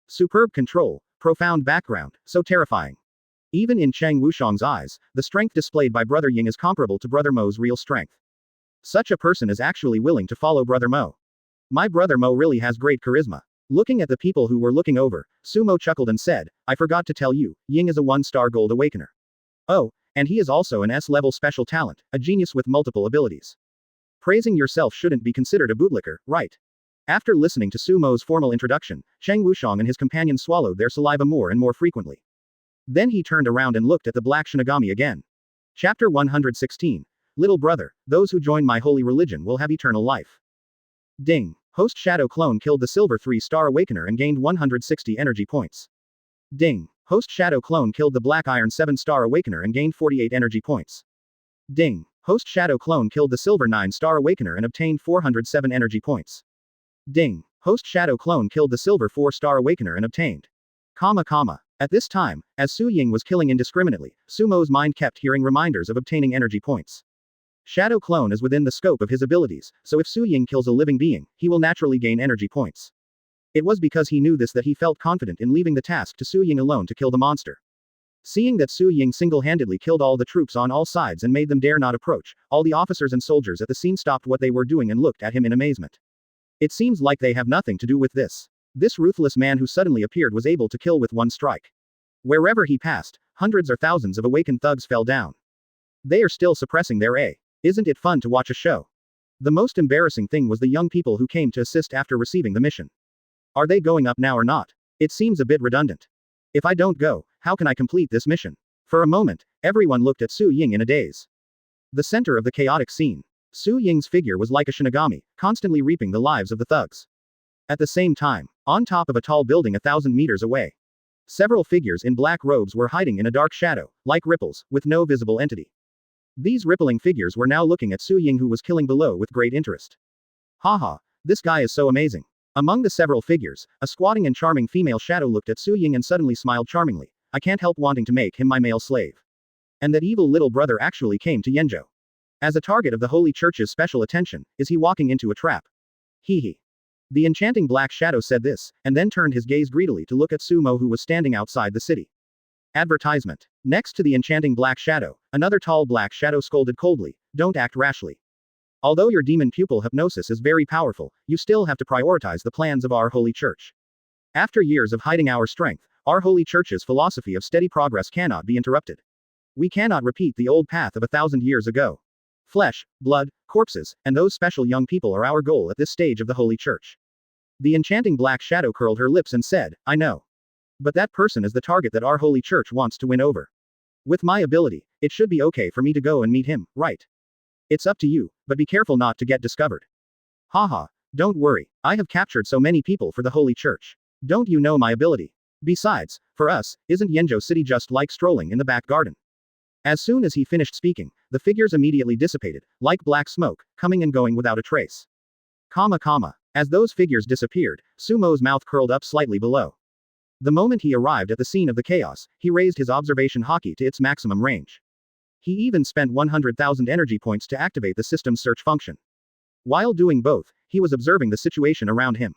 Superb control, profound background, so terrifying. Even in Cheng Wushang's eyes, the strength displayed by Brother Ying is comparable to Brother Mo's real strength. Such a person is actually willing to follow Brother Mo. My Brother Mo really has great charisma. Looking at the people who were looking over, Sumo chuckled and said, I forgot to tell you, Ying is a 1-star Gold Awakener. Oh, and he is also an S-level special talent, a genius with multiple abilities. Praising yourself shouldn't be considered a bootlicker, right? After listening to Sumo's formal introduction, Cheng Wushang and his companions swallowed their saliva more and more frequently. Then he turned around and looked at the Black Shinigami again. Chapter 116. Little brother, those who join my holy religion will have eternal life. Ding. Host Shadow Clone killed the Silver 3-star Awakener and gained 160 energy points. Ding. Host Shadow Clone killed the Black Iron 7-star Awakener and gained 48 energy points. Ding. Host Shadow Clone killed the Silver 9-star Awakener and obtained 407 energy points. Ding. Host Shadow Clone killed the Silver 4-star Awakener and obtained. At this time, as Su Ying was killing indiscriminately, Sumo's mind kept hearing reminders of obtaining energy points. Shadow Clone is within the scope of his abilities, so if Su Ying kills a living being, he will naturally gain energy points. It was because he knew this that he felt confident in leaving the task to Su Ying alone to kill the monster. Seeing that Su Ying single-handedly killed all the troops on all sides and made them dare not approach, all the officers and soldiers at the scene stopped what they were doing and looked at him in amazement. It seems like they have nothing to do with this. This ruthless man who suddenly appeared was able to kill with one strike. Wherever he passed, hundreds or thousands of awakened thugs fell down. They are still suppressing their A. Isn't it fun to watch a show? The most embarrassing thing was the young people who came to assist after receiving the mission. Are they going up now or not? It seems a bit redundant. If I don't go, how can I complete this mission? For a moment, everyone looked at Su Ying in a daze. The center of the chaotic scene. Su Ying's figure was like a Shinigami, constantly reaping the lives of the thugs. At the same time, on top of a tall building 1,000 meters away, several figures in black robes were hiding in a dark shadow, like ripples, with no visible entity. These rippling figures were now looking at Su Ying, who was killing below, with great interest. Haha, this guy is so amazing. Among the several figures, a squatting and charming female shadow looked at Su Ying and suddenly smiled charmingly. I can't help wanting to make him my male slave. And that evil little brother actually came to Yenjo. As a target of the Holy Church's special attention, is he walking into a trap? Hee hee. The enchanting black shadow said this, and then turned his gaze greedily to look at Sumo, who was standing outside the city. Advertisement. Next to the enchanting black shadow, another tall black shadow scolded coldly, "Don't act rashly. Although your demon pupil hypnosis is very powerful, you still have to prioritize the plans of our holy church. After years of hiding our strength, our holy church's philosophy of steady progress cannot be interrupted. We cannot repeat the old path of 1,000 years ago. Flesh, blood, corpses, and those special young people are our goal at this stage of the holy church." The enchanting black shadow curled her lips and said, "I know. But that person is the target that our holy church wants to win over. With my ability, it should be okay for me to go and meet him, right? It's up to you, but be careful not to get discovered." "Haha, don't worry, I have captured so many people for the holy church. Don't you know my ability? Besides, for us, isn't Yenjo City just like strolling in the back garden?" As soon as he finished speaking, the figures immediately dissipated, like black smoke, coming and going without a trace. As those figures disappeared, Sumo's mouth curled up slightly below. The moment he arrived at the scene of the chaos, he raised his observation haki to its maximum range. He even spent 100,000 energy points to activate the system's search function. While doing both, he was observing the situation around him.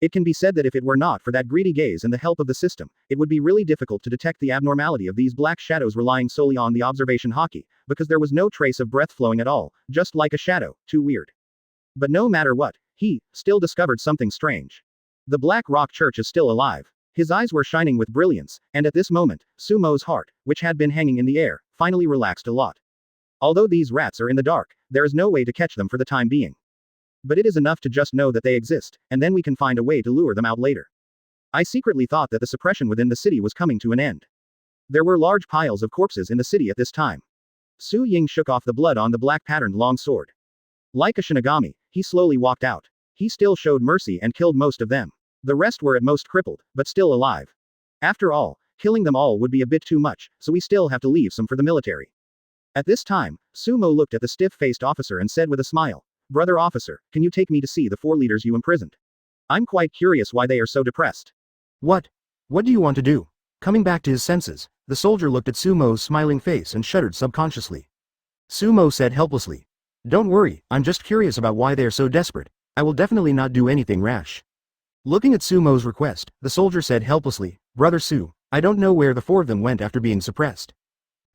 It can be said that if it were not for that greedy gaze and the help of the system, it would be really difficult to detect the abnormality of these black shadows relying solely on the observation haki, because there was no trace of breath flowing at all, just like a shadow, too weird. But no matter what, he still discovered something strange. The Black Rock Church is still alive. His eyes were shining with brilliance, and at this moment, Sumo's heart, which had been hanging in the air, finally relaxed a lot. Although these rats are in the dark, there is no way to catch them for the time being. But it is enough to just know that they exist, and then we can find a way to lure them out later. I secretly thought that the suppression within the city was coming to an end. There were large piles of corpses in the city at this time. Su Ying shook off the blood on the black patterned long sword. Like a Shinigami, he slowly walked out. He still showed mercy and killed most of them. The rest were at most crippled, but still alive. After all, killing them all would be a bit too much, so we still have to leave some for the military. At this time, Sumo looked at the stiff-faced officer and said with a smile, "Brother officer, can you take me to see the 4 leaders you imprisoned? I'm quite curious why they are so depressed." What? What do you want to do? Coming back to his senses, the soldier looked at Sumo's smiling face and shuddered subconsciously. Sumo said helplessly, "Don't worry, I'm just curious about why they are so desperate. I will definitely not do anything rash." Looking at Sumo's request, the soldier said helplessly, "Brother Su, I don't know where the 4 of them went after being suppressed.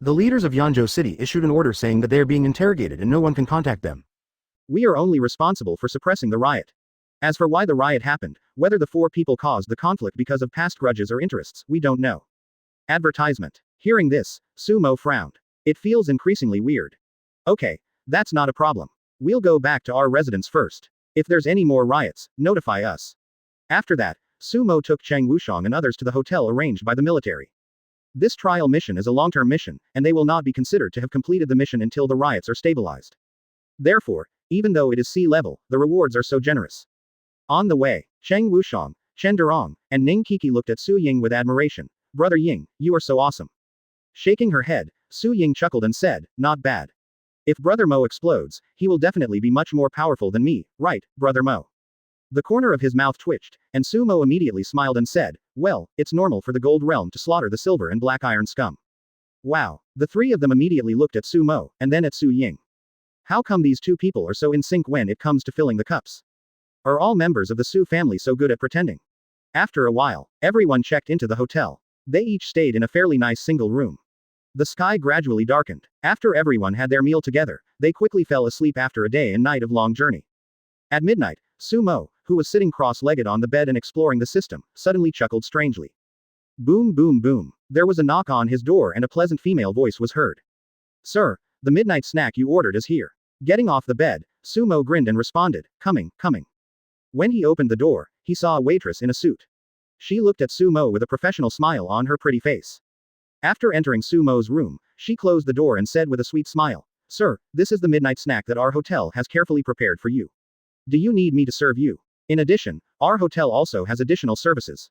The leaders of Yanjo City issued an order saying that they are being interrogated and no one can contact them. We are only responsible for suppressing the riot. As for why the riot happened, whether the 4 people caused the conflict because of past grudges or interests, we don't know." Advertisement. Hearing this, Sumo frowned. It feels increasingly weird. Okay, that's not a problem. We'll go back to our residence first. If there's any more riots, notify us. After that, Sumo took Cheng Wushang and others to the hotel arranged by the military. This trial mission is a long-term mission, and they will not be considered to have completed the mission until the riots are stabilized. Therefore, even though it is sea level, the rewards are so generous. On the way, Cheng Wushang, Chen Durong, and Ning Kiki looked at Su Ying with admiration. "Brother Ying, you are so awesome." Shaking her head, Su Ying chuckled and said, "Not bad. If Brother Mo explodes, he will definitely be much more powerful than me, right, Brother Mo?" The corner of his mouth twitched, and Sumo immediately smiled and said, "Well, it's normal for the Gold Realm to slaughter the silver and black iron scum." Wow. The 3 of them immediately looked at Sumo, and then at Su Ying. How come these 2 people are so in sync when it comes to filling the cups? Are all members of the Su family so good at pretending? After a while, everyone checked into the hotel. They each stayed in a fairly nice single room. The sky gradually darkened. After everyone had their meal together, they quickly fell asleep after a day and night of long journey. At midnight, Sumo, who was sitting cross-legged on the bed and exploring the system, suddenly chuckled strangely. Boom boom boom. There was a knock on his door and a pleasant female voice was heard. "Sir, the midnight snack you ordered is here." Getting off the bed, Sumo grinned and responded, "Coming, coming." When he opened the door, he saw a waitress in a suit. She looked at Sumo with a professional smile on her pretty face. After entering Sumo's room, she closed the door and said with a sweet smile, "Sir, this is the midnight snack that our hotel has carefully prepared for you. Do you need me to serve you? In addition, our hotel also has additional services."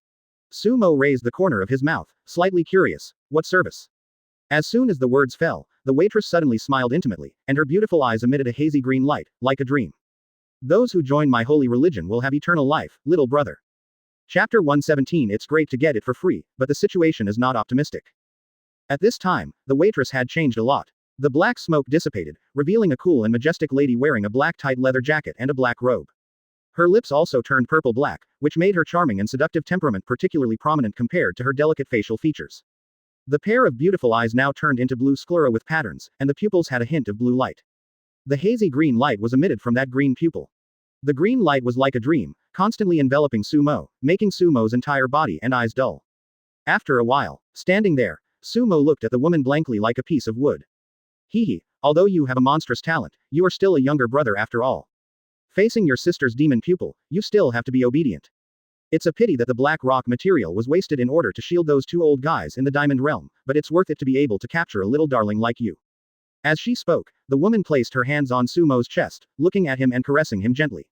Sumo raised the corner of his mouth, slightly curious. "What service?" As soon as the words fell, the waitress suddenly smiled intimately, and her beautiful eyes emitted a hazy green light, like a dream. "Those who join my holy religion will have eternal life, little brother." Chapter 117. It's great to get it for free, but the situation is not optimistic. At this time, the waitress had changed a lot. The black smoke dissipated, revealing a cool and majestic lady wearing a black tight leather jacket and a black robe. Her lips also turned purple-black, which made her charming and seductive temperament particularly prominent compared to her delicate facial features. The pair of beautiful eyes now turned into blue sclera with patterns, and the pupils had a hint of blue light. The hazy green light was emitted from that green pupil. The green light was like a dream, constantly enveloping Sumo, making Sumo's entire body and eyes dull. After a while, standing there, Sumo looked at the woman blankly like a piece of wood. Hehe, although you have a monstrous talent, you are still a younger brother after all. Facing your sister's demon pupil, you still have to be obedient. It's a pity that the black rock material was wasted in order to shield those two old guys in the diamond realm, but it's worth it to be able to capture a little darling like you. As she spoke, the woman placed her hands on Sumo's chest, looking at him and caressing him gently.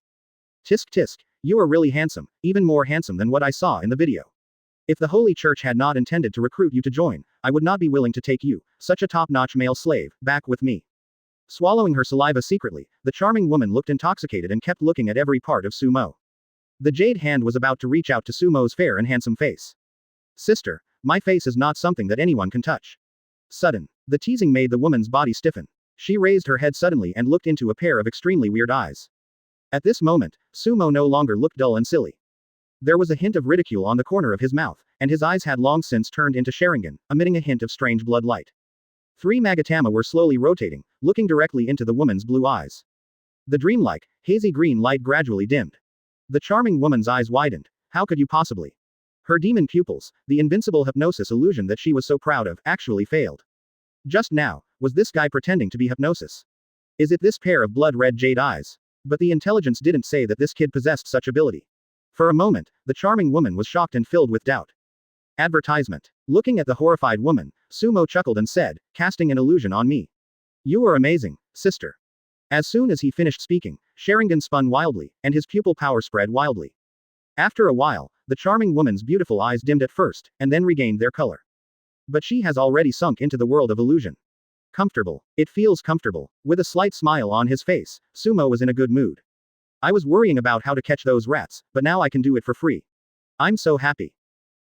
Tisk tisk, you are really handsome, even more handsome than what I saw in the video. If the Holy Church had not intended to recruit you to join, I would not be willing to take you, such a top-notch male slave, back with me. Swallowing her saliva secretly, the charming woman looked intoxicated and kept looking at every part of Sumo. The jade hand was about to reach out to Sumo's fair and handsome face. Sister, my face is not something that anyone can touch. Sudden. The teasing made the woman's body stiffen. She raised her head suddenly and looked into a pair of extremely weird eyes. At this moment, Sumo no longer looked dull and silly. There was a hint of ridicule on the corner of his mouth, and his eyes had long since turned into Sharingan, emitting a hint of strange blood light. Three Magatama were slowly rotating, looking directly into the woman's blue eyes. The dreamlike, hazy green light gradually dimmed. The charming woman's eyes widened. How could you possibly? Her demon pupils, the invincible hypnosis illusion that she was so proud of, actually failed. Just now, was this guy pretending to be hypnosis? Is it this pair of blood-red jade eyes? But the intelligence didn't say that this kid possessed such ability. For a moment, the charming woman was shocked and filled with doubt. Advertisement. Looking at the horrified woman, Sumo chuckled and said, casting an illusion on me. You are amazing, sister. As soon as he finished speaking, Sharingan spun wildly, and his pupil power spread wildly. After a while, the charming woman's beautiful eyes dimmed at first, and then regained their color. But she has already sunk into the world of illusion. Comfortable. It feels comfortable. With a slight smile on his face, Sumo was in a good mood. I was worrying about how to catch those rats, but now I can do it for free. I'm so happy.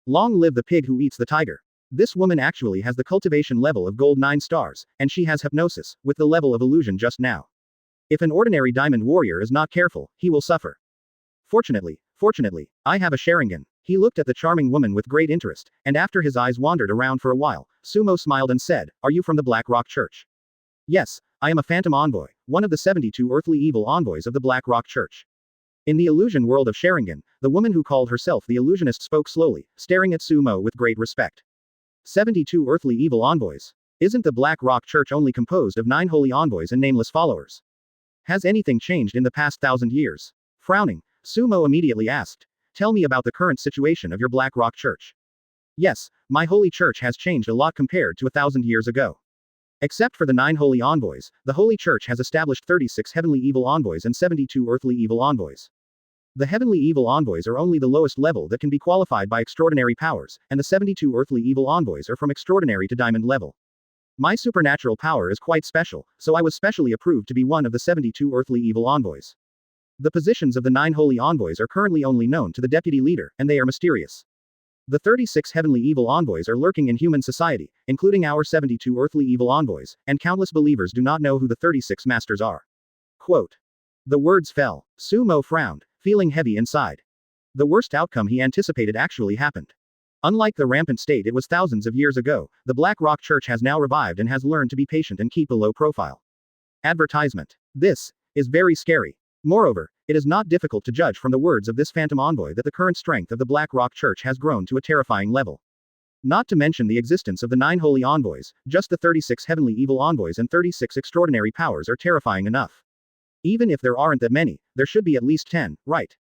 Long live the pig who eats the tiger. This woman actually has the cultivation level of gold 9 stars, and she has hypnosis, with the level of illusion just now. If an ordinary diamond warrior is not careful, he will suffer. Fortunately, I have a Sharingan. He looked at the charming woman with great interest, and after his eyes wandered around for a while, Sumo smiled and said, Are you from the Black Rock Church? Yes, I am a phantom envoy, one of the 72 earthly evil envoys of the Black Rock Church. In the illusion world of Sharingan, the woman who called herself the illusionist spoke slowly, staring at Sumo with great respect. 72 earthly evil envoys. Isn't the Black Rock Church only composed of 9 holy envoys and nameless followers? Has anything changed in the past 1,000 years? Frowning, Sumo immediately asked, Tell me about the current situation of your Black Rock Church. Yes, my holy church has changed a lot compared to 1,000 years ago. Except for the 9 holy envoys, the holy church has established 36 heavenly evil envoys and 72 earthly evil envoys. The heavenly evil envoys are only the lowest level that can be qualified by extraordinary powers, and the 72 earthly evil envoys are from extraordinary to diamond level. My supernatural power is quite special, so I was specially approved to be one of the 72 earthly evil envoys. The positions of the 9 holy envoys are currently only known to the deputy leader, and they are mysterious. The 36 heavenly evil envoys are lurking in human society, including our 72 earthly evil envoys, and countless believers do not know who the 36 masters are. Quote. The words fell. Sumo frowned, feeling heavy inside. The worst outcome he anticipated actually happened. Unlike the rampant state it was thousands of years ago, the Black Rock Church has now revived and has learned to be patient and keep a low profile. Advertisement. This is very scary. Moreover, it is not difficult to judge from the words of this phantom envoy that the current strength of the Black Rock Church has grown to a terrifying level. Not to mention the existence of the 9 holy envoys, just the 36 heavenly evil envoys and 36 extraordinary powers are terrifying enough. Even if there aren't that many, there should be at least 10, right?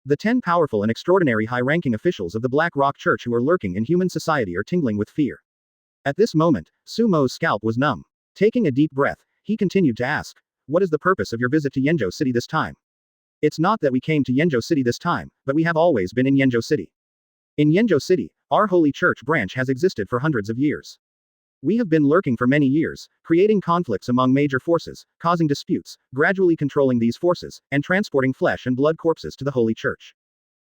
The 10 powerful and extraordinary high-ranking officials of the Black Rock Church who are lurking in human society are tingling with fear. At this moment, Sumo's scalp was numb. Taking a deep breath, he continued to ask, What is the purpose of your visit to Yenjo City this time? It's not that we came to Yenjo City this time, but we have always been in Yenjo City. In Yenjo City, our holy church branch has existed for hundreds of years. We have been lurking for many years, creating conflicts among major forces, causing disputes, gradually controlling these forces, and transporting flesh and blood corpses to the Holy Church.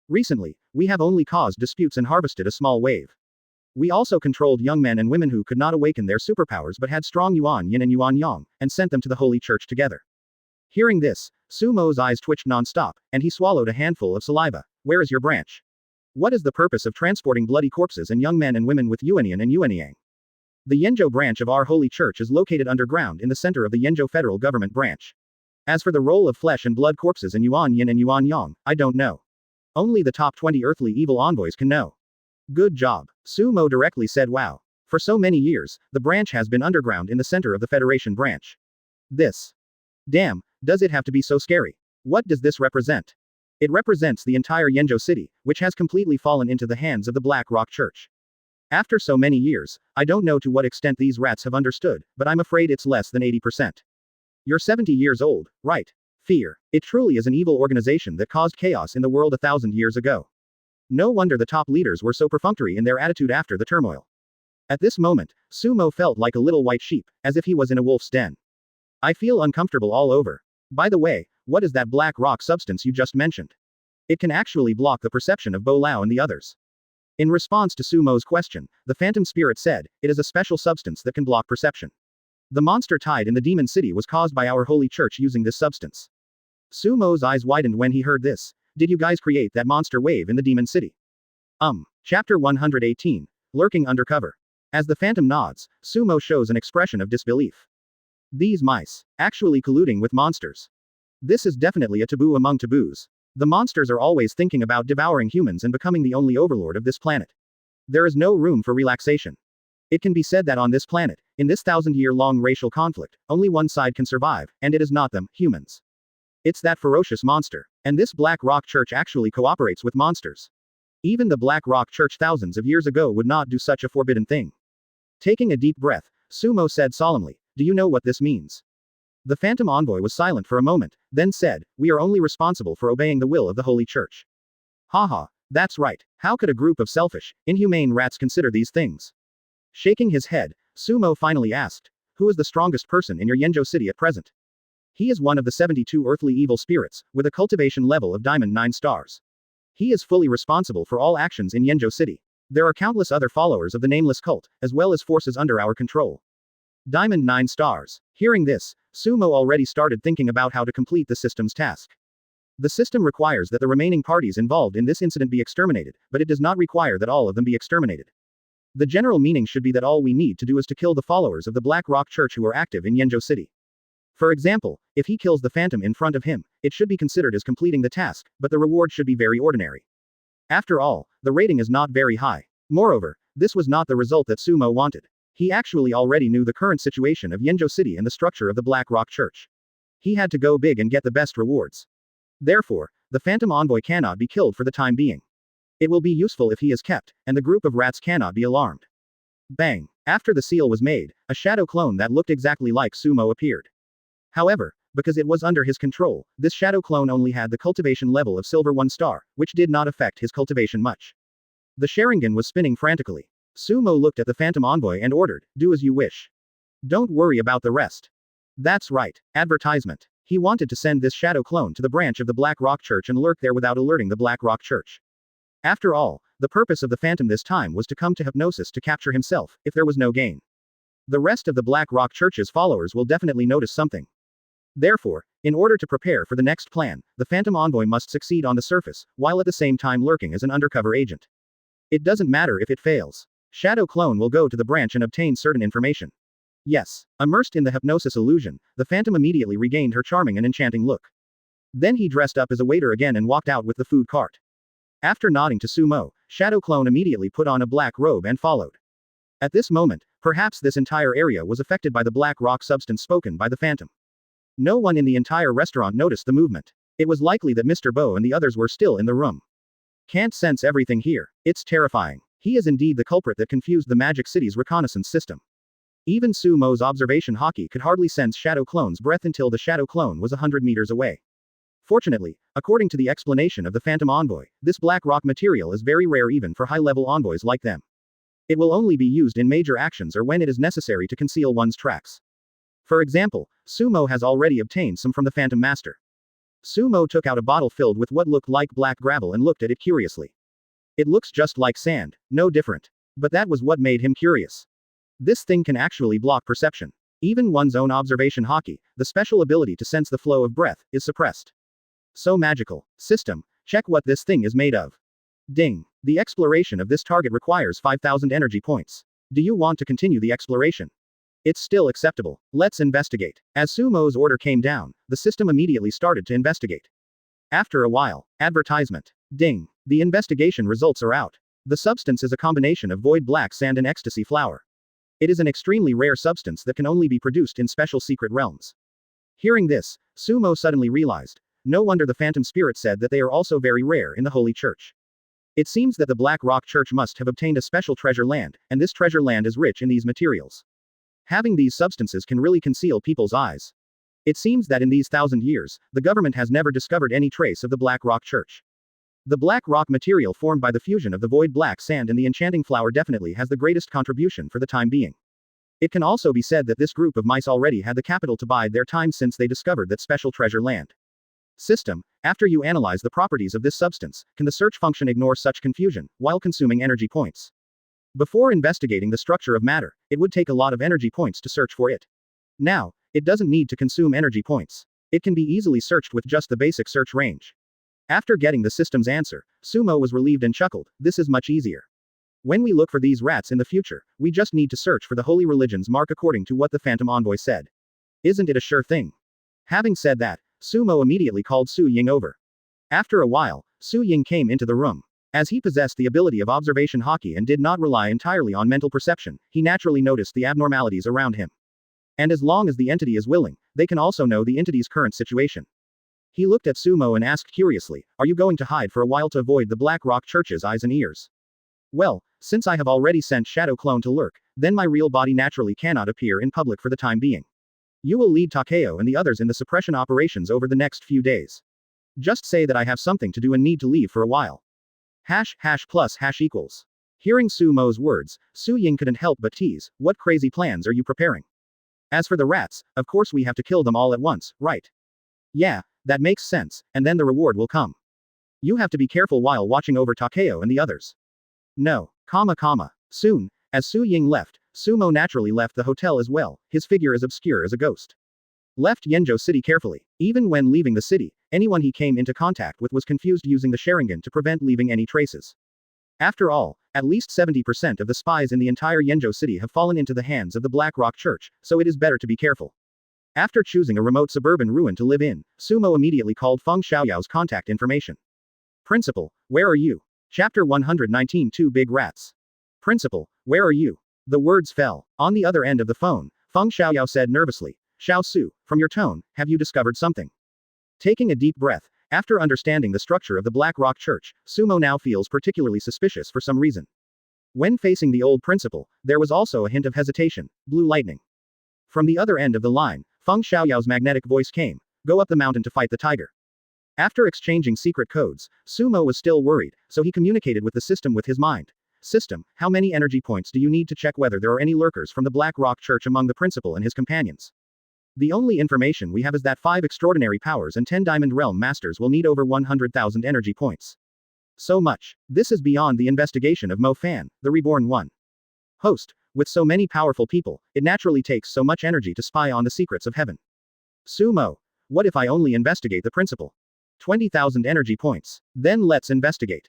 Recently, we have only caused disputes and harvested a small wave. We also controlled young men and women who could not awaken their superpowers but had strong Yuan Yin and Yuan Yang, and sent them to the Holy Church together. Hearing this, Sumo's eyes twitched non-stop, and he swallowed a handful of saliva. Where is your branch? What is the purpose of transporting bloody corpses and young men and women with Yuanyan and Yuanyang? The Yenjo branch of our holy church is located underground in the center of the Yenjo federal government branch. As for the role of flesh and blood corpses in Yuan Yin and Yuan Yang, I don't know. Only the top 20 earthly evil envoys can know. Good job. Sumo directly said wow. For so many years, the branch has been underground in the center of the Federation branch. This. Damn, does it have to be so scary? What does this represent? It represents the entire Yenjo city, which has completely fallen into the hands of the Black Rock Church. After so many years, I don't know to what extent these rats have understood, but I'm afraid it's less than 80%. You're 70 years old, right? Fear. It truly is an evil organization that caused chaos in the world 1,000 years ago. No wonder the top leaders were so perfunctory in their attitude after the turmoil. At this moment, Sumo felt like a little white sheep, as if he was in a wolf's den. I feel uncomfortable all over. By the way, what is that black rock substance you just mentioned? It can actually block the perception of Bo Lao and the others. In response to Sumo's question, the Phantom Spirit said, it is a special substance that can block perception. The monster tide in the Demon City was caused by our holy church using this substance. Sumo's eyes widened when he heard this. Did you guys create that monster wave in the Demon City? Chapter 118. Lurking Undercover. As the Phantom nods, Sumo shows an expression of disbelief. These mice, actually colluding with monsters. This is definitely a taboo among taboos. The monsters are always thinking about devouring humans and becoming the only overlord of this planet. There is no room for relaxation. It can be said that on this planet, in this 1,000-year-long racial conflict, only one side can survive, and it is not them, humans. It's that ferocious monster. And this Black Rock Church actually cooperates with monsters. Even the Black Rock Church thousands of years ago would not do such a forbidden thing. Taking a deep breath, Sumo said solemnly, do you know what this means? The Phantom Envoy was silent for a moment, then said, we are only responsible for obeying the will of the Holy Church. Haha, that's right. How could a group of selfish, inhumane rats consider these things? Shaking his head, Sumo finally asked, who is the strongest person in your Yenjo city at present? He is one of the 72 earthly evil spirits, with a cultivation level of Diamond 9 stars. He is fully responsible for all actions in Yenjo city. There are countless other followers of the nameless cult, as well as forces under our control. Diamond 9 stars. Hearing this, Sumo already started thinking about how to complete the system's task. The system requires that the remaining parties involved in this incident be exterminated, but it does not require that all of them be exterminated. The general meaning should be that all we need to do is to kill the followers of the Black Rock Church who are active in Yenjo city. For example, if he kills the Phantom in front of him, it should be considered as completing the task, but the reward should be very ordinary. After all, the rating is not very high. Moreover, this was not the result that Sumo wanted. He actually already knew the current situation of Yenjo city and the structure of the Black Rock Church. He had to go big and get the best rewards. Therefore, the Phantom Envoy cannot be killed for the time being. It will be useful if he is kept, and the group of rats cannot be alarmed. Bang! After the seal was made, a shadow clone that looked exactly like Sumo appeared. However, because it was under his control, this shadow clone only had the cultivation level of Silver 1 star, which did not affect his cultivation much. The Sharingan was spinning frantically. Sumo looked at the Phantom Envoy and ordered, do as you wish. Don't worry about the rest. That's right. Advertisement. He wanted to send this shadow clone to the branch of the Black Rock Church and lurk there without alerting the Black Rock Church. After all, the purpose of the Phantom this time was to come to hypnosis to capture himself, if there was no gain. The rest of the Black Rock Church's followers will definitely notice something. Therefore, in order to prepare for the next plan, the Phantom Envoy must succeed on the surface, while at the same time lurking as an undercover agent. It doesn't matter if it fails. Shadow Clone will go to the branch and obtain certain information. Yes. Immersed in the hypnosis illusion, the Phantom immediately regained her charming and enchanting look. Then he dressed up as a waiter again and walked out with the food cart. After nodding to Sumo, Shadow Clone immediately put on a black robe and followed. At this moment, perhaps this entire area was affected by the black rock substance spoken by the Phantom. No one in the entire restaurant noticed the movement. It was likely that Mr. Bo and the others were still in the room. Can't sense everything here. It's terrifying. He is indeed the culprit that confused the Magic City's reconnaissance system. Even Sumo's observation Haki could hardly sense Shadow Clone's breath until the Shadow Clone was 100 meters away. Fortunately, according to the explanation of the Phantom Envoy, this black rock material is very rare even for high-level envoys like them. It will only be used in major actions or when it is necessary to conceal one's tracks. For example, Sumo has already obtained some from the Phantom Master. Sumo took out a bottle filled with what looked like black gravel and looked at it curiously. It looks just like sand, no different. But that was what made him curious. This thing can actually block perception. Even one's own observation haki, the special ability to sense the flow of breath, is suppressed. So magical. System, check what this thing is made of. Ding. The exploration of this target requires 5,000 energy points. Do you want to continue the exploration? It's still acceptable. Let's investigate. As Sumo's order came down, the system immediately started to investigate. After a while, advertisement. Ding. The investigation results are out. The substance is a combination of void black sand and ecstasy flower. It is an extremely rare substance that can only be produced in special secret realms. Hearing this, Sumo suddenly realized, no wonder the phantom spirit said that they are also very rare in the Holy Church. It seems that the Black Rock Church must have obtained a special treasure land, and this treasure land is rich in these materials. Having these substances can really conceal people's eyes. It seems that in these 1,000 years, the government has never discovered any trace of the Black Rock Church. The black rock material formed by the fusion of the void black sand and the enchanting flower definitely has the greatest contribution for the time being. It can also be said that this group of mice already had the capital to bide their time since they discovered that special treasure land. System, after you analyze the properties of this substance, can the search function ignore such confusion, while consuming energy points? Before investigating the structure of matter, it would take a lot of energy points to search for it. Now, it doesn't need to consume energy points. It can be easily searched with just the basic search range. After getting the system's answer, Sumo was relieved and chuckled, this is much easier. When we look for these rats in the future, we just need to search for the holy religion's mark according to what the Phantom Envoy said. Isn't it a sure thing? Having said that, Sumo immediately called Su Ying over. After a while, Su Ying came into the room. As he possessed the ability of observation haki and did not rely entirely on mental perception, he naturally noticed the abnormalities around him. And as long as the entity is willing, they can also know the entity's current situation. He looked at Sumo and asked curiously, are you going to hide for a while to avoid the Black Rock Church's eyes and ears? Well, since I have already sent Shadow Clone to lurk, then my real body naturally cannot appear in public for the time being. You will lead Takeo and the others in the suppression operations over the next few days. Just say that I have something to do and need to leave for a while. #+# equals. Hearing Sumo's words, Su Ying couldn't help but tease, what crazy plans are you preparing? As for the rats, of course we have to kill them all at once, right? Yeah, that makes sense, and then the reward will come. You have to be careful while watching over Takeo and the others. No, Soon, as Su Ying left, Sumo naturally left the hotel as well, his figure as obscure as a ghost. Left Yenjo City carefully. Even when leaving the city, anyone he came into contact with was confused using the Sharingan to prevent leaving any traces. After all, at least 70% of the spies in the entire Yenjo City have fallen into the hands of the Black Rock Church, so it is better to be careful. After choosing a remote suburban ruin to live in, Sumo immediately called Feng Xiaoyao's contact information. Principal, where are you? Chapter 119 Two Big Rats. Principal, where are you? The words fell. On the other end of the phone, Feng Xiaoyao said nervously, Xiao Su, from your tone, have you discovered something? Taking a deep breath, after understanding the structure of the Black Rock Church, Sumo now feels particularly suspicious for some reason. When facing the old principal, there was also a hint of hesitation, blue lightning. From the other end of the line, Feng Xiaoyao's magnetic voice came, go up the mountain to fight the tiger. After exchanging secret codes, Sumo was still worried, so he communicated with the system with his mind. System, how many energy points do you need to check whether there are any lurkers from the Black Rock Church among the principal and his companions? The only information we have is that 5 extraordinary powers and 10 Diamond Realm Masters will need over 100,000 energy points. So much. This is beyond the investigation of Mo Fan, the Reborn One. Host, with so many powerful people, it naturally takes so much energy to spy on the secrets of heaven. Sumo, what if I only investigate the principal? 20,000 energy points. Then let's investigate.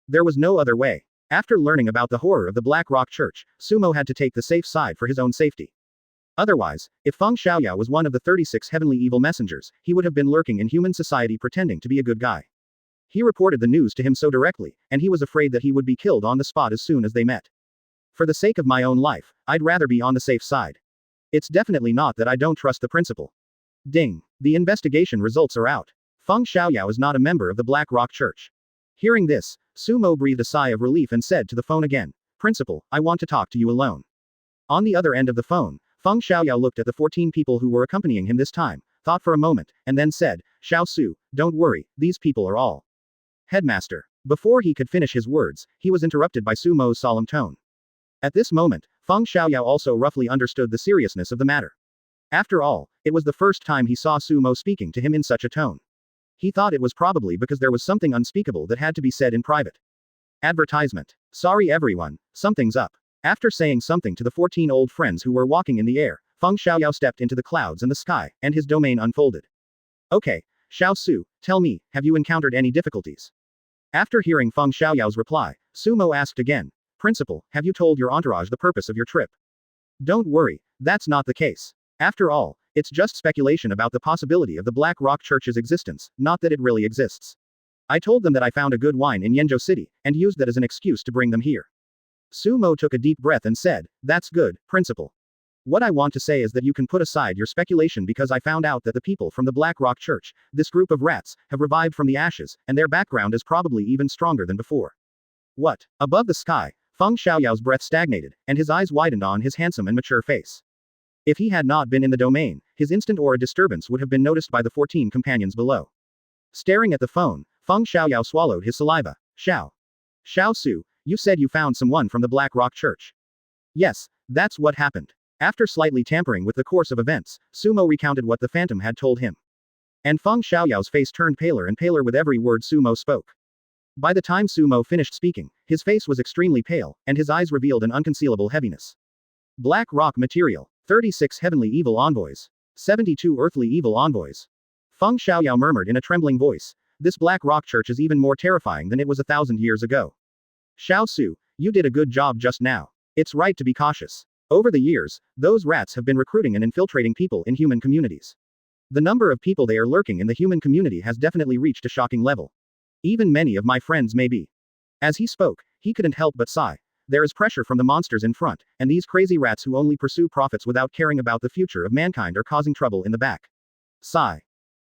There was no other way. After learning about the horror of the Black Rock Church, Sumo had to take the safe side for his own safety. Otherwise, if Feng Xiaoyao was one of the 36 heavenly evil messengers, he would have been lurking in human society pretending to be a good guy. He reported the news to him so directly, and he was afraid that he would be killed on the spot as soon as they met. For the sake of my own life, I'd rather be on the safe side. It's definitely not that I don't trust the principal. Ding. The investigation results are out. Feng Xiaoyao is not a member of the Black Rock Church. Hearing this, Sumo breathed a sigh of relief and said to the phone again, Principal, I want to talk to you alone. On the other end of the phone, Feng Xiaoyao looked at the 14 people who were accompanying him this time, thought for a moment, and then said, Xiao Su, don't worry, these people are all Headmaster. Before he could finish his words, he was interrupted by Sumo's solemn tone. At this moment, Feng Xiaoyao also roughly understood the seriousness of the matter. After all, it was the first time he saw Sumo speaking to him in such a tone. He thought it was probably because there was something unspeakable that had to be said in private. Advertisement. Sorry everyone, something's up. After saying something to the 14 old friends who were walking in the air, Feng Xiaoyao stepped into the clouds and the sky, and his domain unfolded. Okay, Xiao Su, tell me, have you encountered any difficulties? After hearing Feng Xiaoyao's reply, Sumo asked again, Principal, have you told your entourage the purpose of your trip? Don't worry, that's not the case. After all, it's just speculation about the possibility of the Black Rock Church's existence, not that it really exists. I told them that I found a good wine in Yenzhou City, and used that as an excuse to bring them here. Sumo took a deep breath and said, That's good, Principal. What I want to say is that you can put aside your speculation because I found out that the people from the Black Rock Church, this group of rats, have revived from the ashes, and their background is probably even stronger than before. What? Above the sky, Feng Xiaoyao's breath stagnated, and his eyes widened on his handsome and mature face. If he had not been in the domain, his instant aura disturbance would have been noticed by the 14 companions below. Staring at the phone, Feng Xiaoyao swallowed his saliva. Xiao Su, you said you found someone from the Black Rock Church. Yes, that's what happened. After slightly tampering with the course of events, Sumo recounted what the Phantom had told him. And Feng Xiaoyao's face turned paler and paler with every word Sumo spoke. By the time Sumo finished speaking, his face was extremely pale, and his eyes revealed an unconcealable heaviness. Black Rock Material. 36 Heavenly Evil Envoys. 72 Earthly Evil Envoys. Feng Xiaoyao murmured in a trembling voice, This Black Rock Church is even more terrifying than it was 1,000 years ago. Xiao Su, you did a good job just now. It's right to be cautious. Over the years, those rats have been recruiting and infiltrating people in human communities. The number of people they are lurking in the human community has definitely reached a shocking level. Even many of my friends may be. As he spoke, he couldn't help but sigh. There is pressure from the monsters in front, and these crazy rats who only pursue profits without caring about the future of mankind are causing trouble in the back. Sigh.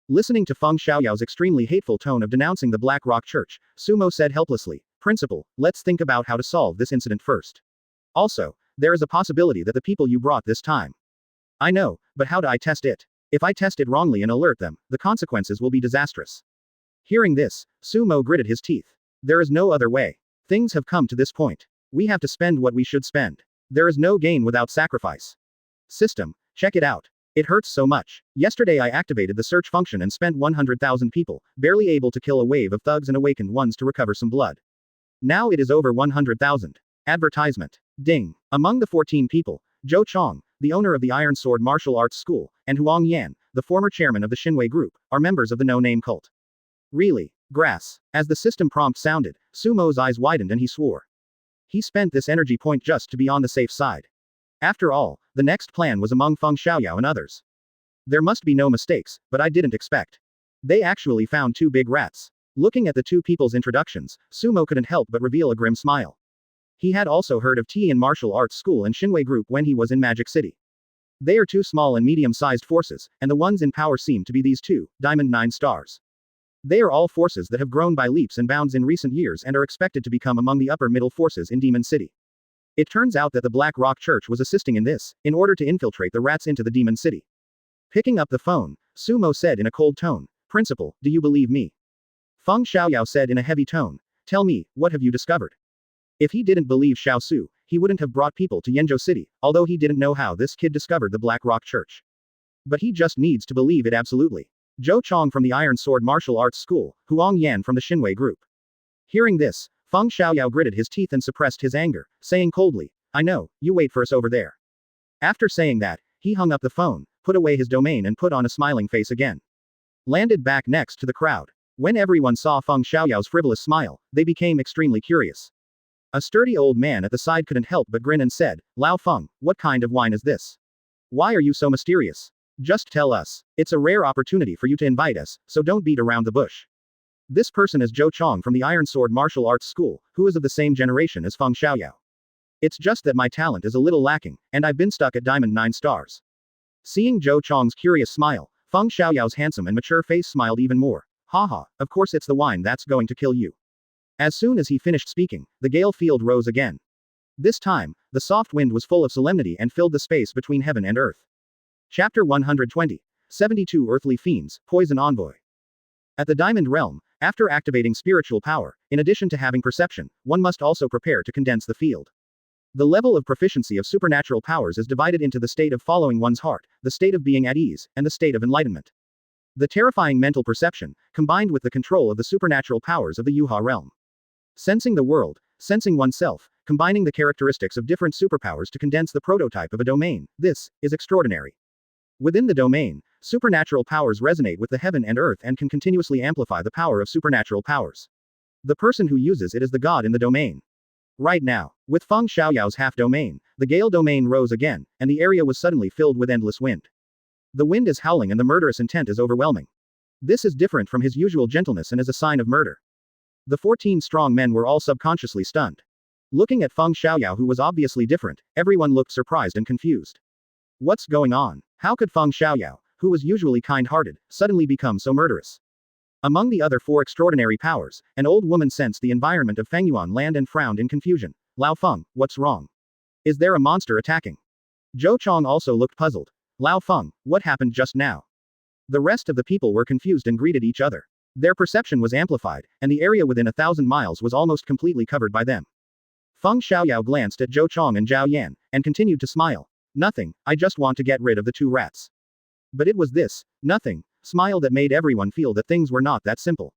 Listening to Feng Xiaoyao's extremely hateful tone of denouncing the Black Rock Church, Sumo said helplessly, Principal, let's think about how to solve this incident first. Also, there is a possibility that the people you brought this time. I know, but how do I test it? If I test it wrongly and alert them, the consequences will be disastrous. Hearing this, Sumo gritted his teeth. There is no other way. Things have come to this point. We have to spend what we should spend. There is no gain without sacrifice. System, check it out. It hurts so much. Yesterday I activated the search function and spent 100,000 people, barely able to kill a wave of thugs and awakened ones to recover some blood. Now it is over 100,000. Advertisement. Ding. Among the 14 people, Zhou Chong, the owner of the Iron Sword Martial Arts School, and Huang Yan, the former chairman of the Xinwei Group, are members of the no-name cult. Really? Grass. As the system prompt sounded, Sumo's eyes widened and he swore. He spent this energy point just to be on the safe side. After all, the next plan was among Feng Xiaoyao and others. There must be no mistakes, but I didn't expect. They actually found two big rats. Looking at the two people's introductions, Sumo couldn't help but reveal a grim smile. He had also heard of Tian Martial Arts School and Xinwei Group when he was in Magic City. They are two small and medium-sized forces, and the ones in power seem to be these two, Diamond 9 Stars. They are all forces that have grown by leaps and bounds in recent years and are expected to become among the upper-middle forces in Demon City. It turns out that the Black Rock Church was assisting in this, in order to infiltrate the rats into the Demon City. Picking up the phone, Sumo said in a cold tone, Principal, do you believe me? Feng Xiaoyao said in a heavy tone, Tell me, what have you discovered? If he didn't believe Xiao Su, he wouldn't have brought people to Yenzhou City, although he didn't know how this kid discovered the Black Rock Church. But he just needs to believe it absolutely. Zhou Chong from the Iron Sword Martial Arts School, Huang Yan from the Xinwei Group. Hearing this, Feng Xiaoyao gritted his teeth and suppressed his anger, saying coldly, I know, you wait for us over there. After saying that, he hung up the phone, put away his domain and put on a smiling face again. Landed back next to the crowd. When everyone saw Feng Xiaoyao's frivolous smile, they became extremely curious. A sturdy old man at the side couldn't help but grin and said, Lao Feng, what kind of wine is this? Why are you so mysterious? Just tell us. It's a rare opportunity for you to invite us, so don't beat around the bush. This person is Zhou Chong from the Iron Sword Martial Arts School, who is of the same generation as Feng Xiaoyao. It's just that my talent is a little lacking, and I've been stuck at Diamond 9 Stars. Seeing Zhou Chong's curious smile, Feng Xiaoyao's handsome and mature face smiled even more. Haha, of course it's the wine that's going to kill you. As soon as he finished speaking, the gale field rose again. This time, the soft wind was full of solemnity and filled the space between heaven and earth. Chapter 120. 72 Earthly Fiends, Poison Envoy. At the Diamond Realm, after activating spiritual power, in addition to having perception, one must also prepare to condense the field. The level of proficiency of supernatural powers is divided into the state of following one's heart, the state of being at ease, and the state of enlightenment. The terrifying mental perception, combined with the control of the supernatural powers of the Yuha realm. Sensing the world, sensing oneself, combining the characteristics of different superpowers to condense the prototype of a domain. This is extraordinary. Within the domain, supernatural powers resonate with the heaven and earth and can continuously amplify the power of supernatural powers. The person who uses it is the god in the domain. Right now, with Feng Xiaoyao's half-domain, the Gale domain rose again, and the area was suddenly filled with endless wind. The wind is howling and the murderous intent is overwhelming. This is different from his usual gentleness and is a sign of murder. The 14 strong men were all subconsciously stunned. Looking at Feng Xiaoyao, who was obviously different, everyone looked surprised and confused. What's going on? How could Feng Xiaoyao, who was usually kind-hearted, suddenly become so murderous? Among the other 4 extraordinary powers, an old woman sensed the environment of Fengyuan land and frowned in confusion. Lao Feng, what's wrong? Is there a monster attacking? Zhou Chong also looked puzzled. Lao Feng, what happened just now? The rest of the people were confused and greeted each other. Their perception was amplified, and the area within 1,000 miles was almost completely covered by them. Feng Xiaoyao glanced at Zhou Chong and Zhao Yan, and continued to smile. Nothing, I just want to get rid of the 2 rats. But it was this, nothing, smile that made everyone feel that things were not that simple.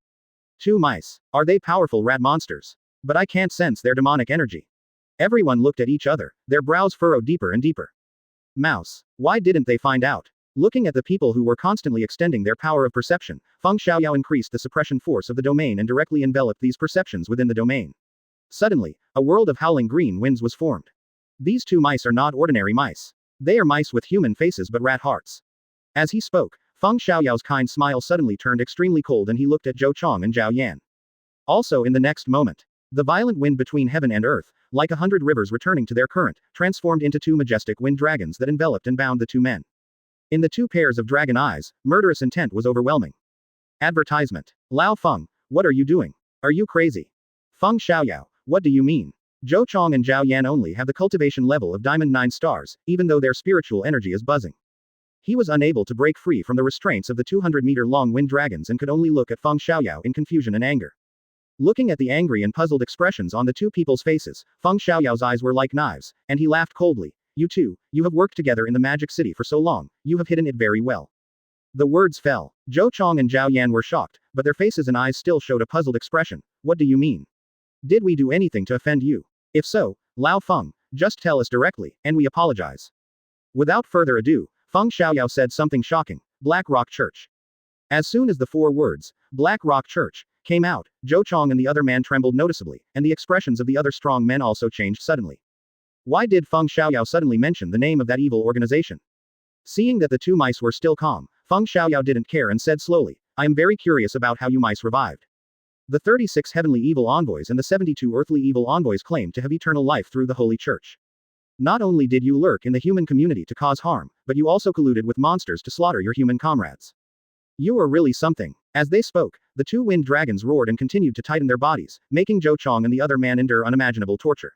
2 mice. Are they powerful rat monsters? But I can't sense their demonic energy. Everyone looked at each other, their brows furrowed deeper and deeper. Mouse. Why didn't they find out? Looking at the people who were constantly extending their power of perception, Feng Xiaoyao increased the suppression force of the domain and directly enveloped these perceptions within the domain. Suddenly, a world of howling green winds was formed. These 2 mice are not ordinary mice. They are mice with human faces but rat hearts. As he spoke, Feng Xiaoyao's kind smile suddenly turned extremely cold and he looked at Zhou Chong and Zhao Yan. Also in the next moment, the violent wind between heaven and earth, like 100 rivers returning to their current, transformed into 2 majestic wind dragons that enveloped and bound the 2 men. In the 2 pairs of dragon eyes, murderous intent was overwhelming. Advertisement. Lao Feng, what are you doing? Are you crazy? Feng Xiaoyao, what do you mean? Zhou Chong and Zhao Yan only have the cultivation level of Diamond 9 stars, even though their spiritual energy is buzzing. He was unable to break free from the restraints of the 200-meter-long wind dragons and could only look at Feng Xiaoyao in confusion and anger. Looking at the angry and puzzled expressions on the 2 people's faces, Feng Xiaoyao's eyes were like knives, and he laughed coldly. You 2, you have worked together in the Magic City for so long, you have hidden it very well. The words fell. Zhou Chong and Zhao Yan were shocked, but their faces and eyes still showed a puzzled expression. What do you mean? Did we do anything to offend you? If so, Lao Feng, just tell us directly, and we apologize. Without further ado, Feng Xiaoyao said something shocking. Black Rock Church. As soon as the 4 words, Black Rock Church, came out, Zhou Chong and the other man trembled noticeably, and the expressions of the other strong men also changed suddenly. Why did Feng Xiaoyao suddenly mention the name of that evil organization? Seeing that the 2 mice were still calm, Feng Xiaoyao didn't care and said slowly, I am very curious about how you mice revived. The 36 heavenly evil envoys and the 72 earthly evil envoys claim to have eternal life through the Holy Church. Not only did you lurk in the human community to cause harm, but you also colluded with monsters to slaughter your human comrades. You are really something. As they spoke, the 2 wind dragons roared and continued to tighten their bodies, making Zhou Chong and the other man endure unimaginable torture.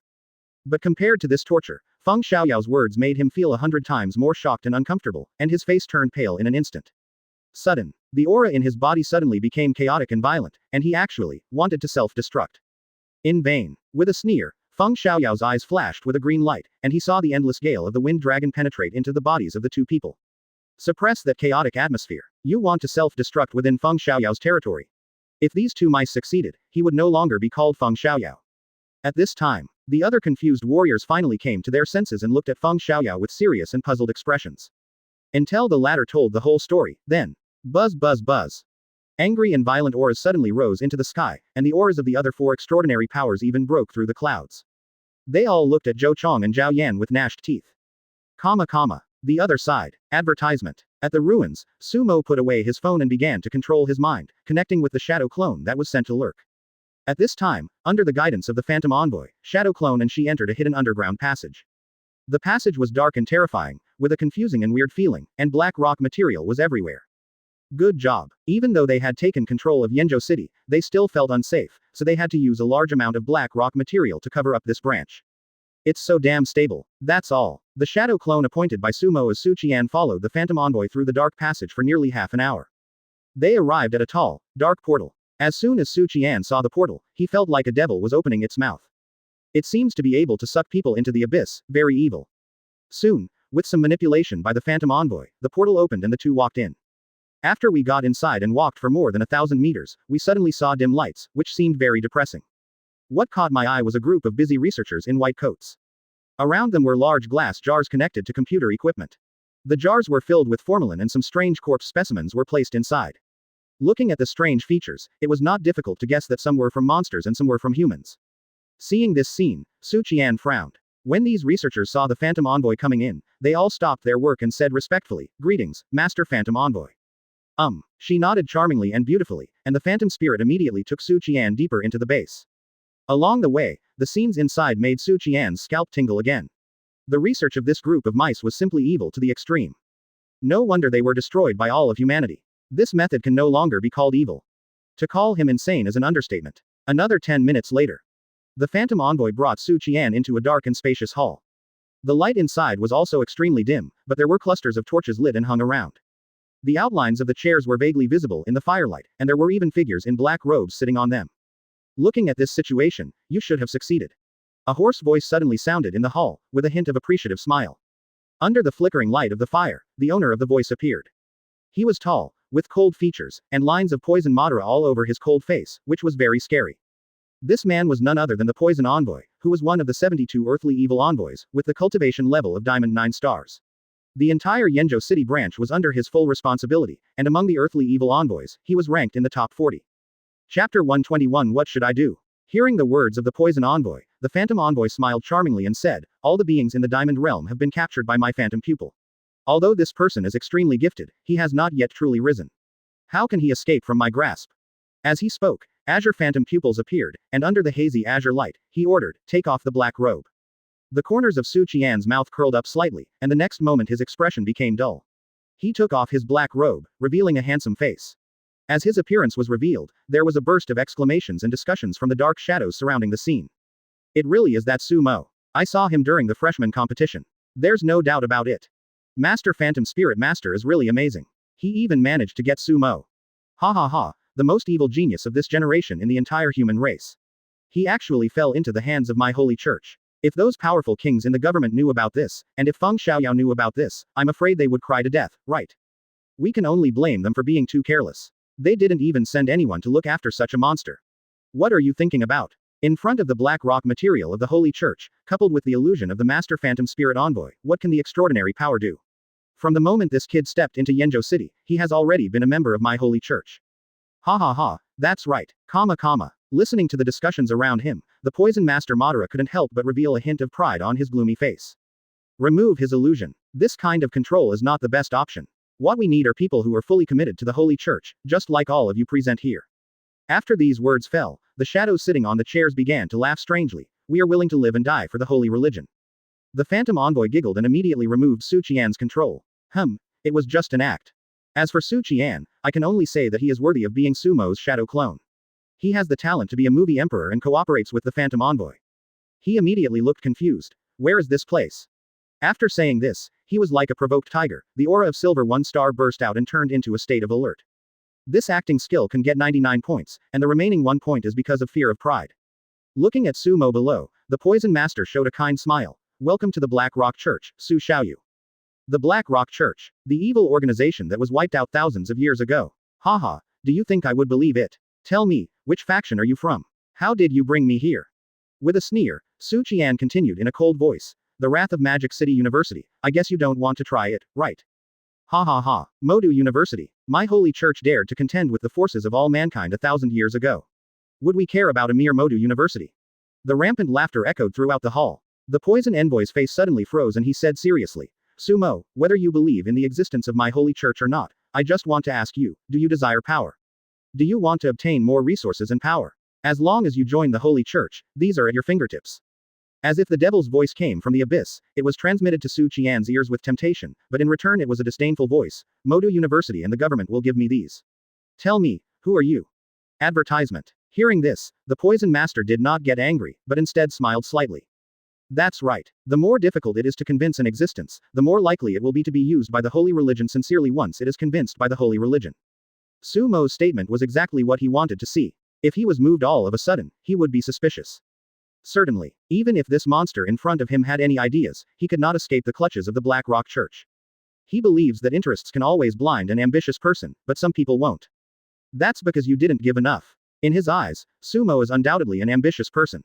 But compared to this torture, Feng Xiaoyao's words made him feel 100 times more shocked and uncomfortable, and his face turned pale in an instant. Sudden. The aura in his body suddenly became chaotic and violent, and he actually wanted to self-destruct. In vain. With a sneer, Feng Xiaoyao's eyes flashed with a green light, and he saw the endless gale of the wind dragon penetrate into the bodies of the 2 people. Suppress that chaotic atmosphere. You want to self-destruct within Feng Xiaoyao's territory. If these 2 mice succeeded, he would no longer be called Feng Xiaoyao. At this time, the other confused warriors finally came to their senses and looked at Feng Xiaoyao with serious and puzzled expressions. Until the latter told the whole story, then. Buzz buzz buzz. Angry and violent auras suddenly rose into the sky, and the auras of the other 4 extraordinary powers even broke through the clouds. They all looked at Zhou Chong and Zhao Yan with gnashed teeth. The other side. Advertisement. At the ruins, Sumo put away his phone and began to control his mind, connecting with the shadow clone that was sent to lurk. At this time, under the guidance of the Phantom Envoy, Shadow Clone and she entered a hidden underground passage. The passage was dark and terrifying, with a confusing and weird feeling, and black rock material was everywhere. Good job. Even though they had taken control of Yanzhou City, they still felt unsafe, so they had to use a large amount of black rock material to cover up this branch. It's so damn stable. That's all. The shadow clone appointed by Sumo as Su Qian followed the Phantom Envoy through the dark passage for nearly half an hour. They arrived at a tall, dark portal. As soon as Su Qian saw the portal, he felt like a devil was opening its mouth. It seems to be able to suck people into the abyss, very evil. Soon, with some manipulation by the Phantom Envoy, the portal opened and the 2 walked in. After we got inside and walked for more than 1,000 meters, we suddenly saw dim lights, which seemed very depressing. What caught my eye was a group of busy researchers in white coats. Around them were large glass jars connected to computer equipment. The jars were filled with formalin and some strange corpse specimens were placed inside. Looking at the strange features, it was not difficult to guess that some were from monsters and some were from humans. Seeing this scene, Su Qian frowned. When these researchers saw the Phantom Envoy coming in, they all stopped their work and said respectfully, "Greetings, Master Phantom Envoy." She nodded charmingly and beautifully, and the Phantom Spirit immediately took Su Qian deeper into the base. Along the way, the scenes inside made Su Qian's scalp tingle again. The research of this group of mice was simply evil to the extreme. No wonder they were destroyed by all of humanity. This method can no longer be called evil. To call him insane is an understatement. Another 10 minutes later. The Phantom Envoy brought Su Qian into a dark and spacious hall. The light inside was also extremely dim, but there were clusters of torches lit and hung around. The outlines of the chairs were vaguely visible in the firelight, and there were even figures in black robes sitting on them. Looking at this situation, you should have succeeded. A hoarse voice suddenly sounded in the hall, with a hint of appreciative smile. Under the flickering light of the fire, the owner of the voice appeared. He was tall, with cold features, and lines of poison Madara all over his cold face, which was very scary. This man was none other than the Poison Envoy, who was one of the 72 earthly evil envoys, with the cultivation level of Diamond 9 stars. The entire Yanzhou City branch was under his full responsibility, and among the earthly evil envoys, he was ranked in the top 40. Chapter 121 What Should I Do? Hearing the words of the Poison Envoy, the Phantom Envoy smiled charmingly and said, "All the beings in the Diamond Realm have been captured by my Phantom Pupil. Although this person is extremely gifted, he has not yet truly risen. How can he escape from my grasp?" As he spoke, azure Phantom Pupils appeared, and under the hazy azure light, he ordered, "Take off the black robe." The corners of Su Qian's mouth curled up slightly, and the next moment his expression became dull. He took off his black robe, revealing a handsome face. As his appearance was revealed, there was a burst of exclamations and discussions from the dark shadows surrounding the scene. "It really is that Su Mo. I saw him during the freshman competition. There's no doubt about it. Master Phantom Spirit Master is really amazing. He even managed to get Su Mo. Ha ha ha, the most evil genius of this generation in the entire human race. He actually fell into the hands of my holy church. If those powerful kings in the government knew about this, and if Feng Xiaoyao knew about this, I'm afraid they would cry to death, right? We can only blame them for being too careless. They didn't even send anyone to look after such a monster. What are you thinking about?" In front of the black rock material of the Holy Church, coupled with the illusion of the Master Phantom Spirit Envoy, what can the extraordinary power do? From the moment this kid stepped into Yanzhou City, he has already been a member of my Holy Church. Ha ha ha, that's right, comma. Listening to the discussions around him, the Poison Master Madara couldn't help but reveal a hint of pride on his gloomy face. Remove his illusion. This kind of control is not the best option. What we need are people who are fully committed to the Holy Church, just like all of you present here. After these words fell, the shadows sitting on the chairs began to laugh strangely. We are willing to live and die for the holy religion. The Phantom Envoy giggled and immediately removed Su Qian's control. It was just an act. As for Su Qian, I can only say that he is worthy of being Sumo's shadow clone. He has the talent to be a movie emperor and cooperates with the Phantom Envoy. He immediately looked confused. Where is this place? After saying this, he was like a provoked tiger. The aura of Silver 1 star burst out and turned into a state of alert. This acting skill can get 99 points, and the remaining 1 point is because of fear of pride. Looking at Sumo below, the Poison Master showed a kind smile. Welcome to the Black Rock Church, Su Xiaoyu. The Black Rock Church. The evil organization that was wiped out thousands of years ago. Haha, do you think I would believe it? Tell me, which faction are you from? How did you bring me here? With a sneer, Su Qian continued in a cold voice. The Wrath of Magic City University. I guess you don't want to try it, right? Ha ha ha. Modu University. My holy church dared to contend with the forces of all mankind 1,000 years ago. Would we care about a mere Modu University? The rampant laughter echoed throughout the hall. The Poison Envoy's face suddenly froze and he said seriously, Sumo, whether you believe in the existence of my holy church or not, I just want to ask you, do you desire power? Do you want to obtain more resources and power? As long as you join the holy church, these are at your fingertips. As if the devil's voice came from the abyss, it was transmitted to Su Qian's ears with temptation, but in return it was a disdainful voice. Modu University and the government will give me these. Tell me, who are you? Advertisement. Hearing this, the Poison Master did not get angry, but instead smiled slightly. That's right. The more difficult it is to convince an existence, the more likely it will be to be used by the holy religion sincerely once it is convinced by the holy religion. Sumo's statement was exactly what he wanted to see. If he was moved all of a sudden, he would be suspicious. Certainly, even if this monster in front of him had any ideas, he could not escape the clutches of the Black Rock Church. He believes that interests can always blind an ambitious person, but some people won't. That's because you didn't give enough. In his eyes, Sumo is undoubtedly an ambitious person.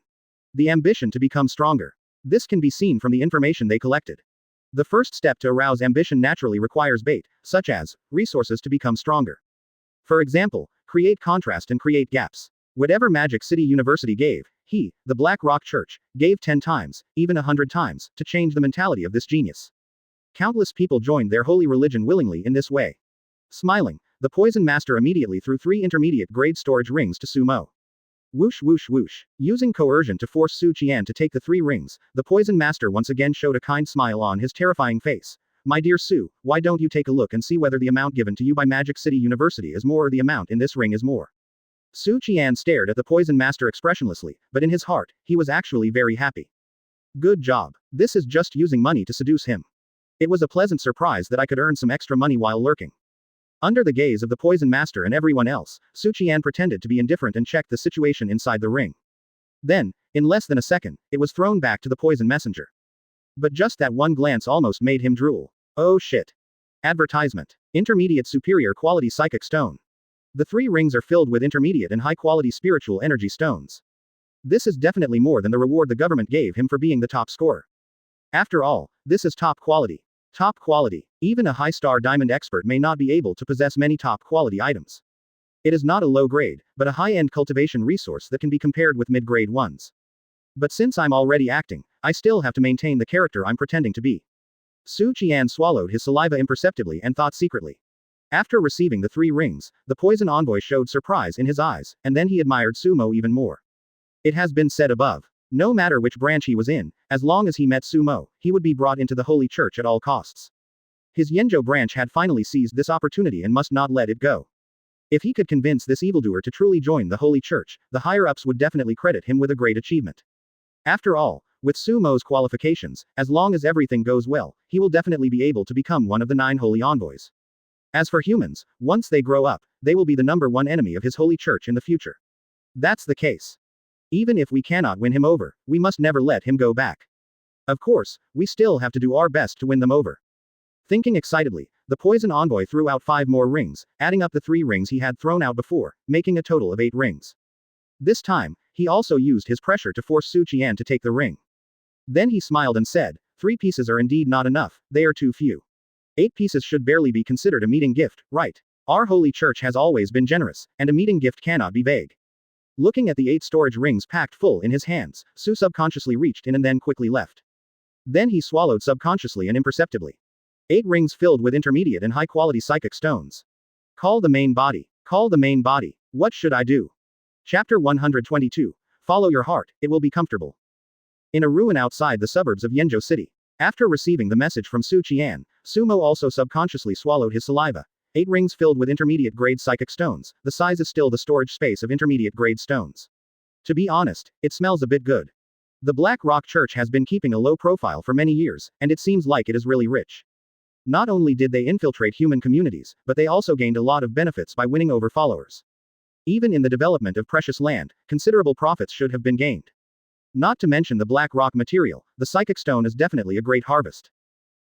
The ambition to become stronger. This can be seen from the information they collected. The first step to arouse ambition naturally requires bait, such as resources to become stronger. For example, create contrast and create gaps. Whatever Magic City University gave, he, the Black Rock Church, gave 10 times, even 100 times, to change the mentality of this genius. Countless people joined their holy religion willingly in this way. Smiling, the Poison Master immediately threw 3 intermediate-grade storage rings to Sumo. Whoosh whoosh whoosh. Using coercion to force Su Qian to take the 3 rings, the Poison Master once again showed a kind smile on his terrifying face. My dear Su, why don't you take a look and see whether the amount given to you by Magic City University is more or the amount in this ring is more? Su Qian stared at the Poison Master expressionlessly, but in his heart, he was actually very happy. Good job. This is just using money to seduce him. It was a pleasant surprise that I could earn some extra money while lurking. Under the gaze of the Poison Master and everyone else, Su Qian pretended to be indifferent and checked the situation inside the ring. Then, in less than a second, it was thrown back to the Poison Messenger. But just that one glance almost made him drool. Oh shit. Advertisement. Intermediate superior quality psychic stone. The 3 rings are filled with intermediate and high-quality spiritual energy stones. This is definitely more than the reward the government gave him for being the top scorer. After all, this is top quality. Top quality. Even a high-star diamond expert may not be able to possess many top-quality items. It is not a low grade, but a high-end cultivation resource that can be compared with mid-grade ones. But since I'm already acting, I still have to maintain the character I'm pretending to be. Su Qian swallowed his saliva imperceptibly and thought secretly. After receiving the 3 rings, the poison envoy showed surprise in his eyes, and then he admired Sumo even more. It has been said above. No matter which branch he was in, as long as he met Sumo, he would be brought into the Holy Church at all costs. His Yenjo branch had finally seized this opportunity and must not let it go. If he could convince this evildoer to truly join the Holy Church, the higher-ups would definitely credit him with a great achievement. After all, with Sumo's qualifications, as long as everything goes well, he will definitely be able to become one of the 9 holy envoys. As for humans, once they grow up, they will be the #1 enemy of his holy church in the future. That's the case. Even if we cannot win him over, we must never let him go back. Of course, we still have to do our best to win them over. Thinking excitedly, the poison envoy threw out 5 more rings, adding up the 3 rings he had thrown out before, making a total of 8 rings. This time, he also used his pressure to force Su Qian to take the ring. Then he smiled and said, 3 pieces are indeed not enough, they are too few. 8 pieces should barely be considered a meeting gift, right? Our holy church has always been generous, and a meeting gift cannot be vague. Looking at the 8 storage rings packed full in his hands, Su subconsciously reached in and then quickly left. Then he swallowed subconsciously and imperceptibly. 8 rings filled with intermediate and high-quality psychic stones. Call the main body. Call the main body. What should I do? Chapter 122. Follow your heart, it will be comfortable. In a ruin outside the suburbs of Yenjo City. After receiving the message from Su Qian, Sumo also subconsciously swallowed his saliva. 8 rings filled with intermediate-grade psychic stones, the size is still the storage space of intermediate-grade stones. To be honest, it smells a bit good. The Black Rock Church has been keeping a low profile for many years, and it seems like it is really rich. Not only did they infiltrate human communities, but they also gained a lot of benefits by winning over followers. Even in the development of precious land, considerable profits should have been gained. Not to mention the black rock material, the psychic stone is definitely a great harvest.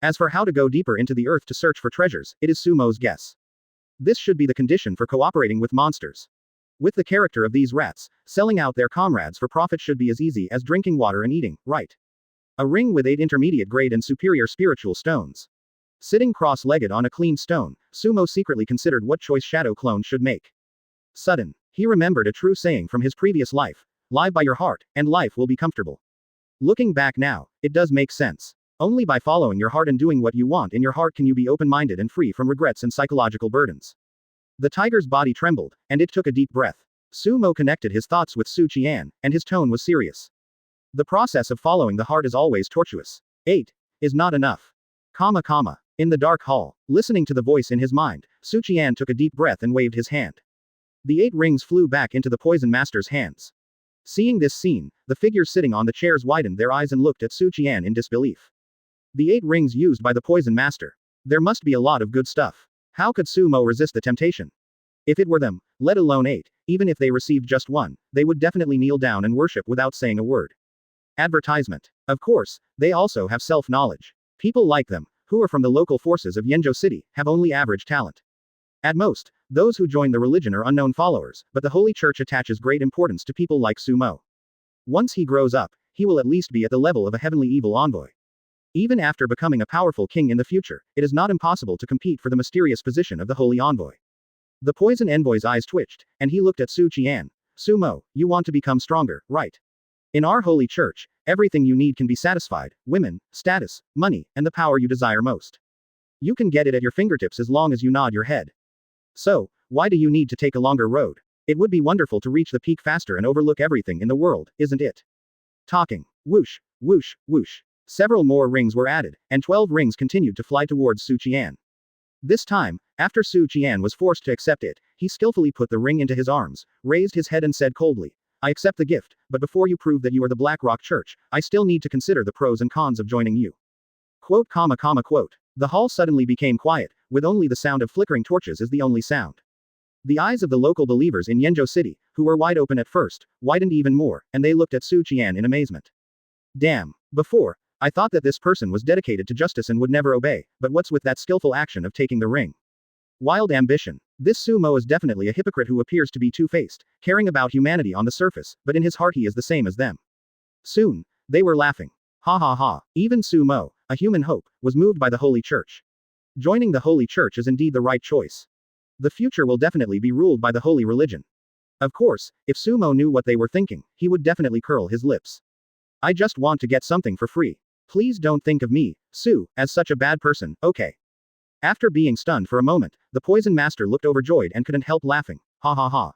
As for how to go deeper into the earth to search for treasures, it is Sumo's guess. This should be the condition for cooperating with monsters. With the character of these rats, selling out their comrades for profit should be as easy as drinking water and eating, right? A ring with 8 intermediate grade and superior spiritual stones. Sitting cross-legged on a clean stone, Sumo secretly considered what choice Shadow Clone should make. Sudden, he remembered a true saying from his previous life. Live by your heart, and life will be comfortable. Looking back now, it does make sense. Only by following your heart and doing what you want in your heart can you be open-minded and free from regrets and psychological burdens. The tiger's body trembled, and it took a deep breath. Sumo connected his thoughts with Su Qian, and his tone was serious. The process of following the heart is always tortuous. 8 is not enough. In the dark hall, listening to the voice in his mind, Su Qian took a deep breath and waved his hand. The 8 rings flew back into the poison master's hands. Seeing this scene, the figures sitting on the chairs widened their eyes and looked at Su Qian in disbelief. The 8 rings used by the poison master. There must be a lot of good stuff. How could Sumo resist the temptation? If it were them, let alone 8, even if they received just 1, they would definitely kneel down and worship without saying a word. Advertisement. Of course, they also have self-knowledge. People like them, who are from the local forces of Yenjo City, have only average talent. At most, those who join the religion are unknown followers, but the Holy Church attaches great importance to people like Sumo. Once he grows up, he will at least be at the level of a heavenly evil envoy. Even after becoming a powerful king in the future, it is not impossible to compete for the mysterious position of the Holy Envoy. The poison envoy's eyes twitched, and he looked at Su Qian. Sumo, you want to become stronger, right? In our holy church, everything you need can be satisfied: women, status, money, and the power you desire most. You can get it at your fingertips as long as you nod your head. So, why do you need to take a longer road? It would be wonderful to reach the peak faster and overlook everything in the world, isn't it? Talking. Whoosh, whoosh, whoosh. Several more rings were added, and 12 rings continued to fly towards Su Qian. This time, after Su Qian was forced to accept it, he skillfully put the ring into his arms, raised his head and said coldly, I accept the gift, but before you prove that you are the Black Rock Church, I still need to consider the pros and cons of joining you. Quote, quote. The hall suddenly became quiet, with only the sound of flickering torches as the only sound. The eyes of the local believers in Yanzhou City, who were wide open at first, widened even more, and they looked at Su Qian in amazement. Damn. Before, I thought that this person was dedicated to justice and would never obey, but what's with that skillful action of taking the ring? Wild ambition. This Sumo is definitely a hypocrite who appears to be two-faced, caring about humanity on the surface, but in his heart he is the same as them. Soon, they were laughing. Ha ha ha. Even Sumo, a human hope, was moved by the Holy Church. Joining the Holy Church is indeed the right choice. The future will definitely be ruled by the holy religion. Of course, if Sumo knew what they were thinking, he would definitely curl his lips. I just want to get something for free. Please don't think of me, Su, as such a bad person, okay? After being stunned for a moment, the poison master looked overjoyed and couldn't help laughing. Ha ha ha.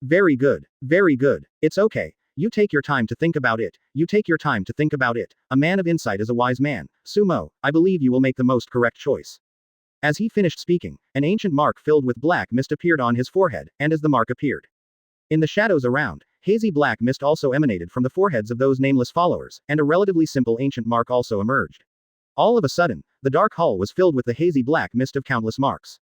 Very good, very good. It's okay. You take your time to think about it. You take your time to think about it. A man of insight is a wise man. Sumo, I believe you will make the most correct choice. As he finished speaking, an ancient mark filled with black mist appeared on his forehead, and as the mark appeared, in the shadows around, hazy black mist also emanated from the foreheads of those nameless followers, and a relatively simple ancient mark also emerged. All of a sudden, the dark hall was filled with the hazy black mist of countless marks.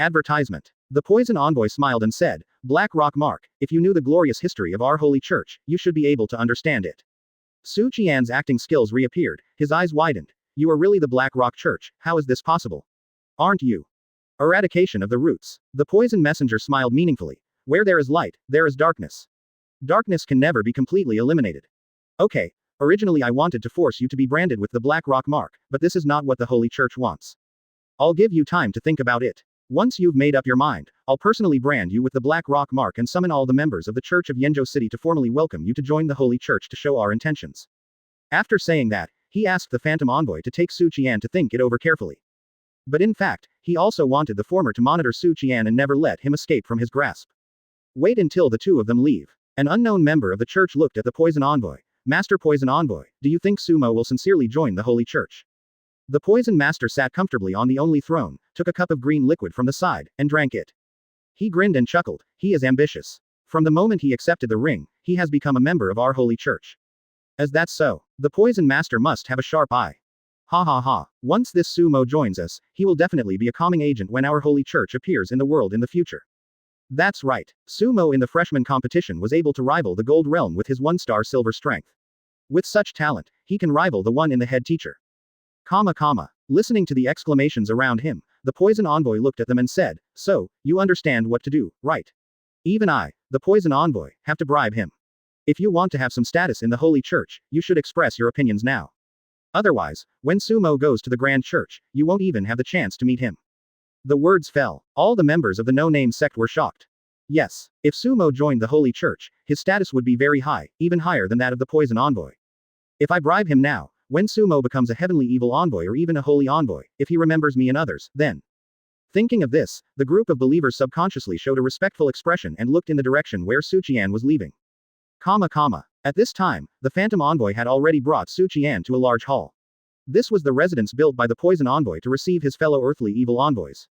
Advertisement. The poison envoy smiled and said, Black Rock Mark, if you knew the glorious history of our holy church, you should be able to understand it. Su Qian's acting skills reappeared, his eyes widened. You are really the Black Rock Church, how is this possible? Aren't you? Eradication of the roots. The poison messenger smiled meaningfully. Where there is light, there is darkness. Darkness can never be completely eliminated. Okay, originally I wanted to force you to be branded with the Black Rock Mark, but this is not what the Holy Church wants. I'll give you time to think about it. Once you've made up your mind, I'll personally brand you with the Black Rock Mark and summon all the members of the Church of Yanzhou City to formally welcome you to join the Holy Church to show our intentions. After saying that, he asked the Phantom Envoy to take Su Qian to think it over carefully. But in fact, he also wanted the former to monitor Su Qian and never let him escape from his grasp. Wait until the two of them leave. An unknown member of the church looked at the Poison Envoy. Master Poison Envoy, do you think Sumo will sincerely join the Holy Church? The Poison Master sat comfortably on the only throne, took a cup of green liquid from the side, and drank it. He grinned and chuckled. He is ambitious. From the moment he accepted the ring, he has become a member of our Holy Church. As that's so, the Poison Master must have a sharp eye. Ha ha ha. Once this Sumo joins us, he will definitely be a calming agent when our Holy Church appears in the world in the future. That's right. Sumo in the freshman competition was able to rival the Gold Realm with his 1-star silver strength. With such talent, he can rival the one in the head teacher. Listening to the exclamations around him, the Poison Envoy looked at them and said, So, you understand what to do, right? Even I, the Poison Envoy, have to bribe him. If you want to have some status in the Holy Church, you should express your opinions now. Otherwise, when Sumo goes to the Grand Church, you won't even have the chance to meet him. The words fell. All the members of the no-name sect were shocked. Yes, if Sumo joined the Holy Church, his status would be very high, even higher than that of the Poison Envoy. If I bribe him now, when Sumo becomes a heavenly evil envoy or even a holy envoy, if he remembers me and others, then. Thinking of this, the group of believers subconsciously showed a respectful expression and looked in the direction where Su Qian was leaving. At this time, the Phantom Envoy had already brought Su Qian to a large hall. This was the residence built by the Poison Envoy to receive his fellow earthly evil envoys.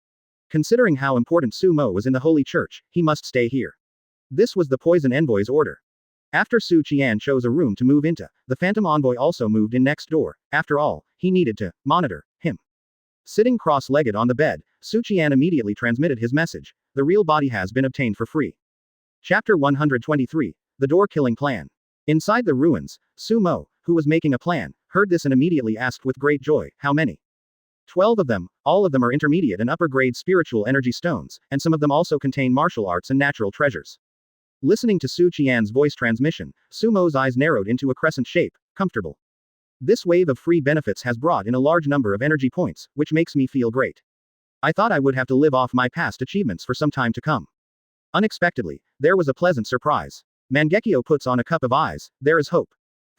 Considering how important Sumo was in the Holy Church, he must stay here. This was the Poison Envoy's order. After Su Qian chose a room to move into, the Phantom Envoy also moved in next door. After all, he needed to monitor him. Sitting cross-legged on the bed, Su Qian immediately transmitted his message. The real body has been obtained for free. Chapter 123. The Door-Killing Plan. Inside the ruins, Sumo, who was making a plan, heard this and immediately asked with great joy, How many? 12 of them, all of them are intermediate and upper grade spiritual energy stones, and some of them also contain martial arts and natural treasures. Listening to Su Qian's voice transmission, Sumo's eyes narrowed into a crescent shape, comfortable. This wave of free benefits has brought in a large number of energy points, which makes me feel great. I thought I would have to live off my past achievements for some time to come. Unexpectedly, there was a pleasant surprise. Mangekyo puts on a cup of eyes, there is hope.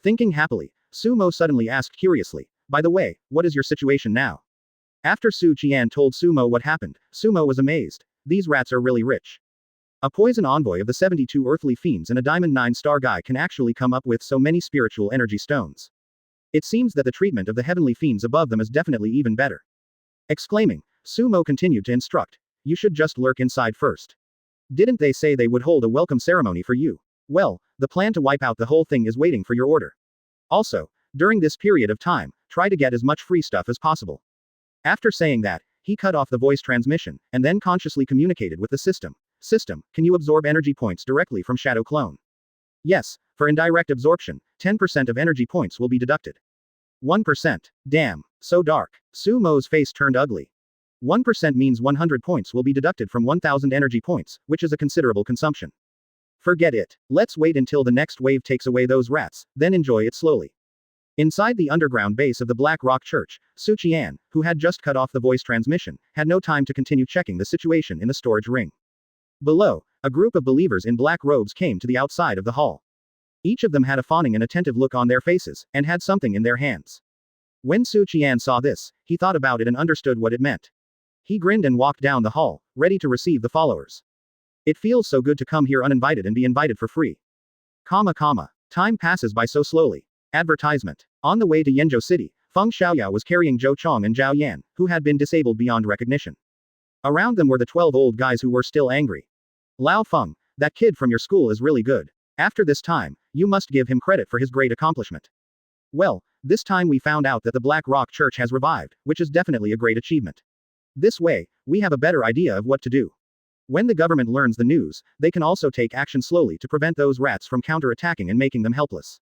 Thinking happily, Sumo suddenly asked curiously, by the way, what is your situation now? After Su Qian told Sumo what happened, Sumo was amazed. These rats are really rich. A poison envoy of the 72 earthly fiends and a diamond 9-star guy can actually come up with so many spiritual energy stones. It seems that the treatment of the heavenly fiends above them is definitely even better. Exclaiming, Sumo continued to instruct. You should just lurk inside first. Didn't they say they would hold a welcome ceremony for you? Well, the plan to wipe out the whole thing is waiting for your order. Also, during this period of time, try to get as much free stuff as possible. After saying that, he cut off the voice transmission, and then consciously communicated with the system. System, can you absorb energy points directly from Shadow Clone? Yes, for indirect absorption, 10% of energy points will be deducted. 1%. Damn, so dark. Sumo's face turned ugly. 1% means 100 points will be deducted from 1000 energy points, which is a considerable consumption. Forget it. Let's wait until the next wave takes away those rats, then enjoy it slowly. Inside the underground base of the Black Rock Church, Su Qian, who had just cut off the voice transmission, had no time to continue checking the situation in the storage ring. Below, a group of believers in black robes came to the outside of the hall. Each of them had a fawning and attentive look on their faces, and had something in their hands. When Su Qian saw this, he thought about it and understood what it meant. He grinned and walked down the hall, ready to receive the followers. It feels so good to come here uninvited and be invited for free. Time passes by so slowly. Advertisement. On the way to Yanzhou City, Feng Xiaoyao was carrying Zhou Chong and Zhao Yan, who had been disabled beyond recognition. Around them were the 12 old guys who were still angry. Lao Feng, that kid from your school is really good. After this time, you must give him credit for his great accomplishment. Well, this time we found out that the Black Rock Church has revived, which is definitely a great achievement. This way, we have a better idea of what to do. When the government learns the news, they can also take action slowly to prevent those rats from counterattacking and making them helpless.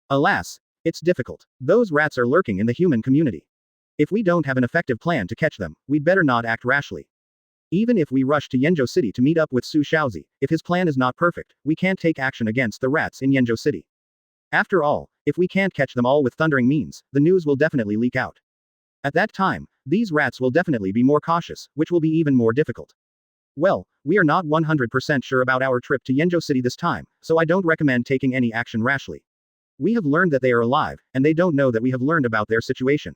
Alas, it's difficult. Those rats are lurking in the human community. If we don't have an effective plan to catch them, we'd better not act rashly. Even if we rush to Yanzhou City to meet up with Su Shaozi, if his plan is not perfect, we can't take action against the rats in Yanzhou City. After all, if we can't catch them all with thundering means, the news will definitely leak out. At that time, these rats will definitely be more cautious, which will be even more difficult. Well, we are not 100% sure about our trip to Yanzhou City this time, so I don't recommend taking any action rashly. We have learned that they are alive, and they don't know that we have learned about their situation.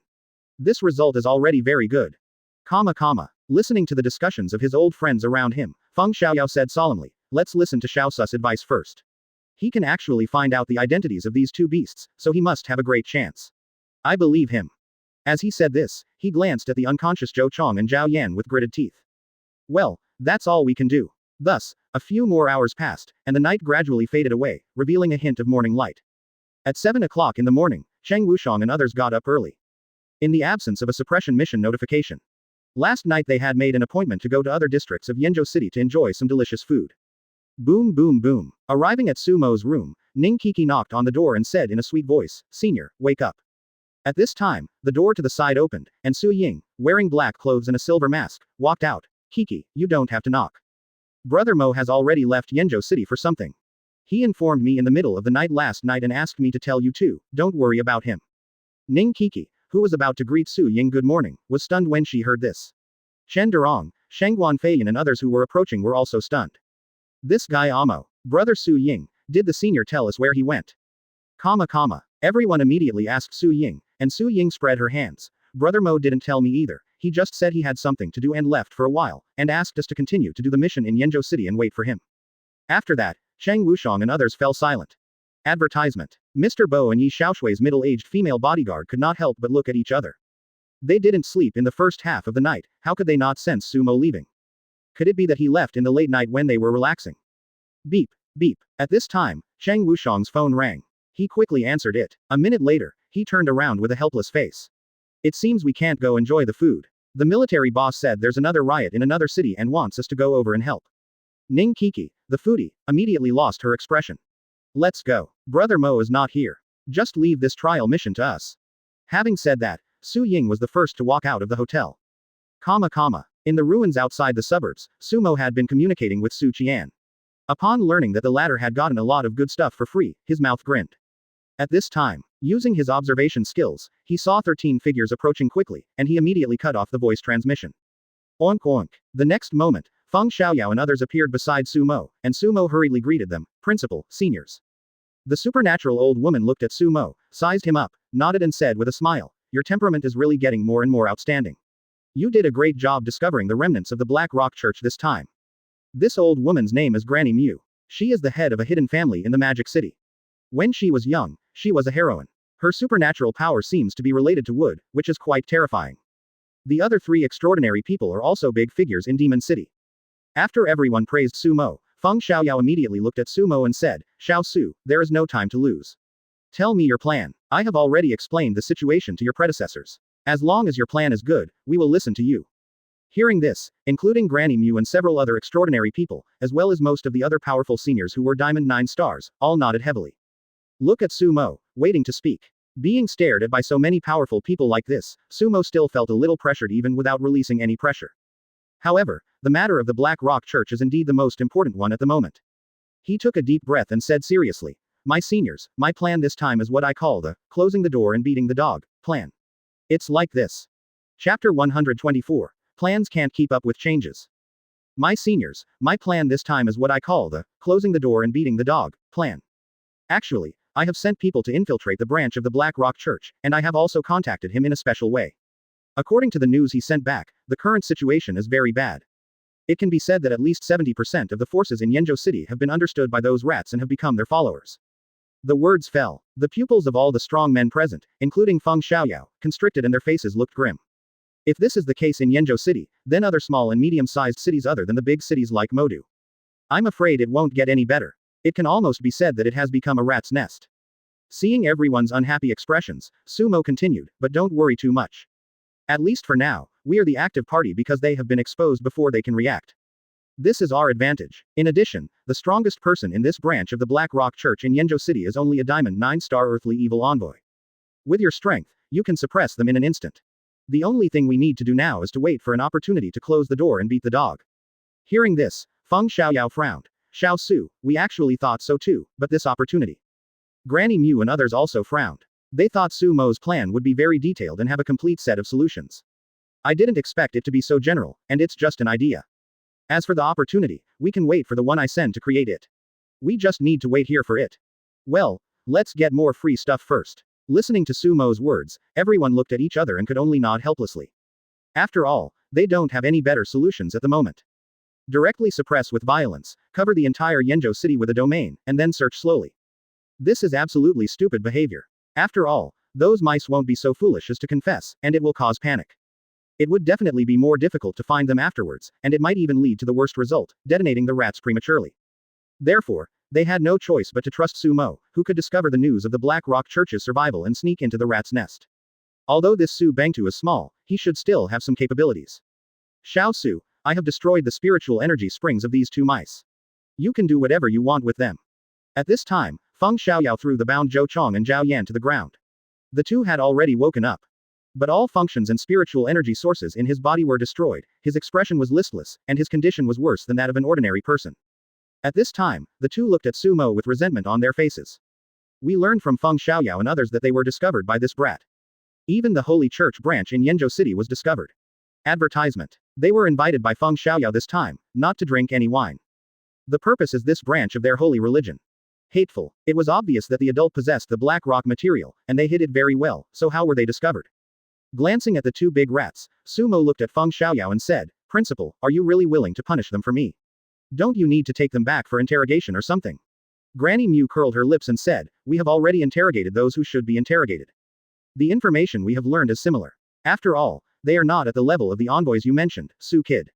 This result is already very good. Listening to the discussions of his old friends around him, Feng Xiaoyao said solemnly, let's listen to Xiaosu's advice first. He can actually find out the identities of these two beasts, so he must have a great chance. I believe him. As he said this, he glanced at the unconscious Zhou Chong and Zhao Yan with gritted teeth. Well, that's all we can do. Thus, a few more hours passed, and the night gradually faded away, revealing a hint of morning light. At 7 o'clock in the morning, Cheng Wushang and others got up early. In the absence of a suppression mission notification. Last night they had made an appointment to go to other districts of Yanzhou City to enjoy some delicious food. Boom boom boom. Arriving at Sumo's room, Ning Kiki knocked on the door and said in a sweet voice, Senior, wake up. At this time, the door to the side opened, and Su Ying, wearing black clothes and a silver mask, walked out. Kiki, you don't have to knock. Brother Mo has already left Yanzhou City for something. He informed me in the middle of the night last night and asked me to tell you too, don't worry about him. Ning Kiki, who was about to greet Su Ying good morning, was stunned when she heard this. Chen Durong, Shengguan Feiyan and others who were approaching were also stunned. This guy Amo, brother Su Ying, did the senior tell us where he went? Everyone immediately asked Su Ying, and Su Ying spread her hands. Brother Mo didn't tell me either, he just said he had something to do and left for a while, and asked us to continue to do the mission in Yanzhou City and wait for him. After that, Cheng Wushang and others fell silent. Advertisement. Mr. Bo and Yi Xiaoshui's middle-aged female bodyguard could not help but look at each other. They didn't sleep in the first half of the night, how could they not sense Sumo leaving? Could it be that he left in the late night when they were relaxing? Beep, beep. At this time, Cheng Wushang's phone rang. He quickly answered it. A minute later, he turned around with a helpless face. It seems we can't go enjoy the food. The military boss said there's another riot in another city and wants us to go over and help. Ning Kiki, the foodie, immediately lost her expression. Let's go. Brother Mo is not here. Just leave this trial mission to us. Having said that, Su Ying was the first to walk out of the hotel. In the ruins outside the suburbs, Sumo had been communicating with Su Qian. Upon learning that the latter had gotten a lot of good stuff for free, his mouth grinned. At this time, using his observation skills, he saw 13 figures approaching quickly, and he immediately cut off the voice transmission. Oink oink. The next moment, Feng Xiaoyao and others appeared beside Sumo, and Sumo hurriedly greeted them, "Principal, seniors." The supernatural old woman looked at Sumo, sized him up, nodded and said with a smile, "Your temperament is really getting more and more outstanding. You did a great job discovering the remnants of the Black Rock Church this time." This old woman's name is Granny Mu. She is the head of a hidden family in the Magic City. When she was young, she was a heroine. Her supernatural power seems to be related to wood, which is quite terrifying. The other three extraordinary people are also big figures in Demon City. After everyone praised Sumo, Feng Xiaoyao immediately looked at Sumo and said, "Xiao Su, there is no time to lose. Tell me your plan. I have already explained the situation to your predecessors. As long as your plan is good, we will listen to you." Hearing this, including Granny Mu and several other extraordinary people, as well as most of the other powerful seniors who were Diamond 9 stars, all nodded heavily. Look at Sumo, waiting to speak. Being stared at by so many powerful people like this, Sumo still felt a little pressured even without releasing any pressure. However, the matter of the Black Rock Church is indeed the most important one at the moment. He took a deep breath and said seriously, "My seniors, my plan this time is what I call the closing the door and beating the dog plan. It's like this." Chapter 124. Plans can't keep up with changes. My seniors, my plan this time is what I call the closing the door and beating the dog plan. Actually, I have sent people to infiltrate the branch of the Black Rock Church, and I have also contacted him in a special way. According to the news he sent back, the current situation is very bad. It can be said that at least 70% of the forces in Yanzhou City have been understood by those rats and have become their followers. The words fell. The pupils of all the strong men present, including Feng Xiaoyao, constricted and their faces looked grim. If this is the case in Yanzhou City, then other small and medium-sized cities other than the big cities like Modu. I'm afraid it won't get any better. It can almost be said that it has become a rat's nest. Seeing everyone's unhappy expressions, Sumo continued, but don't worry too much. At least for now, we are the active party because they have been exposed before they can react. This is our advantage. In addition, the strongest person in this branch of the Black Rock Church in Yanzhou City is only a Diamond 9-star earthly evil envoy. With your strength, you can suppress them in an instant. The only thing we need to do now is to wait for an opportunity to close the door and beat the dog. Hearing this, Feng Xiaoyao frowned. Xiao Su, we actually thought so too, but this opportunity. Granny Mu and others also frowned. They thought Sumo's plan would be very detailed and have a complete set of solutions. I didn't expect it to be so general, and it's just an idea. As for the opportunity, we can wait for the one I send to create it. We just need to wait here for it. Well, let's get more free stuff first. Listening to Sumo's words, everyone looked at each other and could only nod helplessly. After all, they don't have any better solutions at the moment. Directly suppress with violence, cover the entire Yanzhou City with a domain, and then search slowly. This is absolutely stupid behavior. After all, those mice won't be so foolish as to confess, and it will cause panic. It would definitely be more difficult to find them afterwards, and it might even lead to the worst result, detonating the rats prematurely. Therefore, they had no choice but to trust Sumo, who could discover the news of the Black Rock Church's survival and sneak into the rat's nest. Although this Su Bangtu is small, he should still have some capabilities. Xiao Su, I have destroyed the spiritual energy springs of these two mice. You can do whatever you want with them. At this time, Feng Xiaoyao threw the bound Zhou Chong and Zhao Yan to the ground. The two had already woken up. But all functions and spiritual energy sources in his body were destroyed, his expression was listless, and his condition was worse than that of an ordinary person. At this time, the two looked at Sumo with resentment on their faces. We learned from Feng Xiaoyao and others that they were discovered by this brat. Even the Holy Church branch in Yanzhou City was discovered. Advertisement. They were invited by Feng Xiaoyao this time, not to drink any wine. The purpose is this branch of their holy religion. Hateful. It was obvious that the adult possessed the black rock material, and they hid it very well, so how were they discovered? Glancing at the two big rats, Sumo looked at Feng Xiaoyao and said, "Principal, are you really willing to punish them for me? Don't you need to take them back for interrogation or something?" Granny Mu curled her lips and said, "We have already interrogated those who should be interrogated. The information we have learned is similar. After all, they are not at the level of the envoys you mentioned, Su Kid.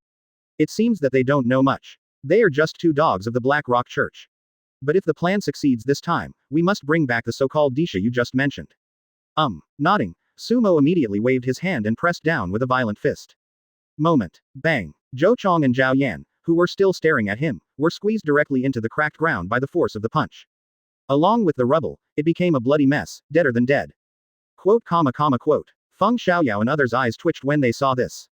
It seems that they don't know much. They are just two dogs of the Black Rock Church. But if the plan succeeds this time, we must bring back the so-called Disha you just mentioned." Nodding, Sumo immediately waved his hand and pressed down with a violent fist. Moment. Bang. Zhou Chong and Zhao Yan, who were still staring at him, were squeezed directly into the cracked ground by the force of the punch. Along with the rubble, it became a bloody mess, deader than dead. Quote. Feng Feng Xiaoyao and others' eyes twitched when they saw this.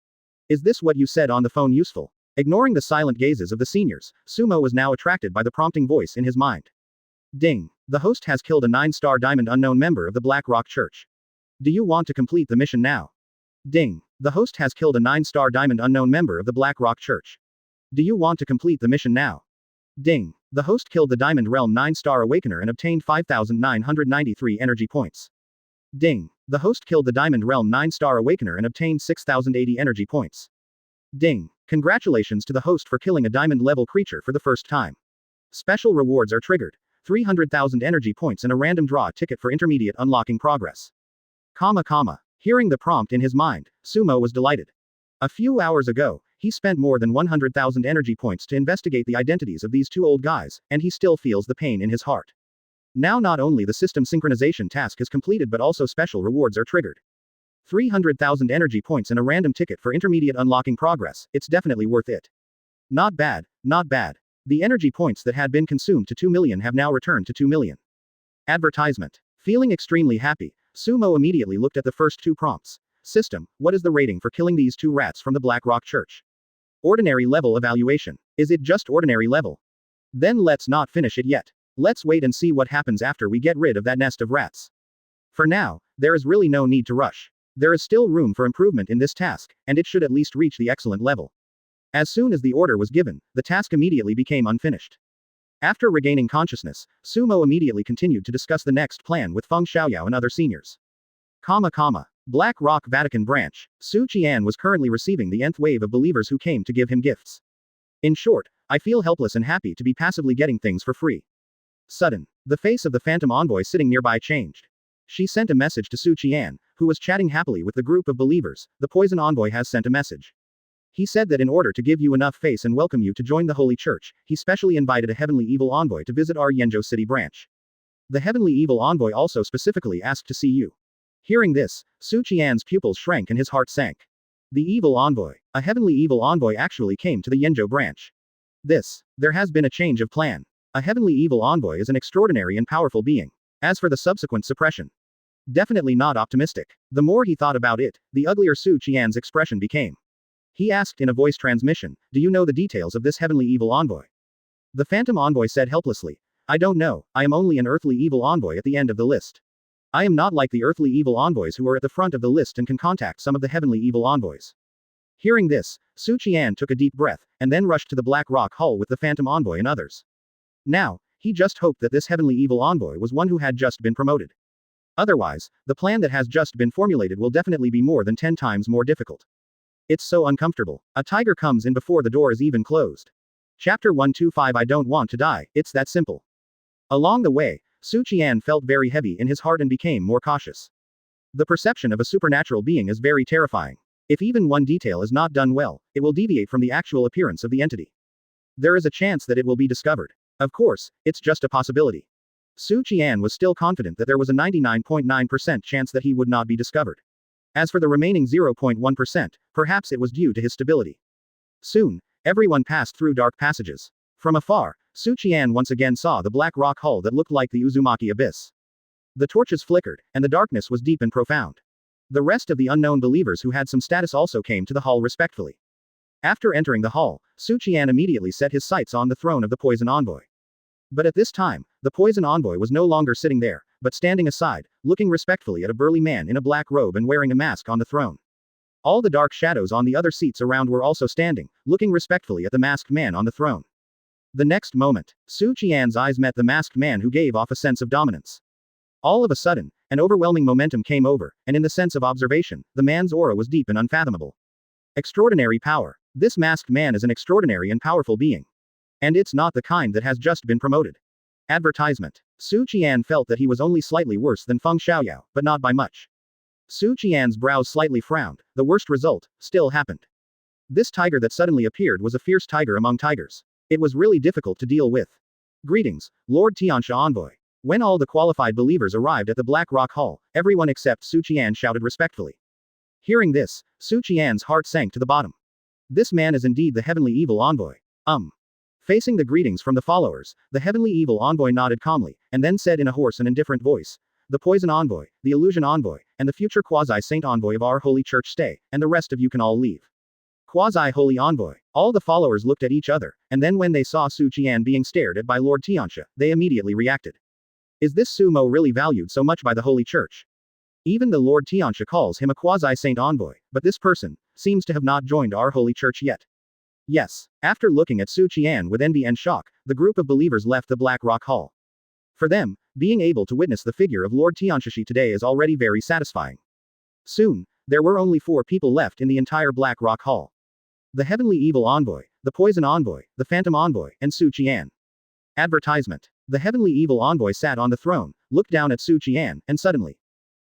Is this what you said on the phone useful? Ignoring the silent gazes of the seniors, Sumo was now attracted by the prompting voice in his mind. Ding. The host has killed a 9-star diamond unknown member of the Black Rock Church. Do you want to complete the mission now? Ding. The host has killed a 9-star diamond unknown member of the Black Rock Church. Do you want to complete the mission now? Ding. The host killed the Diamond Realm 9-star Awakener and obtained 5,993 energy points. Ding. The host killed the Diamond Realm 9-star Awakener and obtained 6,080 energy points. Ding. Congratulations to the host for killing a diamond-level creature for the first time. Special rewards are triggered. 300,000 energy points and a random draw ticket for intermediate unlocking progress. Hearing the prompt in his mind, Sumo was delighted. A few hours ago, he spent more than 100,000 energy points to investigate the identities of these two old guys, and he still feels the pain in his heart. Now not only the system synchronization task is completed but also special rewards are triggered. 300,000 energy points and a random ticket for intermediate unlocking progress, it's definitely worth it. Not bad, not bad. The energy points that had been consumed to 2 million have now returned to 2 million. Advertisement. Feeling extremely happy, Sumo immediately looked at the first two prompts. System, what is the rating for killing these two rats from the Black Rock Church? Ordinary level evaluation. Is it just ordinary level? Then let's not finish it yet. Let's wait and see what happens after we get rid of that nest of rats. For now, there is really no need to rush. There is still room for improvement in this task, and it should at least reach the excellent level. As soon as the order was given, the task immediately became unfinished. After regaining consciousness, Sumo immediately continued to discuss the next plan with Feng Xiaoyao and other seniors. Black Rock Vatican Branch. Su Qian was currently receiving the nth wave of believers who came to give him gifts. In short, I feel helpless and happy to be passively getting things for free. Sudden, the face of the Phantom Envoy sitting nearby changed. She sent a message to Su Qian, who was chatting happily with the group of believers. The Poison Envoy has sent a message. He said that in order to give you enough face and welcome you to join the Holy Church, he specially invited a Heavenly Evil Envoy to visit our Yanzhou City branch. The Heavenly Evil Envoy also specifically asked to see you. Hearing this, Su Qian's pupils shrank and his heart sank. The Evil Envoy. A Heavenly Evil Envoy actually came to the Yanzhou branch. There has been a change of plan. A Heavenly Evil Envoy is an extraordinary and powerful being. As for the subsequent suppression, definitely not optimistic. The more he thought about it, the uglier Su Qian's expression became. He asked in a voice transmission, do you know the details of this Heavenly Evil Envoy? The Phantom Envoy said helplessly, I don't know, I am only an Earthly Evil Envoy at the end of the list. I am not like the Earthly Evil Envoys who are at the front of the list and can contact some of the Heavenly Evil Envoys. Hearing this, Su Qian took a deep breath, and then rushed to the Black Rock Hall with the Phantom Envoy and others. Now, he just hoped that this Heavenly Evil Envoy was one who had just been promoted. Otherwise, the plan that has just been formulated will definitely be more than 10 times more difficult. It's so uncomfortable. A tiger comes in before the door is even closed. Chapter 125 I don't want to die, it's that simple. Along the way, Su Qian felt very heavy in his heart and became more cautious. The perception of a supernatural being is very terrifying. If even one detail is not done well, it will deviate from the actual appearance of the entity. There is a chance that it will be discovered. Of course, it's just a possibility. Su Qian was still confident that there was a 99.9% chance that he would not be discovered. As for the remaining 0.1%, perhaps it was due to his stability. Soon, everyone passed through dark passages. From afar, Su Qian once again saw the black rock hull that looked like the Uzumaki abyss. The torches flickered, and the darkness was deep and profound. The rest of the unknown believers who had some status also came to the hall respectfully. After entering the hall, Su Qian immediately set his sights on the throne of the Poison Envoy. But at this time, the Poison Envoy was no longer sitting there, but standing aside, looking respectfully at a burly man in a black robe and wearing a mask on the throne. All the dark shadows on the other seats around were also standing, looking respectfully at the masked man on the throne. The next moment, Su Qian's eyes met the masked man who gave off a sense of dominance. All of a sudden, an overwhelming momentum came over, and in the sense of observation, the man's aura was deep and unfathomable. Extraordinary power. This masked man is an extraordinary and powerful being. And it's not the kind that has just been promoted. Advertisement. Su Qian felt that he was only slightly worse than Feng Xiaoyao, but not by much. Su Qian's brows slightly frowned. The worst result still happened. This tiger that suddenly appeared was a fierce tiger among tigers. It was really difficult to deal with. Greetings, Lord Tiansha Envoy. When all the qualified believers arrived at the Black Rock Hall, everyone except Su Qian shouted respectfully. Hearing this, Su Qian's heart sank to the bottom. This man is indeed the Heavenly Evil Envoy. Facing the greetings from the followers, the Heavenly Evil Envoy nodded calmly, and then said in a hoarse and indifferent voice, the Poison Envoy, the Illusion Envoy, and the future Quasi-Saint Envoy of our Holy Church stay, and the rest of you can all leave. Quasi-Holy Envoy. All the followers looked at each other, and then when they saw Su Qian being stared at by Lord Tianxia, they immediately reacted. Is this Sumo really valued so much by the Holy Church? Even the Lord Tianxia calls him a Quasi-Saint Envoy, but this person seems to have not joined our Holy Church yet. Yes. After looking at Su Qian with envy and shock, the group of believers left the Black Rock Hall. For them, being able to witness the figure of Lord Tianxia today is already very satisfying. Soon, there were only 4 people left in the entire Black Rock Hall. The Heavenly Evil Envoy, the Poison Envoy, the Phantom Envoy, and Su Qian. Advertisement. The Heavenly Evil Envoy sat on the throne, looked down at Su Qian, and suddenly.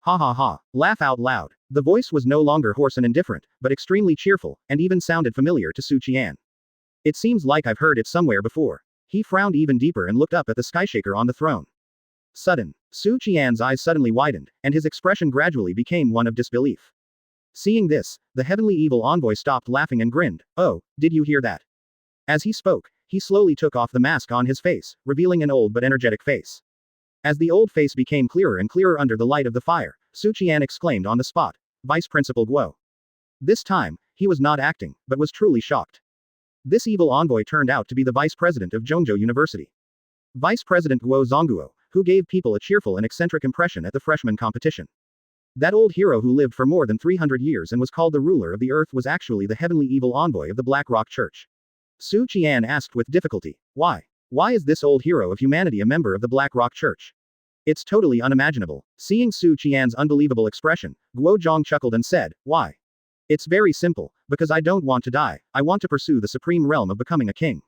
Ha ha ha. Laugh out loud. The voice was no longer hoarse and indifferent, but extremely cheerful, and even sounded familiar to Su Qian. It seems like I've heard it somewhere before. He frowned even deeper and looked up at the Skyshaker on the throne. Sudden. Su Qian's eyes suddenly widened, and his expression gradually became one of disbelief. Seeing this, the Heavenly Evil Envoy stopped laughing and grinned. Oh, did you hear that? As he spoke, he slowly took off the mask on his face, revealing an old but energetic face. As the old face became clearer and clearer under the light of the fire, Su Qian exclaimed on the spot, Vice Principal Guo. This time, he was not acting, but was truly shocked. This evil envoy turned out to be the Vice President of Zhongzhou University. Vice President Guo Zongguo, who gave people a cheerful and eccentric impression at the freshman competition. That old hero who lived for more than 300 years and was called the ruler of the earth was actually the Heavenly Evil Envoy of the Black Rock Church. Su Qian asked with difficulty, why? Why is this old hero of humanity a member of the Black Rock Church? It's totally unimaginable. Seeing Su Qian's unbelievable expression, Guo Zhong chuckled and said, why? It's very simple, because I don't want to die, I want to pursue the supreme realm of becoming a king.